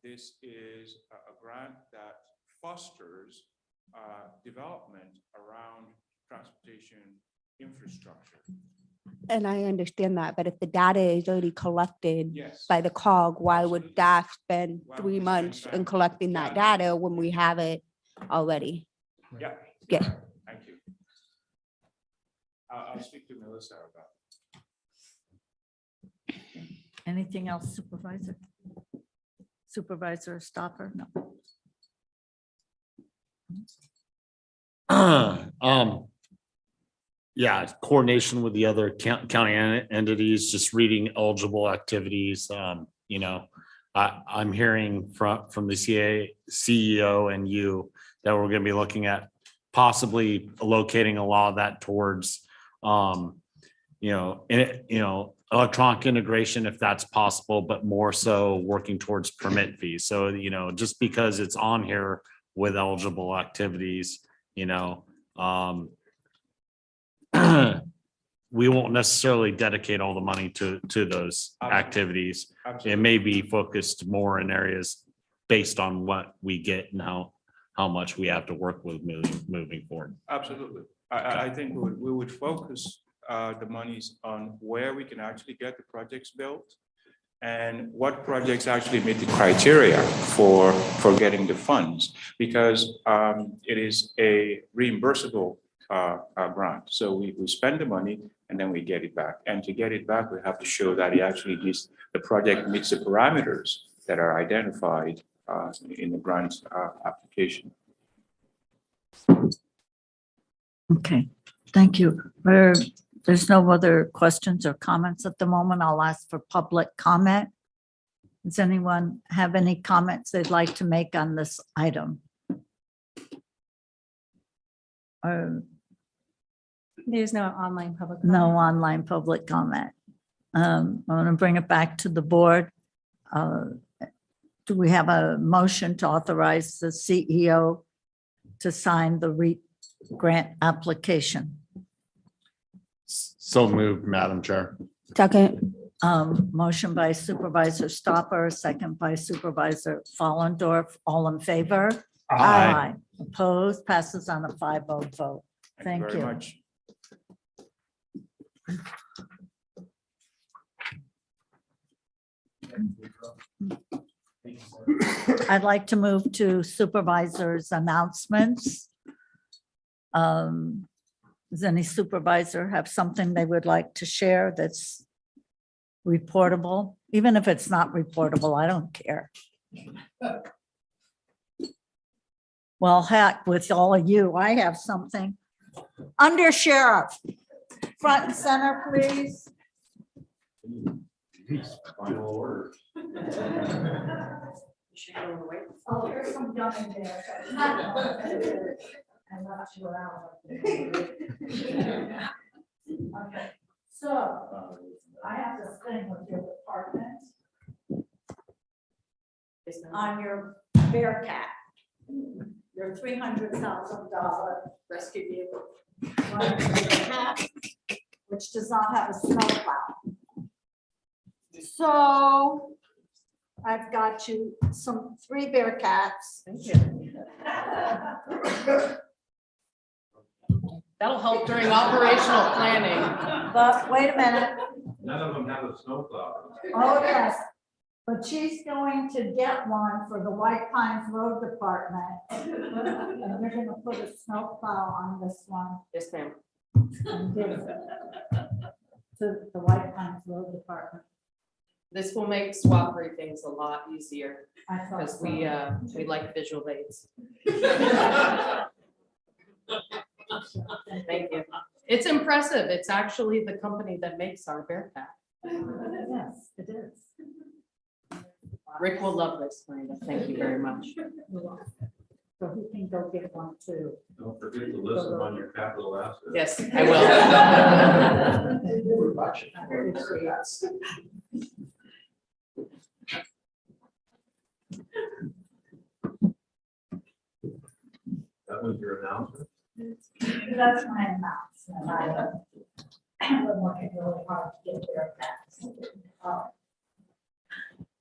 This is a grant that fosters development around transportation infrastructure. And I understand that, but if the data is already collected Yes. by the COG, why would staff spend 3 months in collecting that data when we have it already? Yeah. Yeah. Thank you. I'll speak to Melissa about it. Anything else, Supervisor? Supervisor Stopper? No. Yeah, coordination with the other county entities, just reading eligible activities. I'm hearing from the CEO and you that we're going to be looking at possibly locating a lot of that towards, electronic integration if that's possible, but more so working towards permit fees. So, just because it's on here with eligible activities, we won't necessarily dedicate all the money to those activities. It may be focused more in areas based on what we get and how much we have to work with moving forward. Absolutely. I think we would focus the monies on where we can actually get the projects built and what projects actually meet the criteria for getting the funds, because it is a reimbursable grant. So we spend the money and then we get it back. And to get it back, we have to show that the project meets the parameters that are identified in the grant application. Okay, thank you. There's no other questions or comments at the moment. I'll ask for public comment. Does anyone have any comments they'd like to make on this item? There's no online public. No comment. online public comment. I'm going to bring it back to the board. Do we have a motion to authorize the CEO to sign the REAP grant application? So moved, Madam Chair. Second. Motion by Supervisor Stopper, second by Supervisor Follendorf. All in favor? Aye. Opposed? Passes on a 5-0 vote. Thank very you. much. I'd like to move to supervisors' announcements. Does any supervisor have something they would like to share that's reportable, even if it's not reportable, I don't care. Well, heck, with all of you, I have something. Under sheriff, front and center, please. Final order. Oh, there's some gum in there. I'm not sure out. Okay, so I have this thing with your department on your Bearcat, your $300,000 rescue vehicle, which does not have a snowplow. So I've got you three Bearcats. Thank you. That'll help during operational planning. But wait a minute. None of them have a snowplow. Oh, yes. But she's going to get one for the White Pines Road Department. And we're gonna put a snowplow on this one. Yes, ma'am. And give it to the White Pines Road Department. This will make swap briefings a lot easier I thought because so. we like visual aids. Thank you. It's impressive. It's actually the company that makes our Bearcat. Yes, it is. Rick will love this, Miranda. Thank you very much. So he can go get one too. Don't forget to list them on your capital assets. Yes, I will. That was your announcement? That's my announcement. I'm working really hard to get there.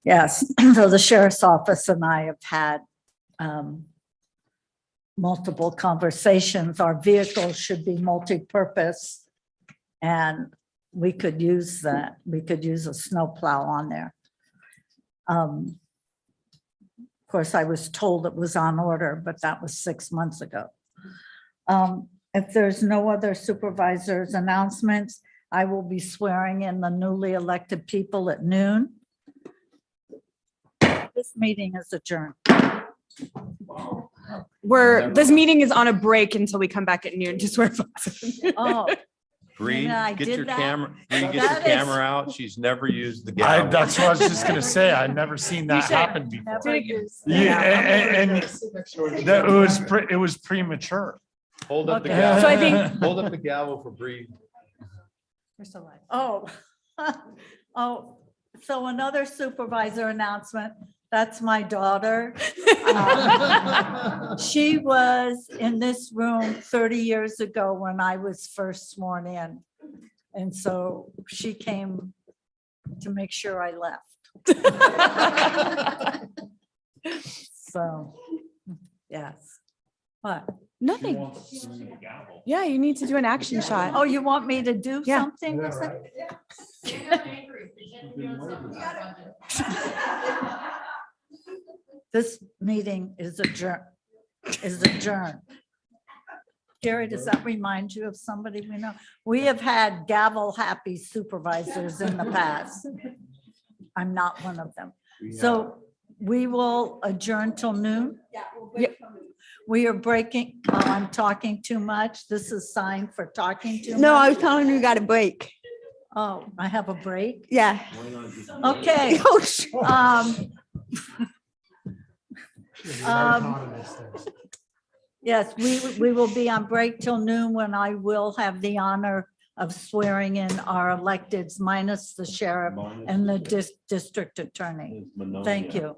Yes, so the sheriff's office and I have had multiple conversations. Our vehicles should be multi-purpose and we could use that. We could use a snowplow on there. Of course, I was told it was on order, but that was 6 months ago. If there's no other supervisors announcements, I will be swearing in the newly elected people at noon. This meeting is adjourned. This meeting is on a break until we come back at noon to swear folks in. Oh, Bree, I get did your that. camera, Bree, get your That is- camera out. She's never used the gavel. That's what I was just gonna say. I've never seen that happen before. never used Yeah, that. and it was premature. Hold up the Okay. gavel. So I think- Hold up the gavel for Bree. Oh, oh, so another supervisor announcement. That's my daughter. She was in this room 30 years ago when I was first sworn in. And so she came to make sure I left. So, yes. What? Nothing. Yeah, you need to do an action shot. Oh, you want me to do Yeah. something? with it? This meeting is adjourned. Gary, does that remind you of somebody we know? We have had gavel-happy supervisors in the past. I'm not one of them. So we will adjourn till noon. We are breaking, oh, I'm talking too much. This is sign for talking too much. No, I was telling you got a break. Oh, I have a break? Yeah. Okay. Oh, sure. Yes, we will be on break till noon when I will have the honor of swearing in our electeds minus the sheriff and the district attorney. Thank you.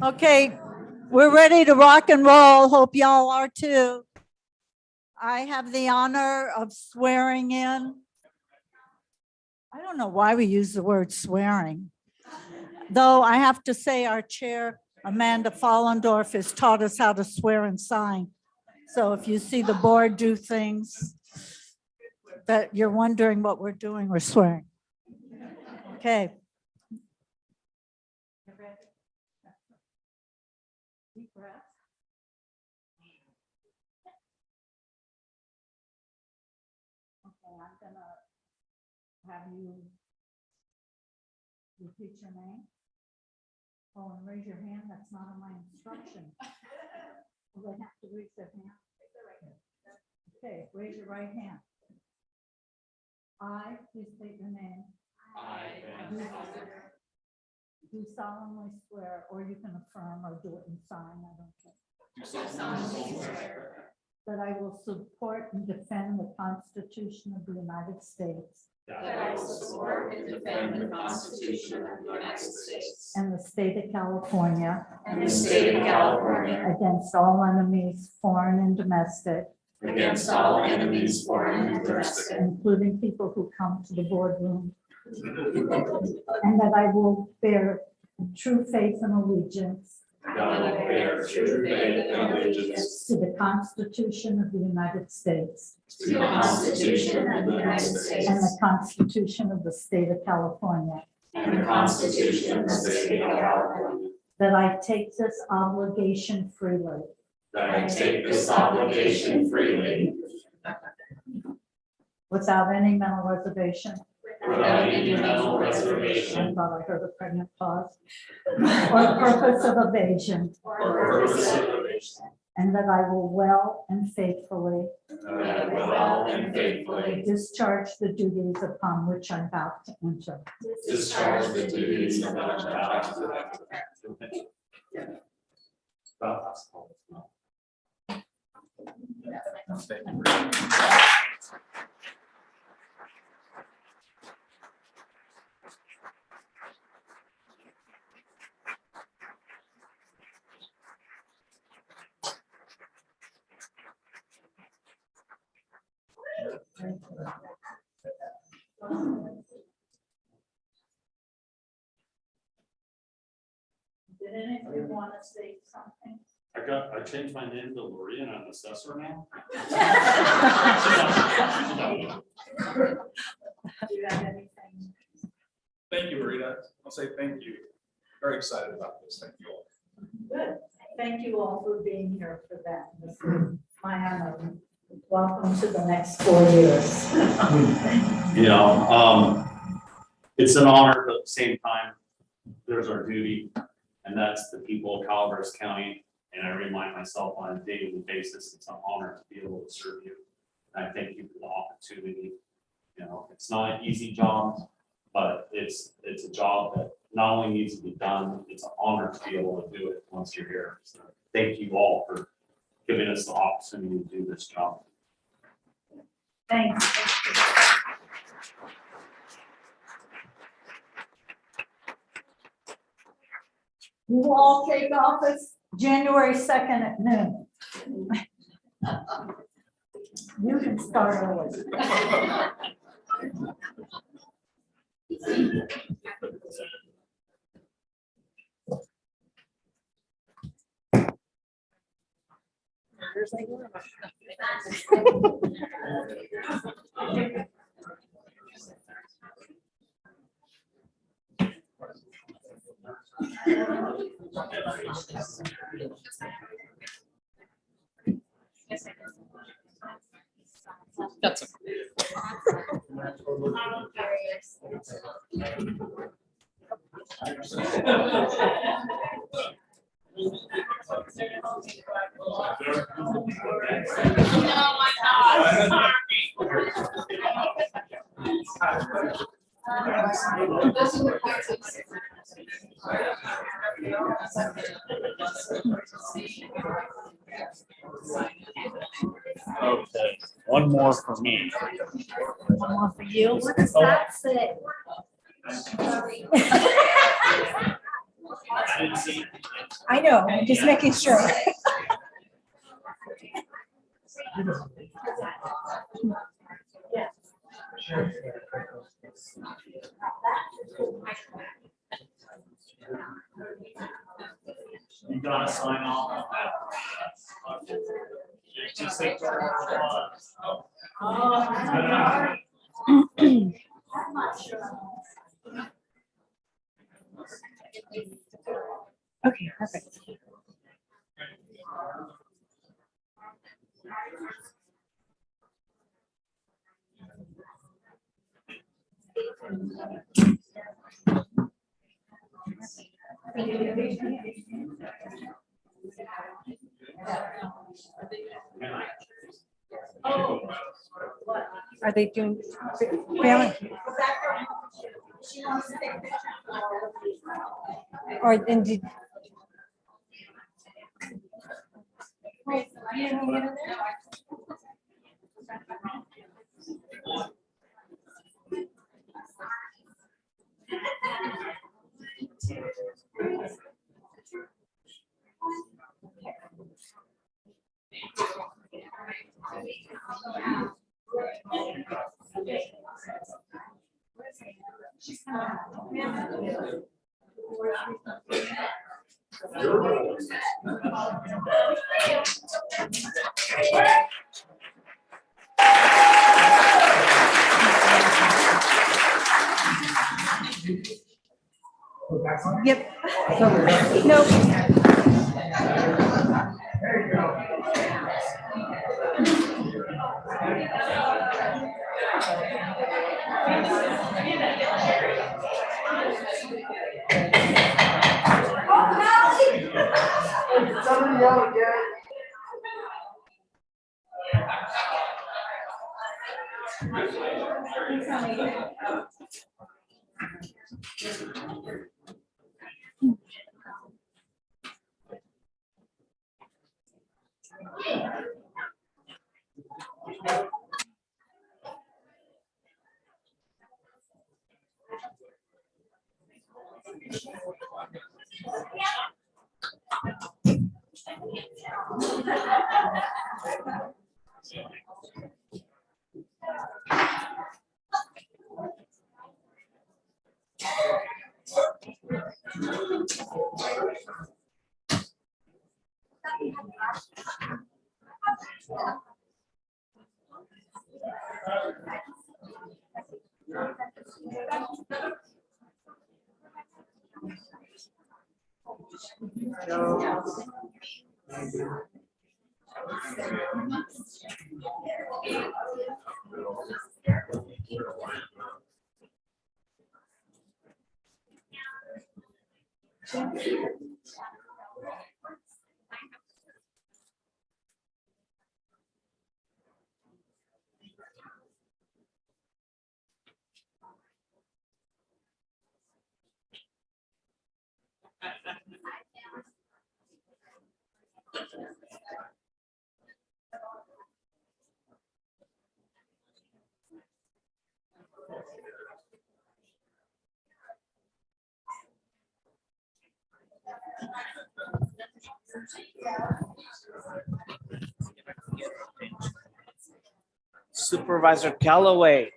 Okay, we're ready to rock and roll. Hope y'all are too. I have the honor of swearing in. I don't know why we use the word swearing. Though I have to say our chair, Amanda Follendorf, has taught us how to swear and sign. So if you see the board do things that you're wondering what we're doing, we're swearing. Okay. Deep breath. Okay, I'm gonna have you repeat your name. Oh, and raise your hand. That's not in my instruction. Will they have to raise their hand? Okay, raise your right hand. I, please state your name. Do solemnly swear, or you can affirm or do it in sign, I don't care. Do solemnly swear That I will support and defend the Constitution of the United States. that I will support and defend the Constitution of the United States And the state of California. and the state of California Against all enemies, foreign and domestic. against all enemies, foreign and domestic, Including people who come to the boardroom. And that I will bear true faith and allegiance. that I will bear true faith and allegiance To the Constitution of the United States. to the Constitution of the United States And the Constitution of the state of California. and the Constitution of the state of California, That I take this obligation freely. that I take this obligation freely Without any mental reservation. without any mental I reservation thought I heard a pregnant pause. Or purpose of evasion. or purpose of evasion, And that I will well and faithfully. that I will well and faithfully Discharge the duties upon which I'm about to enter. discharge the duties of my job. Did anybody want to say something? I changed my name to Lori and I'm assessor now. Do you have anything? Thank you, Rita. I'll say thank you. Very excited about this. Thank you all. Good. Thank you all for being here for that. This is my honor. Welcome to the next 4 years. You know, it's an honor, but at the same time, there's our duty, and that's the people of Calaveras County. And I remind myself on a daily basis, it's an honor to be able to serve you. And I thank you for the opportunity. You know, it's not an easy job, but it's a job that not only needs to be done, it's an honor to be able to do it once you're here. So thank you all for giving us the opportunity to do this job. Thanks. You will all take office January 2nd at noon. You can start early. That's Okay, one more for me. One more for you. What does that say? I know, just making sure. You gotta sign off. Okay, perfect. Are they doing? Family? Or and did? Yep. Nope. Supervisor Callaway.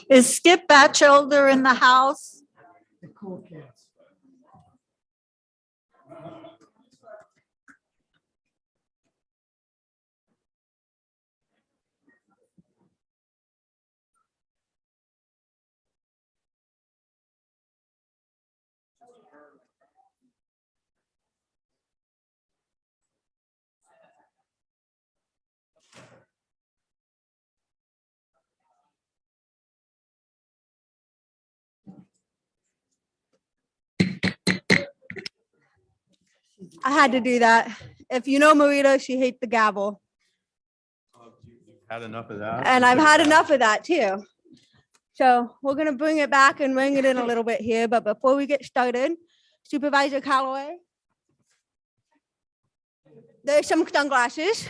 Is Skip Batchelder in the house? The cool cats. I had to do that. If you know Marita, she hates the gavel. Had enough of that? And I've had enough of that too. So we're gonna bring it back and ring it in a little bit here, but before we get started, Supervisor Callaway. There's some sunglasses.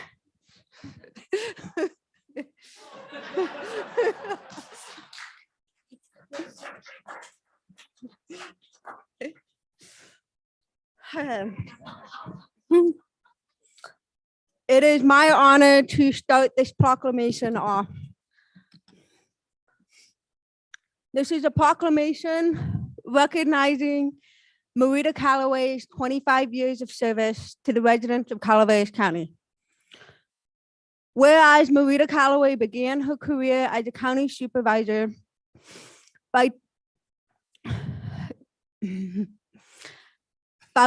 It is my honor to start this proclamation off. This is a proclamation recognizing Marita Callaway's 25 years of service to the residents of Calaveras County. Whereas Marita Callaway began her career as a county supervisor by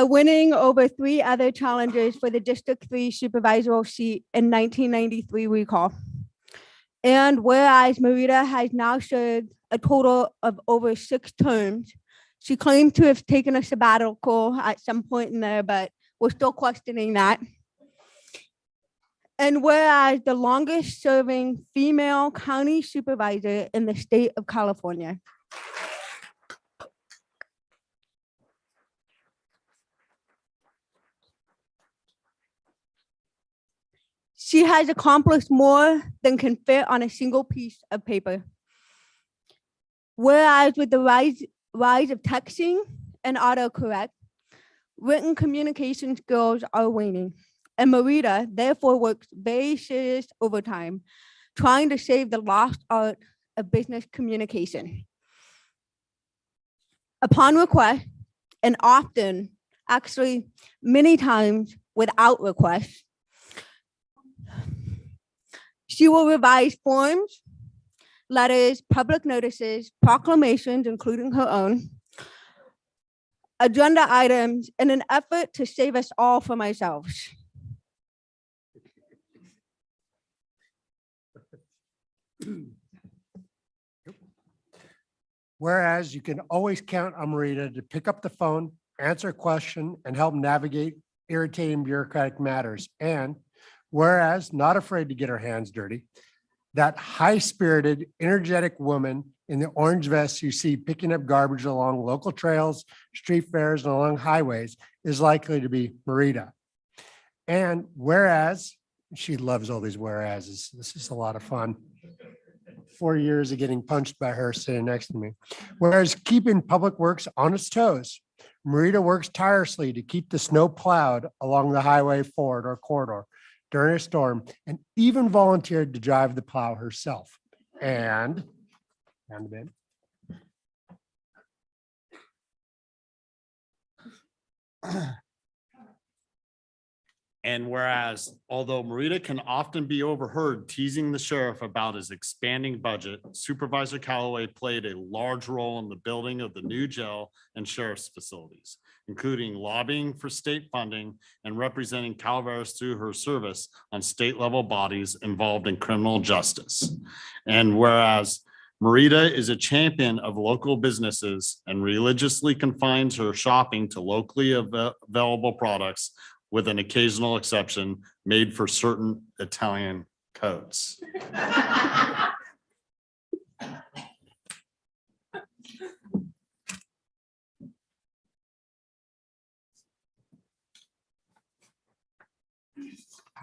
winning over 3 other challenges for the District 3 supervisorial seat in 1993 recall. And whereas Marita has now served a total of over 6 terms, she claimed to have taken a sabbatical at some point in there, but we're still questioning that. And whereas the longest serving female county supervisor in the state of California. She has accomplished more than can fit on a single piece of paper. Whereas with the rise of texting and autocorrect, written communication skills are waning. And Marita therefore works very serious overtime, trying to save the lost art of business communication. Upon request, and often, actually many times without request, she will revise forms, letters, public notices, proclamations, including her own, agenda items in an effort to save us all from ourselves. Whereas you can always count on Marita to pick up the phone, answer a question, and help navigate irritating bureaucratic matters. And whereas not afraid to get her hands dirty, that high-spirited, energetic woman in the orange vest you see picking up garbage along local trails, street fairs, and along highways is likely to be Marita. And whereas, she loves all these whereases. This is a lot of fun. 4 years of getting punched by her sitting next to me. Whereas keeping Public Works on its toes, Marita works tirelessly to keep the snow plowed along the highway forward or corridor during a storm, and even volunteered to drive the plow herself. And a bit. And whereas, although Marita can often be overheard teasing the sheriff about his expanding budget, Supervisor Callaway played a large role in the building of the new jail and sheriff's facilities, including lobbying for state funding and representing Calaveras through her service on state level bodies involved in criminal justice. And whereas Marita is a champion of local businesses and religiously confines her shopping to locally available products, with an occasional exception made for certain Italian coats.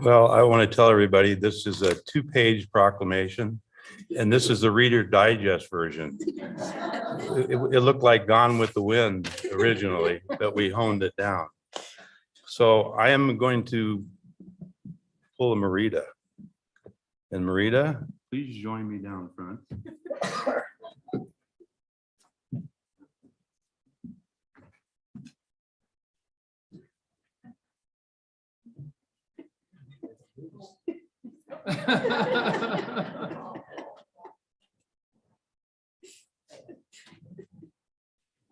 Well, I want to tell everybody, this is a 2-page proclamation, and this is the Reader Digest version. It looked like Gone with the Wind originally, but we honed it down. So I am going to pull a Marita. And Marita, please join me down front.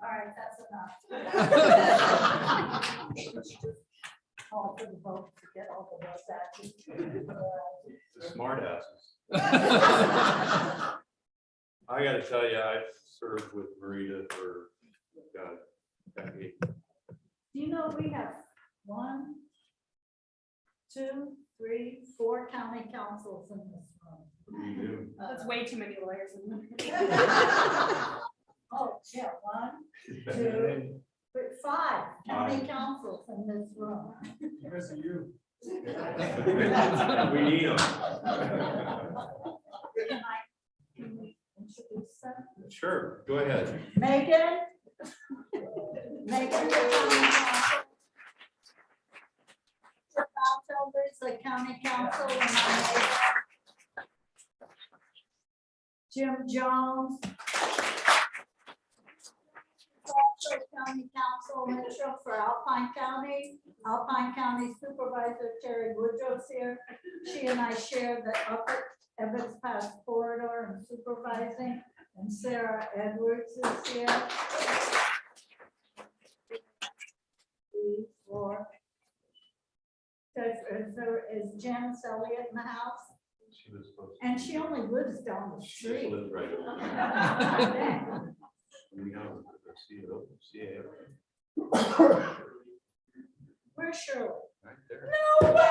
All right, that's enough. Call for the vote to get all the mustaches. The smart asses. I gotta tell you, I've served with Marita for a decade. Do you know we have 1, 2, 3, 4 county councils in this room. That's way too many lawyers. Oh, yeah, 1, 2, 3, 5 county councils in this room. Because of you. We need them. Can we introduce them? Sure, go ahead. Megan. Megan, the county council. The county council and my neighbor. Jim Jones. Also county council Mitchell for Alpine County. Alpine County Supervisor Terry Woodruff's here. She and I share the upper Evans Pass corridor and supervising, and Sarah Edwards is here. 3, 4. Is Janice Elliott in the house? And she only lives down the street. Where's Shirley? Right there. No way!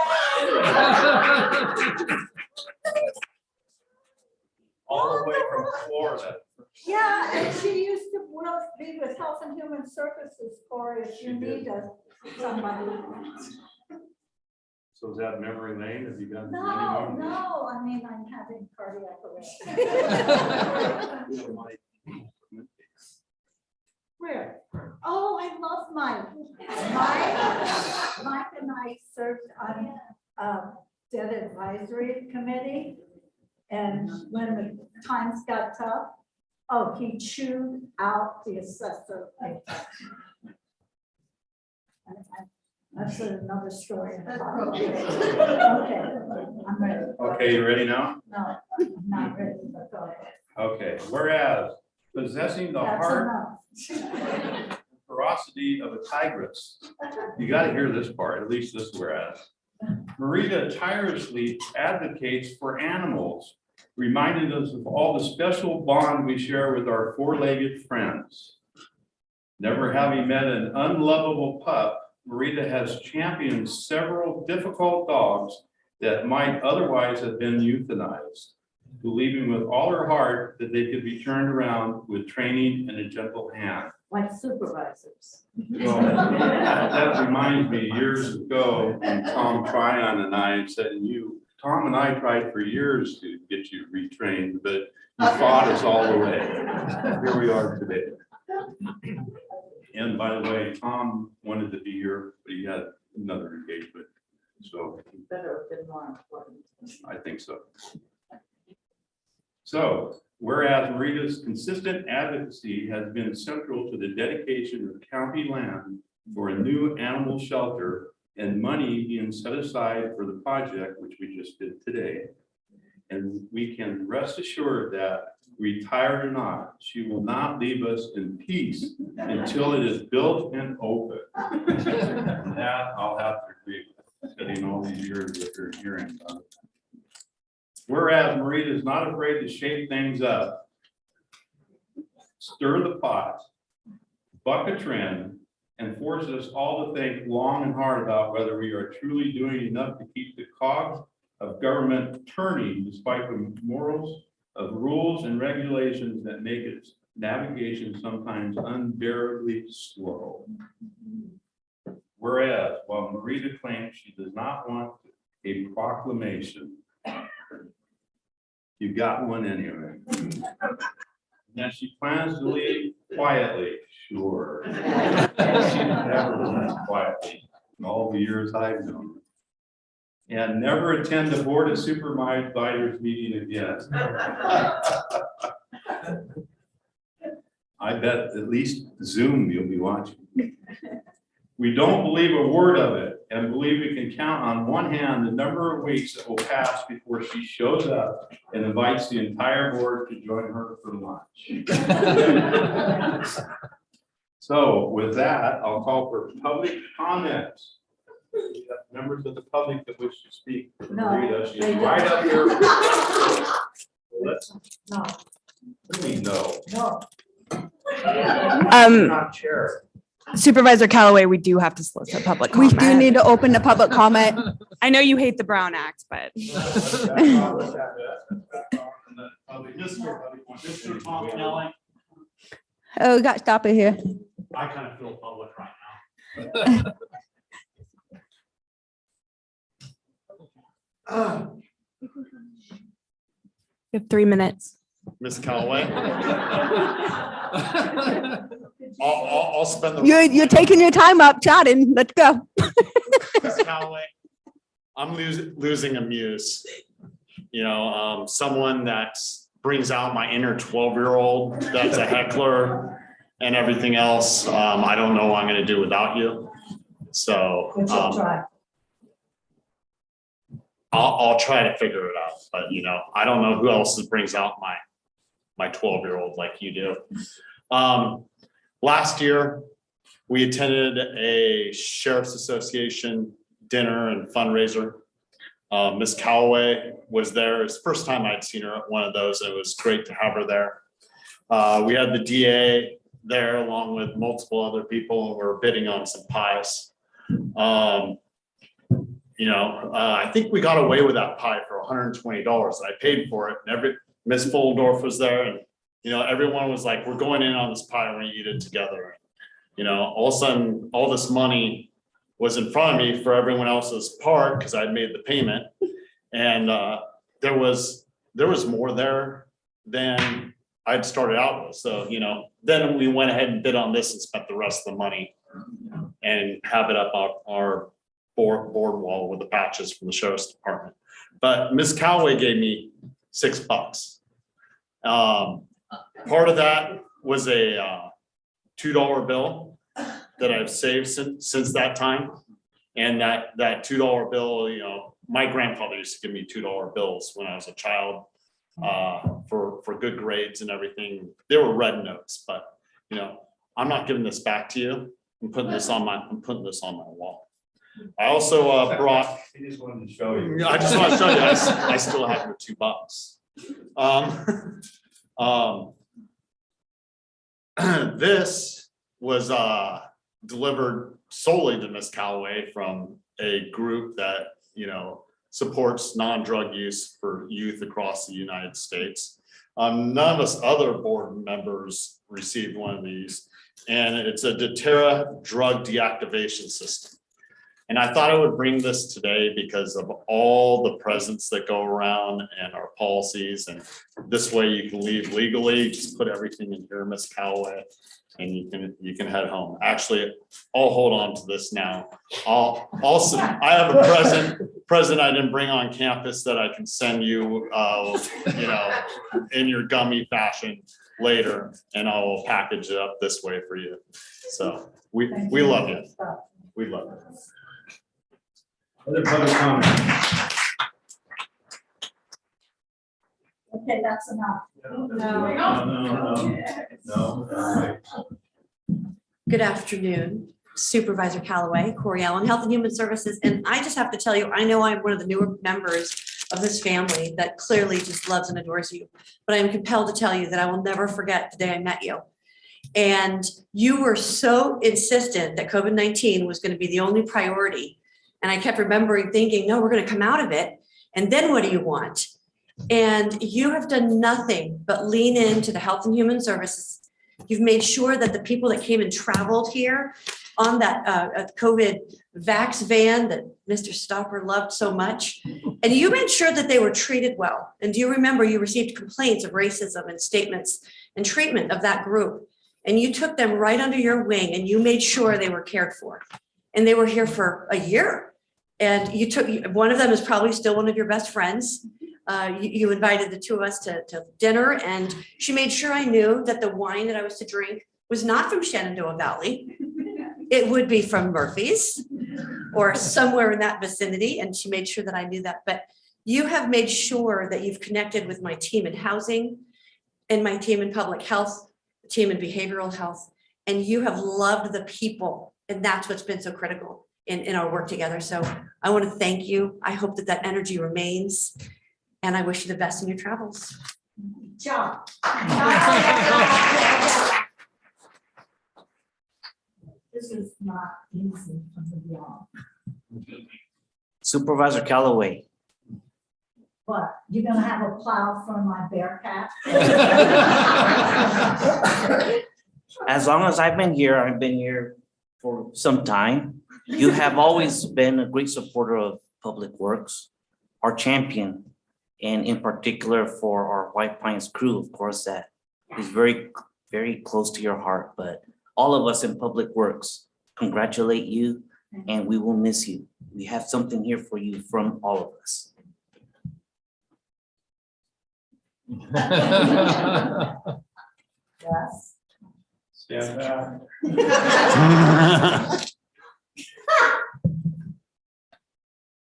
All the way from Florida. Yeah, and she used to be with Health and Human Services, or if you need somebody. So is that memory lane? Have you done? No, no, I mean, I'm having cardiac arrest. Where? Oh, I love Mike. Mike and I served on Debt Advisory Committee. And when the times got tough, oh, he chewed out the assessor. That's another story. Okay, I'm ready. Okay, you ready now? No, I'm not ready, but go ahead. Okay, whereas possessing the That's heart enough. and ferocity of a tigress. You got to hear this part, at least this whereas. Marita tirelessly advocates for animals, reminding us of all the special bond we share with our four-legged friends. Never having met an unlovable pup, Marita has championed several difficult dogs that might otherwise have been euthanized, believing with all her heart that they could be turned around with training and a gentle hand. Like supervisors. Well, that reminds me years ago, when Tom Tryon and I said, Tom and I tried for years to get you retrained, but you fought us all the way. Here we are today. And by the way, Tom wanted to be here, but he had another engagement. So Better have been more important. I think so. So, whereas Marita's consistent advocacy has been central to the dedication of county land for a new animal shelter and money being set aside for the project, which we just did today. And we can rest assured that, retired or not, she will not leave us in peace until it is built and open. And that I'll have to agree with, spending all these years with her hearing about it. Whereas Marita is not afraid to shake things up, stir the pot, buck a trend, and force us all to think long and hard about whether we are truly doing enough to keep the cogs of government turning despite the morals of rules and regulations that make its navigation sometimes unbearably slow. Whereas, while Marita claims she does not want a proclamation, you got one anyway. Now she plans to leave quietly, sure. She never left quietly in all the years I've known her. And never attend the Board of Supervisors meeting again. I bet at least Zoom you'll be watching. We don't believe a word of it and believe we can count on one hand the number of weeks that will pass before she shows up and invites the entire board to join her for lunch. So with that, I'll call for public comments. We have members of the public that wish to speak. No, Rita, she's they right don't. up here. Let's, No, what do we know? no. Not chair. Supervisor Callaway, we do have to solicit public We comment. do need to open the public comment. I know you hate the Brown Act, but. Mr. Pompelli, Oh, we got to stop it here. I kind of feel public right now. You have 3 minutes. Ms. Callaway. I'll spend the. You're taking your time up chatting. Let's go. Ms. Callaway, I'm losing a muse. You know, someone that brings out my inner 12-year-old that's a heckler and everything else. I don't know what I'm gonna do without you. So I'll try to figure it out, but you know, I don't know who else brings out my 12-year-old like you do. Last year, we attended a Sheriff's Association dinner and fundraiser. Ms. Callaway was there. It's the first time I'd seen her at one of those. It was great to have her there. We had the DA there along with multiple other people, and we were bidding on some pies. You know, I think we got away with that pie for $120. I paid for it, and Ms. Fullendorf was there, and you know, everyone was like, "We're going in on this pie. We're gonna eat it together." You know, all of a sudden, all this money was in front of me for everyone else's part because I'd made the payment, and there was more there than I'd started out with. So you know, then we went ahead and bid on this and spent the rest of the money and have it up our board wall with the patches from the sheriff's department. But Ms. Callaway gave me $6. Part of that was a $2 bill that I've saved since that time. And that $2 bill, you know, my grandfather used to give me $2 bills when I was a child for good grades and everything. They were red notes, but you know, I'm not giving this back to you. I'm putting this on my wall. I also brought. He just wanted to show you. I just want to show you, I still have your $2. This was delivered solely to Ms. Callaway from a group that, you know, supports non-drug use for youth across the United States. None of us other board members received one of these, and it's a deterra drug deactivation system. And I thought I would bring this today because of all the presents that go around and our policies. And this way you can leave legally, just put everything in here, Ms. Callaway, and you can head home. Actually, I'll hold on to this now. I have a present I didn't bring on campus that I can send you, you know, in your gummy fashion later, and I'll package it up this way for you. So we love you. We love you. Other public comment? Okay, that's enough. No. Good afternoon, Supervisor Callaway, Corey Allen, Health and Human Services. And I just have to tell you, I know I'm one of the newer members of this family that clearly just loves and adores you, but I am compelled to tell you that I will never forget the day I met you. And you were so insistent that COVID-19 was going to be the only priority. And I kept remembering thinking, no, we're going to come out of it. And then what do you want? And you have done nothing but lean into the Health and Human Services. You've made sure that the people that came and traveled here on that COVID vax van that Mr. Stopper loved so much, and you made sure that they were treated well. And do you remember you received complaints of racism and statements and treatment of that group? And you took them right under your wing and you made sure they were cared for. And they were here for a year. And you took, one of them is probably still one of your best friends. You invited the two of us to dinner, and she made sure I knew that the wine that I was to drink was not from Shenandoah Valley. It would be from Murphy's or somewhere in that vicinity. And she made sure that I knew that. But you have made sure that you've connected with my team in housing and my team in public health, team in behavioral health, and you have loved the people. And that's what's been so critical in our work together. So I want to thank you. I hope that that energy remains, and I wish you the best in your travels. John. This is not easy for the y'all. Supervisor Callaway. What, you gonna have a plow for my Bearcat? As long as I've been here for some time. You have always been a great supporter of Public Works, our champion, and in particular for our White Pines crew, of course, that is very, very close to your heart. But all of us in Public Works congratulate you, and we will miss you. We have something here for you from all of us. Yes.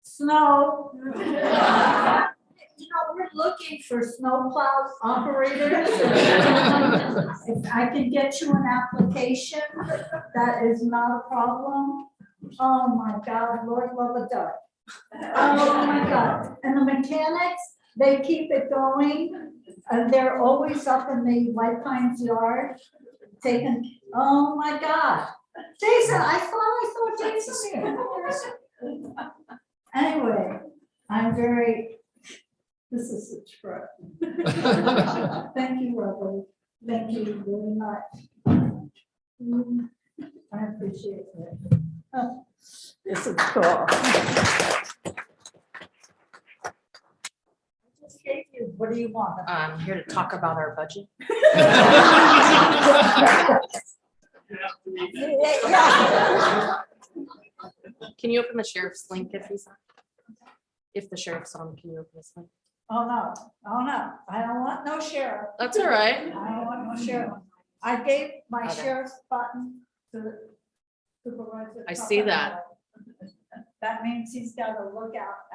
Snow. You know, we're looking for snowplow operators. If I can get you an application, that is not a problem. Oh my God, Lord love a duck. Oh my God. And the mechanics, they keep it going. And they're always up in the White Pines yard taking, oh my God. Jason, I saw Jason here. Anyway, I'm very, this is a trip. Thank you, Robert. Thank you very much. I appreciate it. Oh, this is cool. What do you want? I'm here to talk about our budget. Can you open the sheriff's link if he's on? If the sheriff's on, can you open this link? Oh, no, I don't want no sheriff. That's all right. I don't want no sheriff. I gave my Okay. sheriff's button to the supervisor. I see that. That means he's got to look out.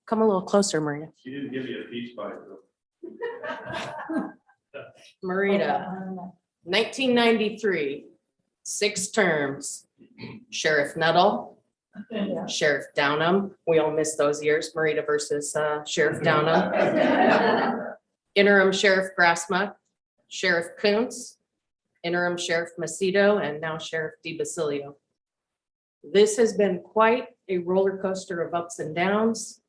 Come a little closer, Maria. She didn't give you a peach bite though. Marita, 1993, 6 terms. Sheriff Nuttall, Yeah. Sheriff Downham. We all miss those years. Marita versus Sheriff Downham. Interim Sheriff Grassmuck, Sheriff Kuntz, Interim Sheriff Macedo, and now Sheriff DiBasilio. This has been quite a roller coaster of ups and downs.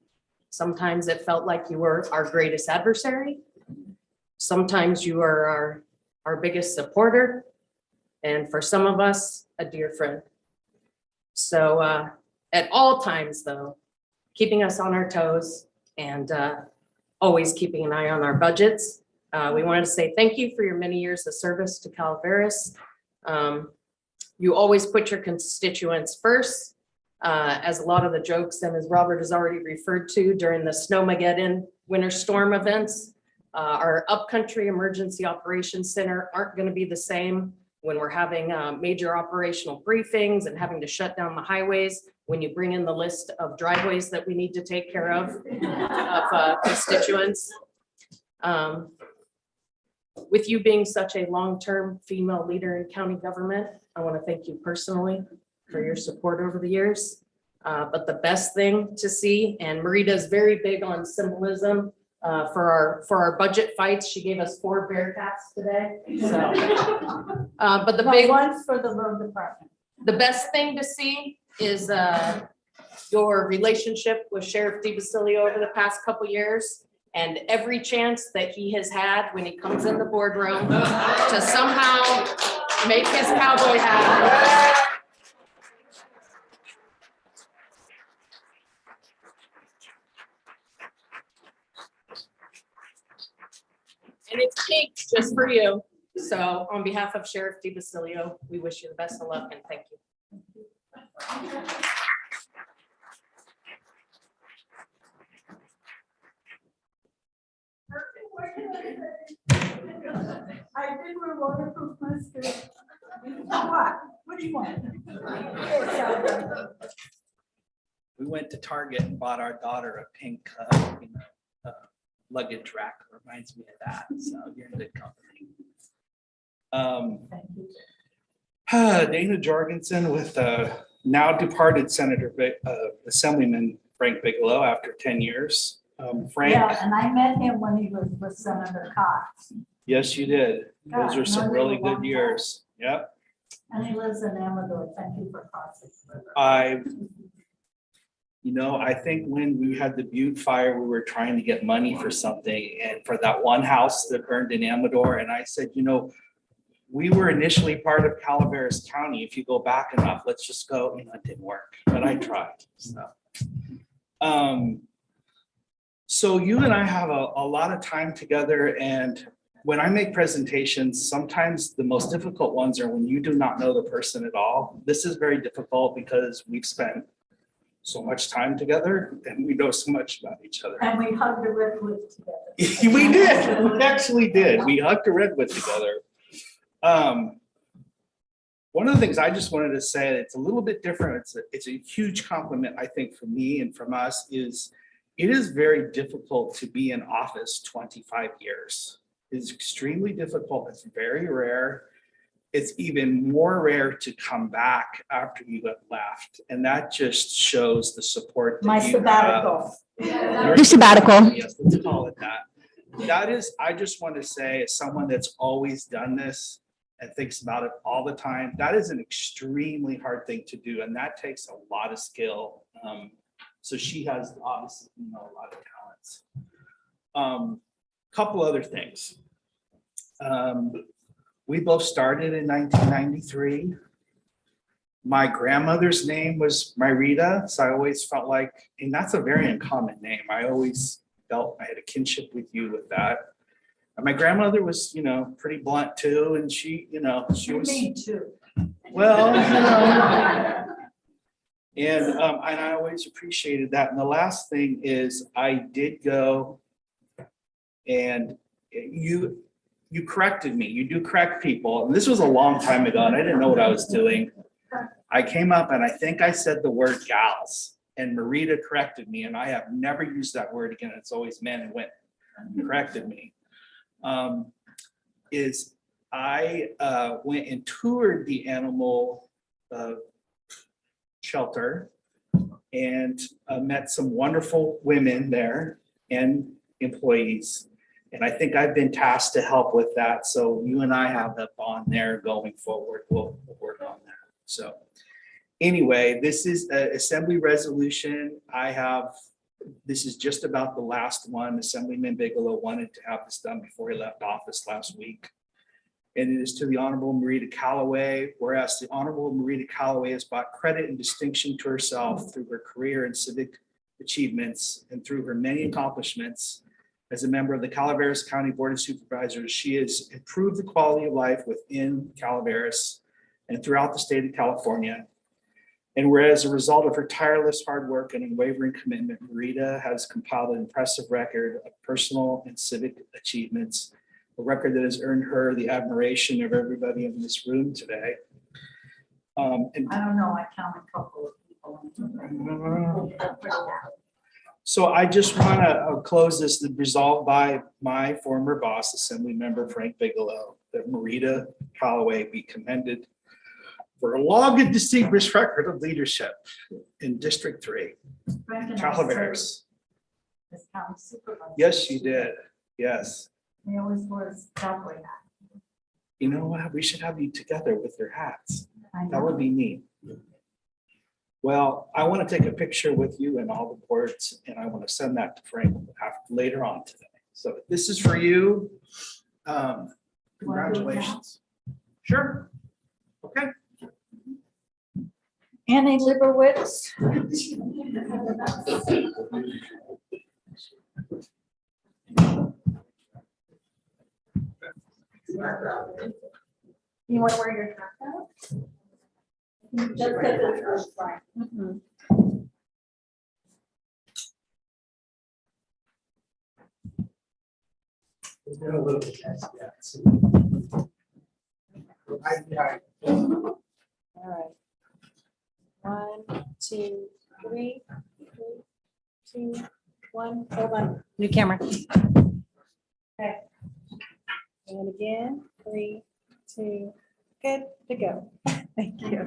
Sometimes it felt like you were our greatest adversary. Sometimes you are our biggest supporter. And for some of us, a dear friend. So at all times though, keeping us on our toes and always keeping an eye on our budgets. We wanted to say thank you for your many years of service to Calaveras. You always put your constituents first, as a lot of the jokes and as Robert has already referred to during the Snowmageddon winter storm events. Our Upcountry Emergency Operations Center aren't going to be the same when we're having major operational briefings and having to shut down the highways. When you bring in the list of driveways that we need to take care of constituents. With you being such a long-term female leader in county government, I want to thank you personally for your support over the years. But the best thing to see, and Marita is very big on symbolism for our budget fights. She gave us 4 Bearcats today. So, but the big one for the road department. The best thing to see is your relationship with Sheriff DiBasilio over the past couple years. And every chance that he has had when he comes in the boardroom to somehow make his cowboy hat. And it's pink just for you. So on behalf of Sheriff DiBasilio, we wish you the best of luck and thank you. I think we're waterproof masks. What do you want? We went to Target and bought our daughter a pink luggage rack. Reminds me of that. So you're in good company. Dana Jorgensen with now departed Senator Assemblyman Frank Bigelow after 10 years. Frank. Yeah, and I met him when he was with Senator Cox. Yes, you did. Those are some really good years. Yep. And he lives in Amador. Thank you for crossing. I You know, I think when we had the Butte fire, we were trying to get money for something and for that one house that burned in Amador. And I said, you know, we were initially part of Calaveras County. If you go back enough, let's just go, you know, it didn't work, but I tried. So you and I have a lot of time together, and when I make presentations, sometimes the most difficult ones are when you do not know the person at all. This is very difficult because we've spent so much time together and we know so much about each other. And we hugged a redwood together. We did, we actually did. We hugged a redwood together. One of the things I just wanted to say, it's a little bit different. It's a huge compliment, I think, for me and from us, is it is very difficult to be in office 25 years. It's extremely difficult. It's very rare. It's even more rare to come back after you have left. And that just shows the support. That My you sabbatical. have. Your sabbatical. Yes, let's call it that. That is, I just want to say, as someone that's always done this and thinks about it all the time, that is an extremely hard thing to do. And that takes a lot of skill. So she has obviously, you know, a lot of talents. Couple other things. We both started in 1993. My grandmother's name was Myrita, so I always felt like, and that's a very uncommon name. I always felt I had a kinship with you with that. And my grandmother was, you know, pretty blunt too, and she, you know, she was. Me too. Well, you know. And I always appreciated that. And the last thing is I did go and you corrected me. You do correct people. And this was a long time ago and I didn't know what I was doing. I came up and I think I said the word gals and Marita corrected me. And I have never used that word again. It's always men and women corrected me. Is I went and toured the animal shelter and met some wonderful women there and employees. And I think I've been tasked to help with that. So you and I have that bond there going forward. We'll work on that. So anyway, this is an assembly resolution. This is just about the last one. Assemblyman Bigelow wanted to have this done before he left office last week. And it is to the Honorable Marita Callaway, whereas the Honorable Marita Callaway has brought credit and distinction to herself through her career and civic achievements and through her many accomplishments. As a member of the Calaveras County Board of Supervisors, she has improved the quality of life within Calaveras and throughout the state of California. And whereas a result of her tireless hard work and unwavering commitment, Marita has compiled an impressive record of personal and civic achievements, a record that has earned her the admiration of everybody in this room today. And I don't know, I count a couple of people. so I just want to close this, resolved by my former boss, Assembly Member Frank Bigelow, that Marita Callaway be commended for a long and distinguished record of leadership in District 3, Calaveras. As county supervisor. Yes, you did. Yes. He always wears cowboy hat. You know what? We should have you together with your hats. I That would know. be neat. Well, I want to take a picture with you and all the boards, and I want to send that to Frank later on today. So this is for you. Congratulations. Sure. Okay. Annie Liebowitz. You want to wear your hat out? Just because it's first time. All right. 1, 2, 3, 2, 1. Hold on. New camera. Okay. And again, 3, 2, good to go. Thank you.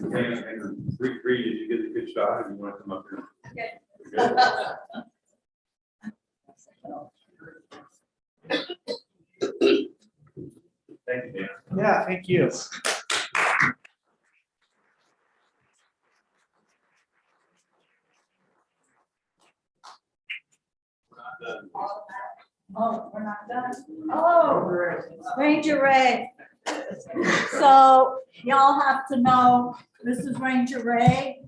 Reed, did you get a good shot or you want to come up here? Thank you. Yeah, thank you. Oh, we're not done? Oh, Ranger Ray. So y'all have to know, this is Ranger Ray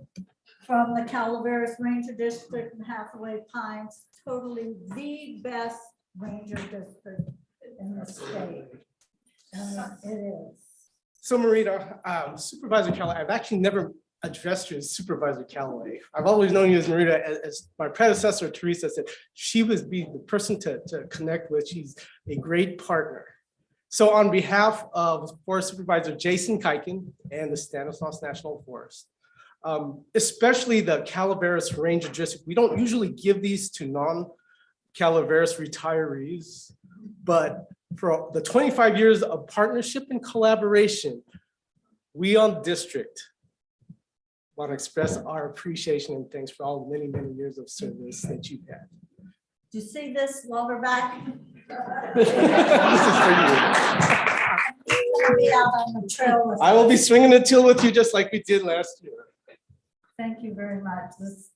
from the Calaveras Ranger District in Hathaway Pines, totally the best ranger district in the state. It is. So Marita, Supervisor Callaway, I've actually never addressed you as Supervisor Callaway. I've always known you as Marita, as my predecessor, Teresa said, she would be the person to connect with. She's a great partner. So on behalf of Forest Supervisor Jason Kiken and the Stanislaus National Forest, especially the Calaveras Ranger District, we don't usually give these to non-Calaveras retirees, but for the 25 years of partnership and collaboration, we on district want to express our appreciation and thanks for all many, many years of service that you've had. Do you see this lower back? This is for you. I'll be out on the trail with I will be swinging the till with you just like we did last year. Thank you very much. This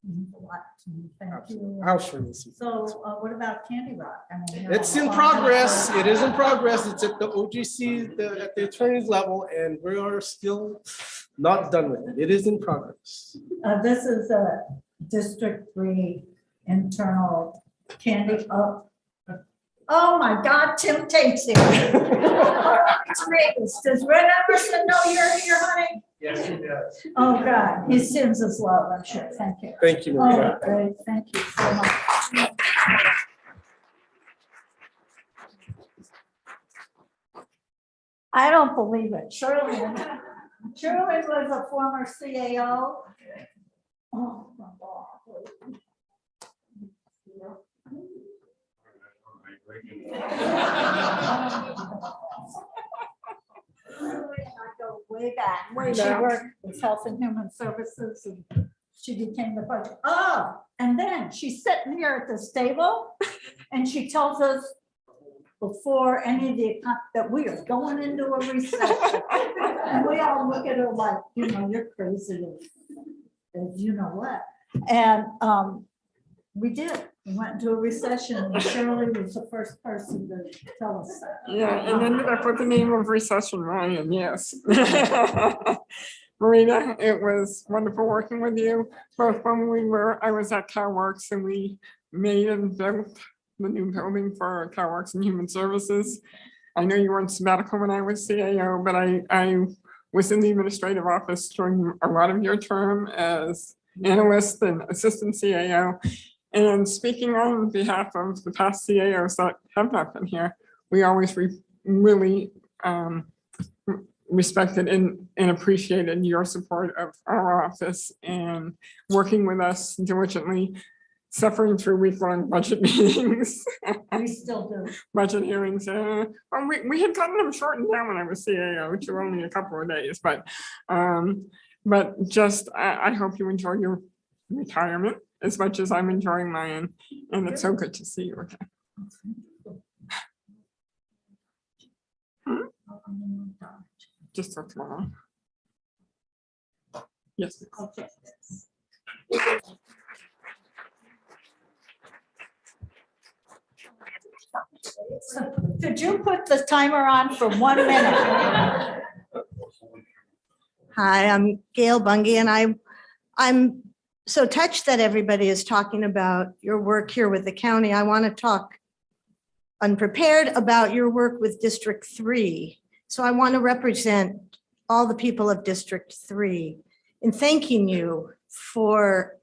means a lot to me. Thank you. I'll show you. So what about Candy Rock? I mean, you're It's on in the progress. phone. It is in progress. It's at the OGC, at the attorney's level, and we are still not done with it. It is in progress. This is a District 3 internal candy. Oh my God, Tim Tate's here. It's great. Does Red Emerson know you're here, honey? Yes, he does. Oh God, he sends us love, I'm sure. Thank you. Thank you, Oh, Marita. great. Thank you so much. I don't believe it. Shirley was a former CAO. Oh, my God. I go way back. When she worked with Health and Human Services and she became the budget. Oh, and then she's sitting here at this table and she tells us before any of the, that we are going into a recession. And we all look at her like, you know, you're crazy as you know what. And we did. We went into a recession and Shirley was the first person to tell us that. Yeah, and ended up with the name of Recession Ryan, yes. Marita, it was wonderful working with you, both when I was at CalWorks and we made and built the new building for CalWorks and Human Services. I know you were in sabbatical when I was CAO, but I was in the administrative office during a lot of your term as analyst and assistant CAO. And speaking on behalf of the past CAOs that have not been here, we always really respected and appreciated your support of our office and working with us diligently, suffering through week-long budget meetings. We still do. Budget hearings. Well, we had gotten them shortened down when I was CAO to only a couple of days, but just I hope you enjoy your retirement as much as I'm enjoying mine, and it's so good to see you again. Just so tomorrow. Yes. Okay. So, could you put the timer on for 1 minute? Hi, I'm Gail Bungie, and I'm so touched that everybody is talking about your work here with the county. I want to talk unprepared about your work with District 3. So I want to represent all the people of District 3 in thanking you for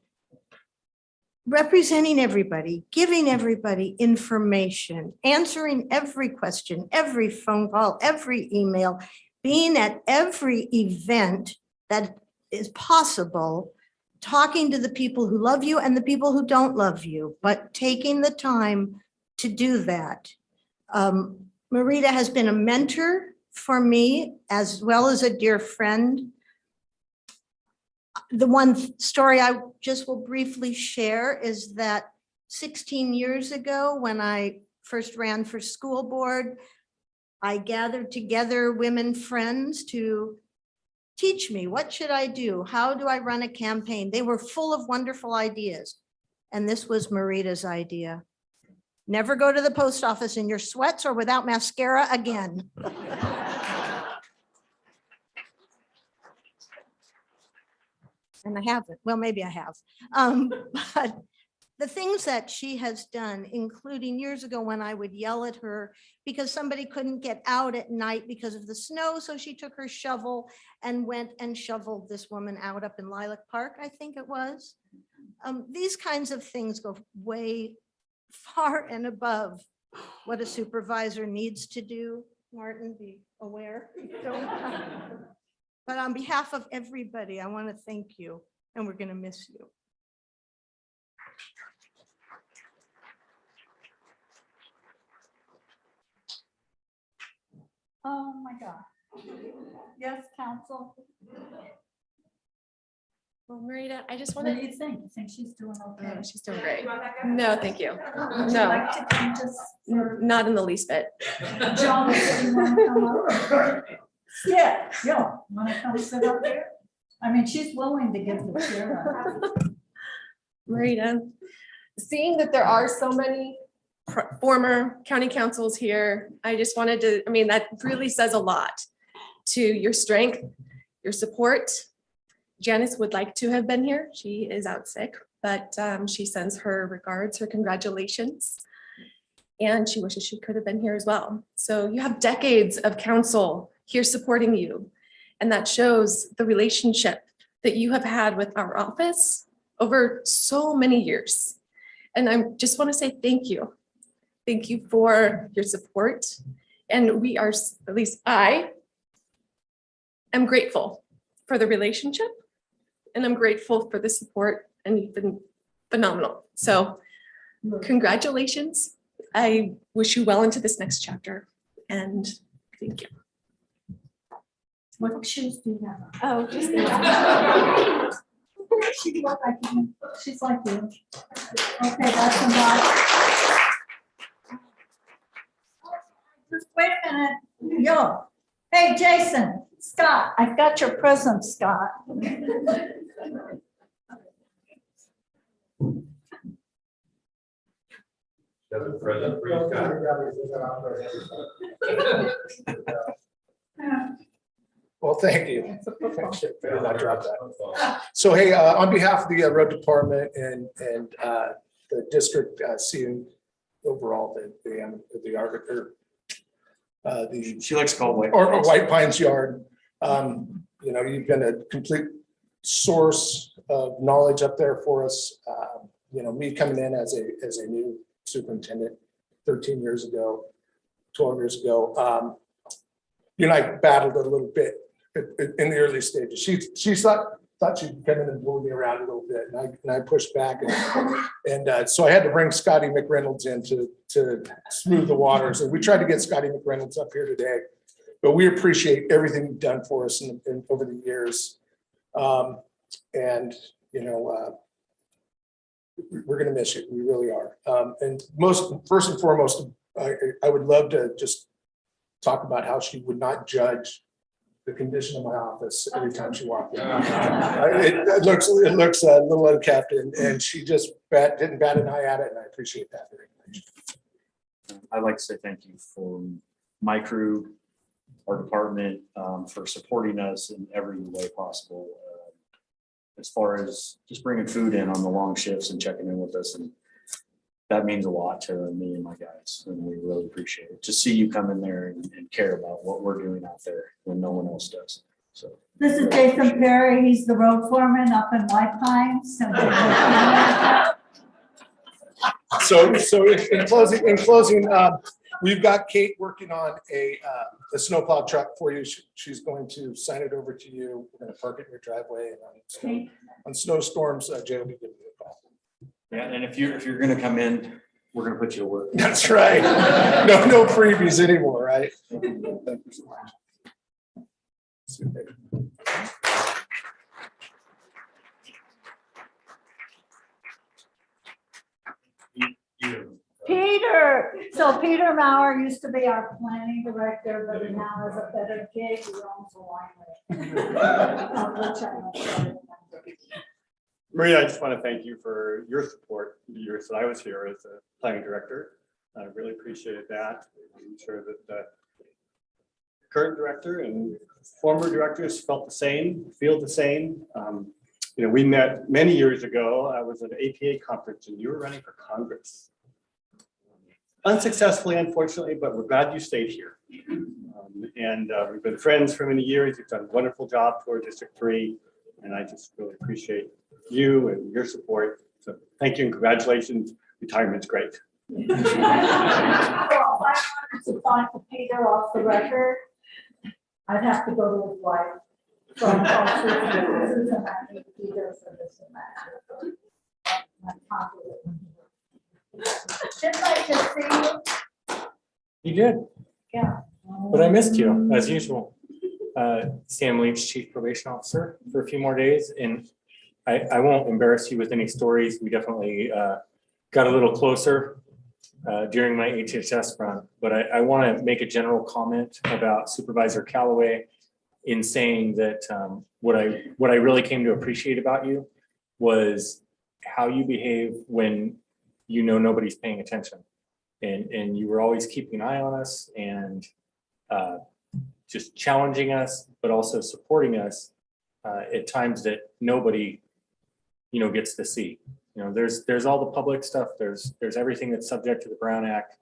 representing everybody, giving everybody information, answering every question, every phone call, every email, being at every event that is possible, talking to the people who love you and the people who don't love you, but taking the time to do that. Marita has been a mentor for me as well as a dear friend. The one story I just will briefly share is that 16 years ago, when I first ran for school board, I gathered together women friends to teach me, what should I do? How do I run a campaign? They were full of wonderful ideas. And this was Marita's idea. Never go to the post office in your sweats or without mascara again. And I haven't. Well, maybe I have. But the things that she has done, including years ago when I would yell at her because somebody couldn't get out at night because of the snow. So she took her shovel and went and shoveled this woman out up in Lilac Park, I think it was. These kinds of things go way far and above what a supervisor needs to do. Martin, be aware. But on behalf of everybody, I want to thank you, and we're going to miss you. Oh, my God. Yes, counsel. Well, Marita, I just What want do you think? You think she's doing okay? She's doing great. No, thank you. Would you No, like to come just for not in the least bit. John, do you want to come up? Yeah, want to come sit up here? I mean, she's willing to give the chair up. Marita, seeing that there are so many former county councils here, I just wanted to, I mean, that really says a lot to your strength, your support. Janice would like to have been here. She is out sick, but she sends her regards, her congratulations. And she wishes she could have been here as well. So you have decades of council here supporting you. And that shows the relationship that you have had with our office over so many years. And I just want to say thank you. Thank you for your support. And we are, at least I am grateful for the relationship. And I'm grateful for the support, and you've been phenomenal. So congratulations. I wish you well into this next chapter, and thank you. What shoes do you have? Oh, just She look like you. She's like you. Okay, that's a lot. Just wait a minute. Yo, hey, Jason, Scott, I've got your present, Scott. Doesn't present for you, Well, thank you. I did not drop that. So, hey, on behalf of the road department and the district, seeing overall the arbiter, She likes to call White or Pines. White Pines Yard. You know, you've been a complete source of knowledge up there for us. You know, me coming in as a new superintendent 13 years ago, 12 years ago, you and I battled a little bit in the early stages. She thought she'd come in and blow me around a little bit, and I pushed back, and so I had to bring Scotty McReynolds in to smooth the waters. And we tried to get Scotty McReynolds up here today, but we appreciate everything you've done for us over the years. And you know, we're going to miss you. We really are. And first and foremost, I would love to just talk about how she would not judge the condition of my office every time she walked in. It looks a little unkept, and she just didn't bat an eye at it, and I appreciate that very much. I'd like to say thank you for my crew, our department, for supporting us in every way possible. As far as just bringing food in on the long shifts and checking in with us, and that means a lot to me and my guys, and we really appreciate it. To see you come in there and care about what we're doing out there when no one else does. So This is Jason Perry. He's the road foreman up in White Pines. So in closing, we've got Kate working on a snowplow truck for you. She's going to sign it over to you. We're going to park it in your driveway, and on snowstorms, Jay will be giving you a call. yeah, and if you're gonna come in, we're gonna put you to work. That's right. No freebies anymore, right? Thank you so much. Peter, so Peter Maurer used to be our planning director, but now has a better gig. He owns a winery. Maria, I just want to thank you for your support the years that I was here as a planning director. I really appreciated that. I'm sure that the current director and former directors felt the same, feel the same. You know, we met many years ago. I was at an APA conference and you were running for Congress. Unsuccessfully, unfortunately, but we're glad you stayed here. We've been friends for many years. You've done a wonderful job toward District 3. And I just really appreciate you and your support. So thank you and congratulations. Retirement's great. Well, if I wanted to find Peter off the record, I'd have to go to his wife. From Cincinnati, Peter for this and that. Didn't I just see you? You did, Yeah. but I missed you as usual. Sam Leach, Chief Probation Officer, for a few more days, and I won't embarrass you with any stories. We definitely got a little closer during my HHS run, but I want to make a general comment about Supervisor Callaway in saying that what I really came to appreciate about you was how you behave when you know nobody's paying attention, and you were always keeping an eye on us and just challenging us, but also supporting us at times that nobody, you know, gets to see. You know, there's all the public stuff. There's everything that's subject to the Brown Act,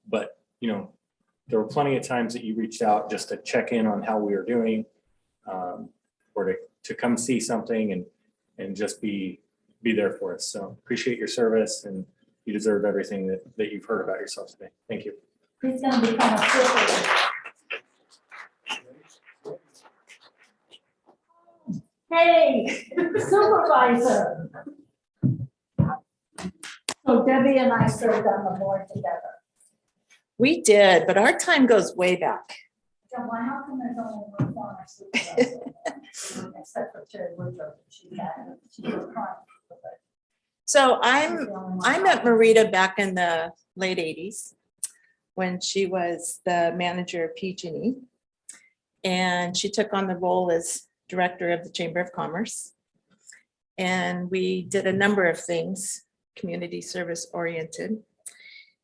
but you know, there were plenty of times that you reached out just to check in on how we were doing, or to come see something and just be there for us. So appreciate your service, and you deserve everything that you've heard about yourself today. Thank you. He's gonna become a supervisor. Hey, supervisor. So Debbie and I served on the board together. We did, but our time goes way back. So why how come there's only one former supervisor? Except for Terry Woodrow, she was crying. So I met Marita back in the late 80s when she was the manager of PG&E. And she took on the role as director of the Chamber of Commerce. And we did a number of things, community service oriented.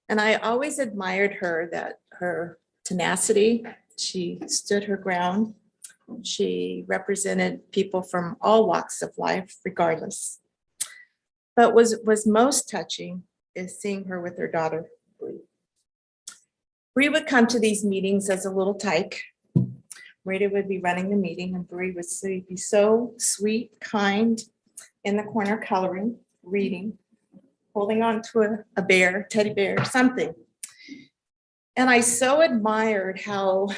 And I always admired her tenacity. She stood her ground. She represented people from all walks of life, regardless. But was most touching is seeing her with her daughter, Bree. Bree would come to these meetings as a little tyke. Rita would be running the meeting and Bree would be so sweet, kind, in the corner coloring, reading, holding on to a bear, teddy bear, something. And I so admired how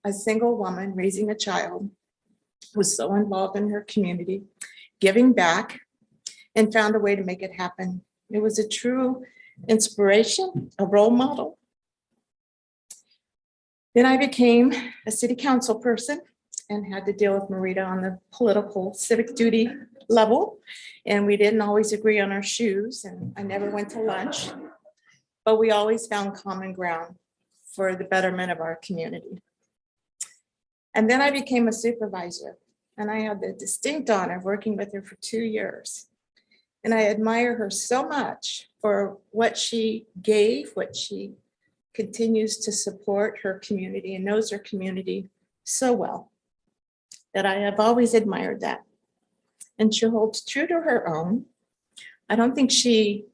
a single woman raising a child was so involved in her community, giving back, and found a way to make it happen. It was a true inspiration, a role model. Then I became a city council person and had to deal with Marita on the political civic duty level. And we didn't always agree on our shoes, and I never went to lunch, but we always found common ground for the betterment of our community. And then I became a supervisor, and I had the distinct honor of working with her for 2 years. And I admire her so much for what she gave, what she continues to support her community and knows her community so well, that I have always admired that. And she holds true to her own. I don't think she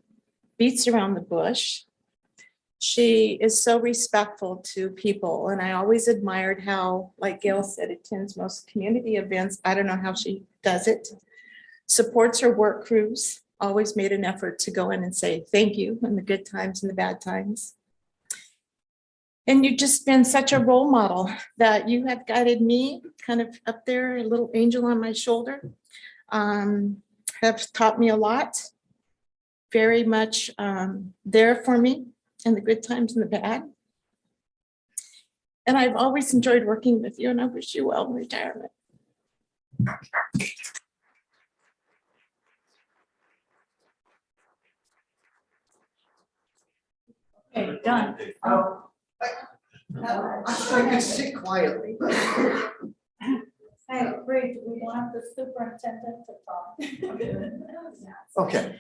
beats around the bush. She is so respectful to people. And I always admired how, like Gail said, attends most community events. I don't know how she does it. Supports her work crews, always made an effort to go in and say thank you in the good times and the bad times. And you've just been such a role model that you have guided me kind of up there, a little angel on my shoulder. Have taught me a lot, very much there for me in the good times and the bad. And I've always enjoyed working with you, and I wish you well in retirement. Okay, done. I could sit quietly. Hey, Bree, do we want the superintendent to talk? Okay.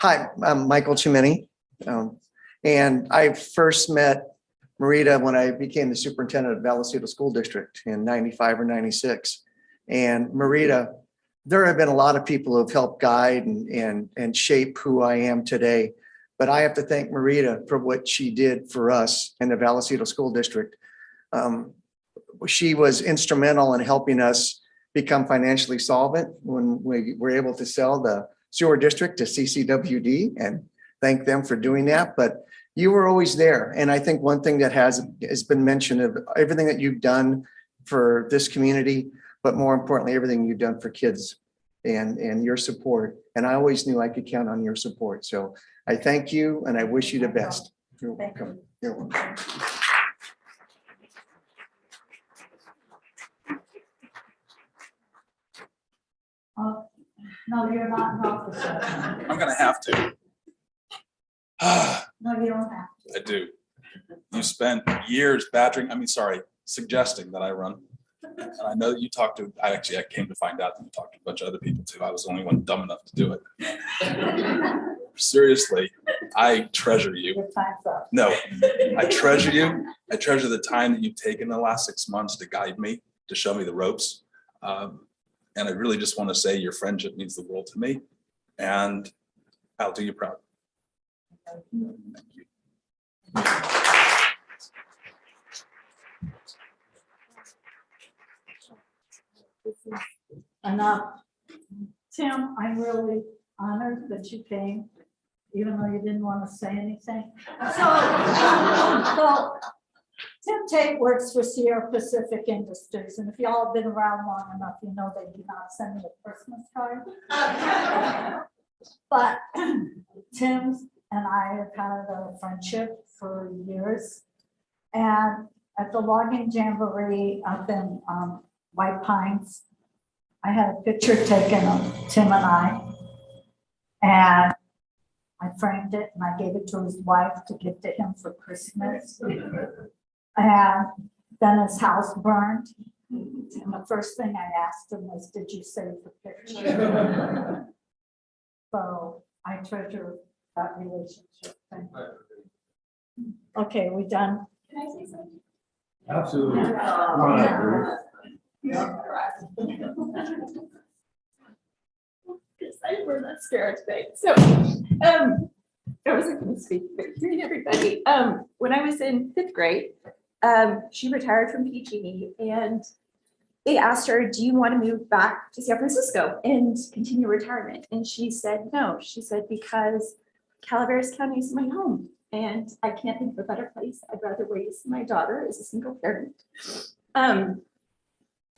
Hi, I'm Michael Chimini. And I first met Marita when I became the superintendent of Vallecito School District in 95 or 96. And Marita, there have been a lot of people who have helped guide and shape who I am today. But I have to thank Marita for what she did for us in the Vallecito School District. She was instrumental in helping us become financially solvent when we were able to sell the sewer district to CCWD, and thank them for doing that. But you were always there. And I think one thing that has been mentioned of everything that you've done for this community, but more importantly, everything you've done for kids and your support. And I always knew I could count on your support. So I thank you and I wish you the best. You're welcome. You're welcome. No, you're not an officer. I'm gonna have to. No, you don't have. I do. You spent years suggesting that I run. And I know that you talked to, I came to find out that you talked to a bunch of other people too. I was the only one dumb enough to do it. Seriously, I treasure you. Your time's up. No, I treasure you. I treasure the time that you've taken the last 6 months to guide me, to show me the ropes. And I really just want to say your friendship means the world to me, and I'll do you proud. Thank you. Enough. Tim, I'm really honored that you came, even though you didn't want to say anything. So Tim Tate works for Sierra Pacific Industries, and if y'all have been around long enough, you know they do not send me a Christmas card. But Tim and I have had a friendship for years. And at the logging jamboree up in White Pines, I had a picture taken of Tim and I framed it and I gave it to his wife to give to him for Christmas. And then his house burned. And the first thing I asked him was, did you save the picture? So I treasure that relationship. Thank you. Okay, we done? Can I say something? Absolutely. Because I were not scared today. So I wasn't going to speak, but hearing everybody. When I was in 5th grade, she retired from PG and they asked her, do you want to move back to San Francisco and continue retirement? And she said, no. She said, because Calaveras County is my home and I can't think of a better place. I'd rather raise my daughter as a single parent. And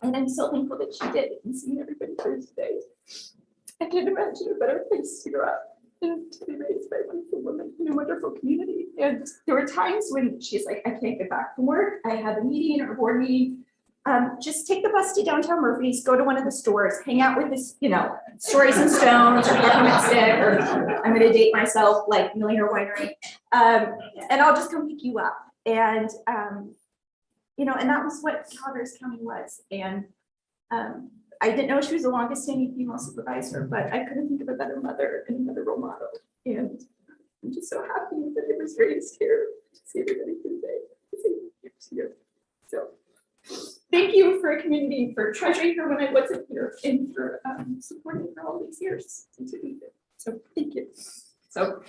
I'm so thankful that she did, and seeing everybody here today. I can't imagine a better place to grow up and to be raised by wonderful women in a wonderful community. And there were times when she's like, I can't get back from work. I have a meeting or a board meeting. Just take the bus to downtown Murphy's, go to one of the stores, hang out with this, Stories and Stones or Peppermint Stick, or I'm going to date myself like Millionaire Winery. And I'll just come pick you up. And, and that was what Calaveras County was. And I didn't know she was the longest standing female supervisor, but I couldn't think of a better mother and a better role model. And I'm just so happy that I was raised here to see everybody today. So thank you for a community, for treasuring her when I wasn't here, and for supporting her all these years. So thank you. So.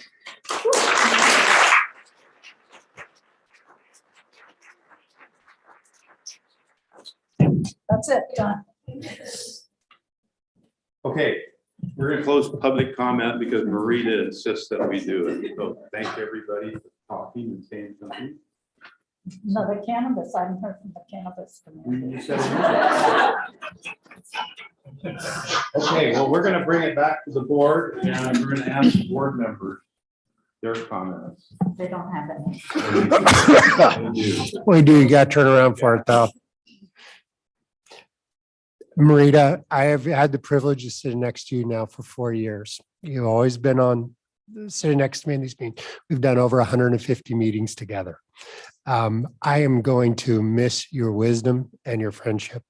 That's it, done. Okay, we're gonna close public comment because Marita insists that we do it. So thank everybody for talking and saying something. No, the cannabis, I haven't heard from the cannabis community. Okay, well, we're gonna bring it back to the board and we're gonna ask the board members their comments. They don't have any. We do, you gotta turn around for it though. Marita, I have had the privilege of sitting next to you now for 4 years. You've always been sitting next to me in these meetings. We've done over 150 meetings together. I am going to miss your wisdom and your friendship.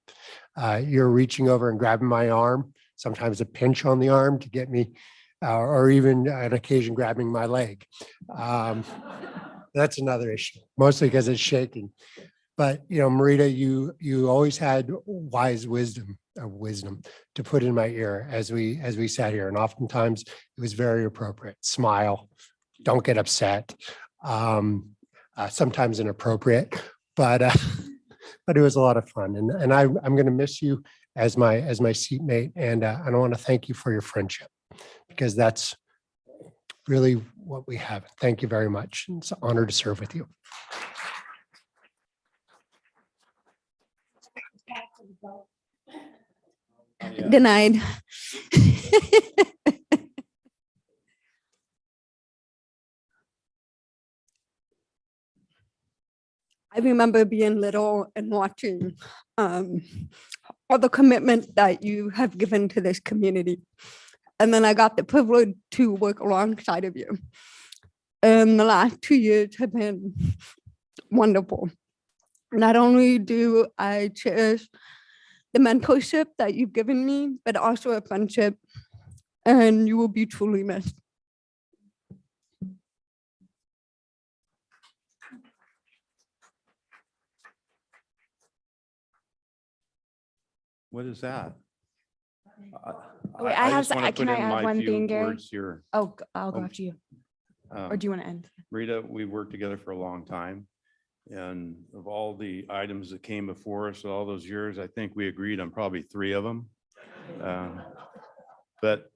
You're reaching over and grabbing my arm, sometimes a pinch on the arm to get me or even on occasion grabbing my leg. That's another issue, mostly because it's shaking. But, you know, Marita, you always had wise wisdom to put in my ear as we sat here. And oftentimes it was very appropriate. Smile, don't get upset. Sometimes inappropriate, but it was a lot of fun. And I'm going to miss you as my seatmate. And I want to thank you for your friendship, because that's really what we have. Thank you very much. It's an honor to serve with you. Denied. I remember being little and watching all the commitment that you have given to this community. And then I got the privilege to work alongside of you. And the last 2 years have been wonderful. Not only do I cherish the mentorship that you've given me, but also a friendship, and you will be truly missed. What is that? Wait, I have, just wanna can put I in add my one few thing, Gary? words here. Oh, I'll go Oh, after you. Um, Or do you want to end? Rita, we've worked together for a long time. And of all the items that came before us all those years, I think we agreed on probably 3 of them. But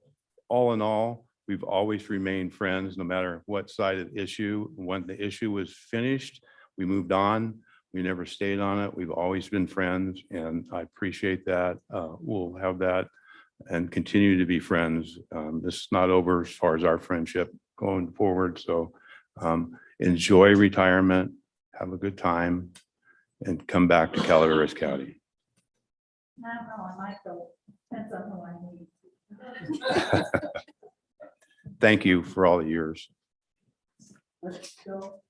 all in all, we've always remained friends, no matter what side of the issue. When the issue was finished, we moved on. We never stayed on it. We've always been friends, and I appreciate that. We'll have that and continue to be friends. This is not over as far as our friendship going forward. So enjoy retirement, have a good time, and come back to Calaveras County. I don't know, I might go, depends on who I need. Thank you for all the years. Let's go.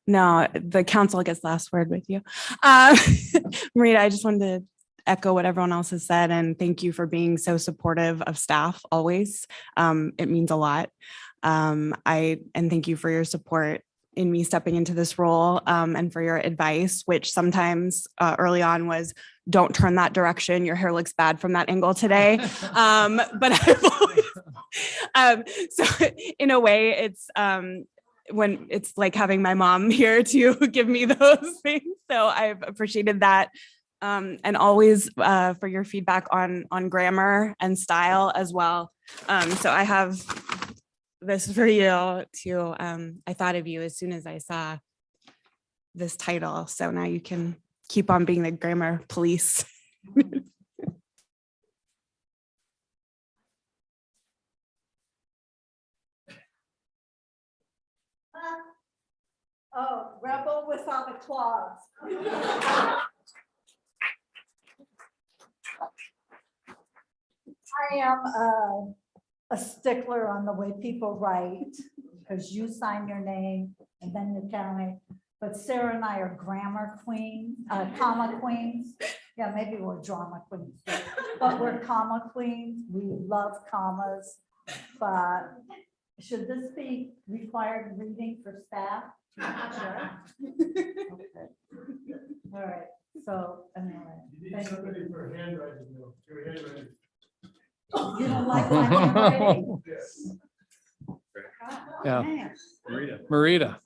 No, the council gets last word with you. Marita, I just wanted to echo what everyone else has said, and thank you for being so supportive of staff always. It means a lot. And thank you for your support in me stepping into this role, and for your advice, which sometimes early on was, don't turn that direction. Your hair looks bad from that angle today. But I've always, so in a way, it's when it's like having my mom here to give me those things. So I've appreciated that. And always for your feedback on grammar and style as well. So I have this for you too. I thought of you as soon as I saw this title. So now you can keep on being the grammar police. Oh, rebel without a clause. I am a stickler on the way people write, because you sign your name and then you count it. But Sarah and I are grammar queens, comma queens. Yeah, maybe we're drama queens, but we're comma queens. We love commas. But should this be required reading for staff? Sure. Okay. All right, so anyway. Thank you. You don't like my handwriting? Yeah. Man. Marita,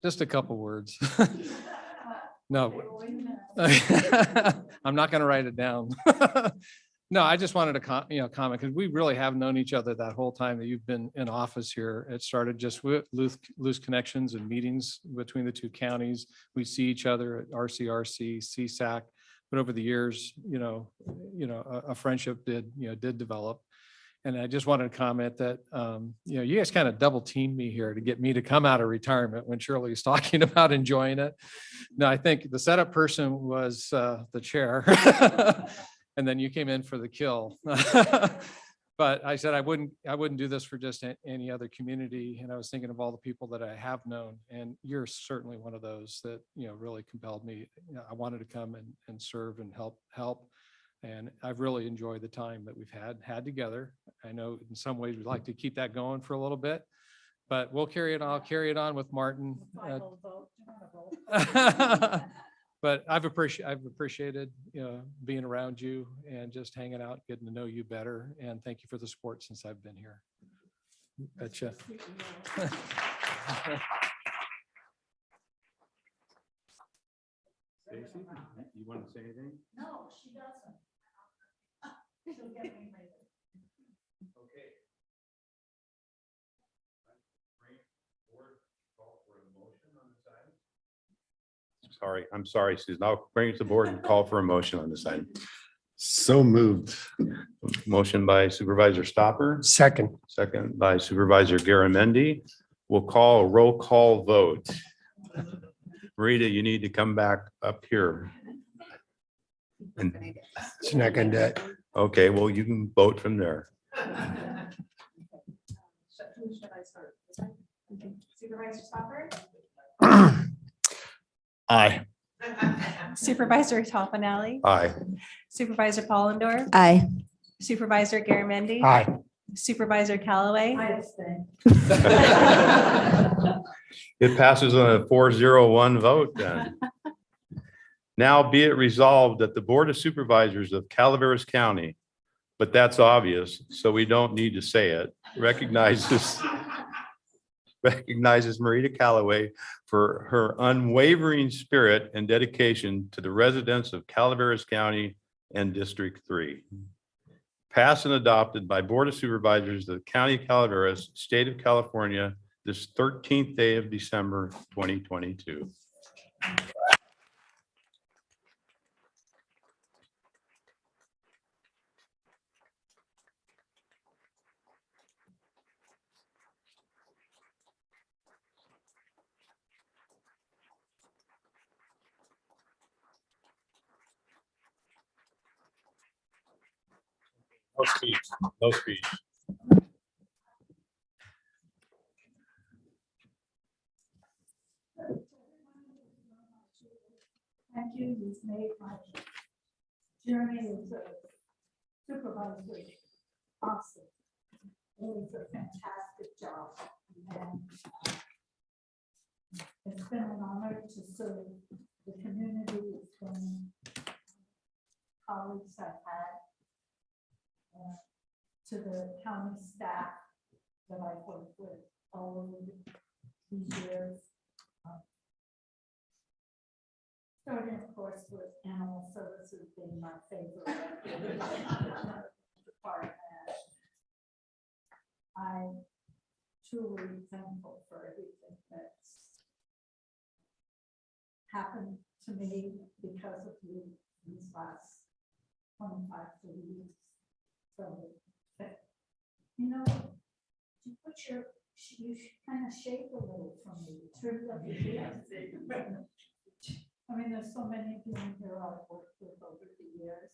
just a couple words. No. I'm not going to write it down. No, I just wanted to comment, because we really have known each other that whole time that you've been in office here. It started just with loose connections and meetings between the two counties. We see each other at RCRC, CSAC, but over the years, a friendship did develop. And I just wanted to comment that, you guys kind of double teamed me here to get me to come out of retirement when Shirley was talking about enjoying it. No, I think the setup person was the chair. And then you came in for the kill. But I said I wouldn't do this for just any other community. And I was thinking of all the people that I have known, and you're certainly one of those that really compelled me. I wanted to come and serve and help. And I've really enjoyed the time that we've had together. I know in some ways we'd like to keep that going for a little bit, but we'll carry it on. I'll carry it on with Martin. But I've appreciated, being around you and just hanging out, getting to know you better. And thank you for the support since I've been here. Betcha. Stacy, you want to say anything? No, she doesn't. She'll get me later. Okay. Sorry, I'm sorry, Susan. I'll bring it to the board and call for a motion on this item. So moved. Motion by Supervisor Stopper, Second. second by Supervisor Garamendi. We'll call a roll call vote. Rita, you need to come back up here. She's not gonna do it. Okay, well, you can vote from there. Supervisor Stopper, Aye. Supervisor Toffenali, Aye. Supervisor Pollendorf, Aye. Supervisor Garamendi. Aye. Supervisor Callaway. I abstain. It passes on a 4-0-1 vote then. Now be it resolved that the Board of Supervisors of Calaveras County, but that's obvious, so we don't need to say it, recognizes Marita Callaway for her unwavering spirit and dedication to the residents of Calaveras County and District 3. Passed and adopted by Board of Supervisors of the County of Calaveras, State of California, this 13th day of December, 2022. No speech, no speech. Thank you. You've made my journey as a supervisor awesome. It was a fantastic job. And it's been an honor to serve the community. It's been colleagues I've had. To the county staff that I've worked with all over these years. Starting, of course, with animal services being my favorite department. I'm truly thankful for everything that's happened to me because of you these last 25, 30 years. So, you put you kind of shake a little from me, turn up your ears. I mean, there's so many of you in here I've worked with over the years.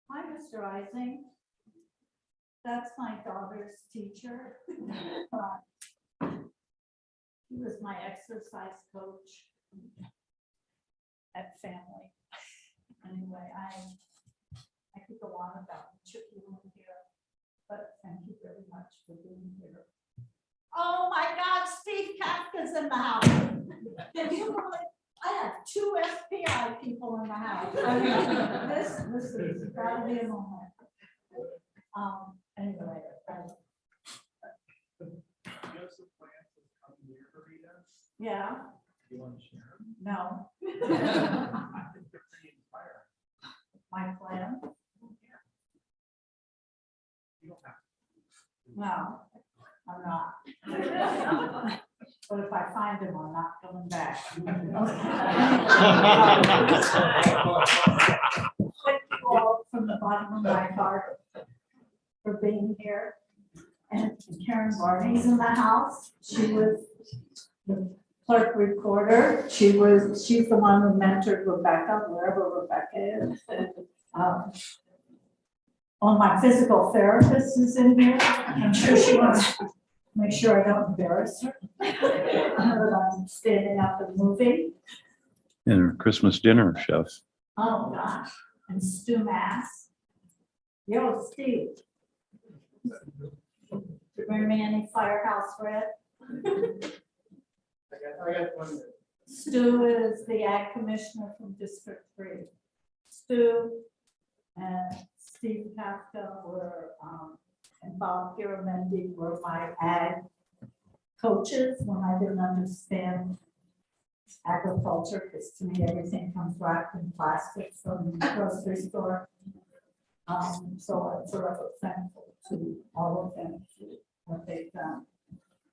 Hi, Mr. Ising. That's my daughter's teacher. He was my exercise coach at family. Anyway, I could go on about you here, but thank you very much for being here. Oh my God, Steve Kafka's in the house. I have 2 SPI people in the house. I mean, this is gotta be a moment. Anyway. Yeah. You want to share them? No. My plan? No, I'm not. But if I find him, I'm not coming back. Thank you all from the bottom of my heart for being here. And Karen Barney's in the house. She was the clerk recorder. She's the one who mentored Rebecca, wherever Rebecca is. My physical therapist is in here. I'm sure she wants to make sure I don't embarrass her. I'm standing up and moving. And Christmas dinner, chef. Oh, gosh. and Stu Mass. Yo, Steve. Bring me any Firehouse Red. Stu is the ag commissioner from District 3. Stu and Steve Kafka were, and Bob Piramendi were my ag coaches when I didn't understand agriculture, because to me, everything comes wrapped in plastic from the grocery store. So I'm forever thankful to all of them for what they've done.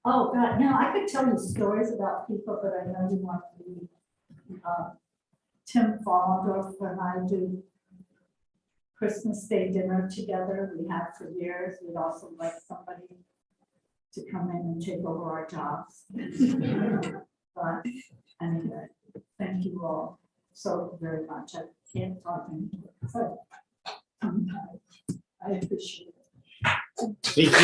Oh, God, you know, I could tell you stories about people, but I know you want to be Tim Fallendorf, when I do Christmas Day dinner together, we have for years. We'd also like somebody to come in and take over our jobs. But anyway, thank you all so very much. I can't talk anymore, but I appreciate it. Thank you.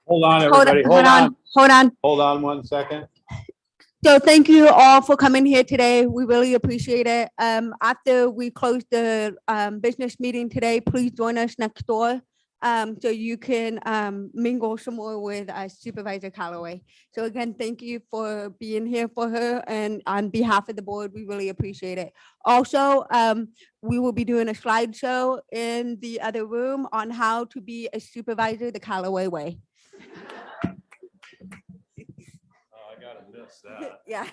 Hold on, everybody. Hold on 1 second. So thank you all for coming here today. We really appreciate it. After we close the business meeting today, please join us next door so you can mingle some more with Supervisor Callaway. So again, thank you for being here for her, and on behalf of the board, we really appreciate it. Also, we will be doing a slideshow in the other room on how to be a supervisor the Callaway way. Yeah.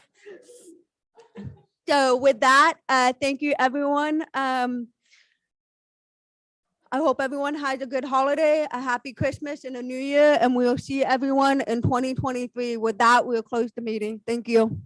So with that, thank you, everyone. I hope everyone has a good holiday, a happy Christmas and a new year, and we'll see everyone in 2023. With that, we'll close the meeting. Thank you.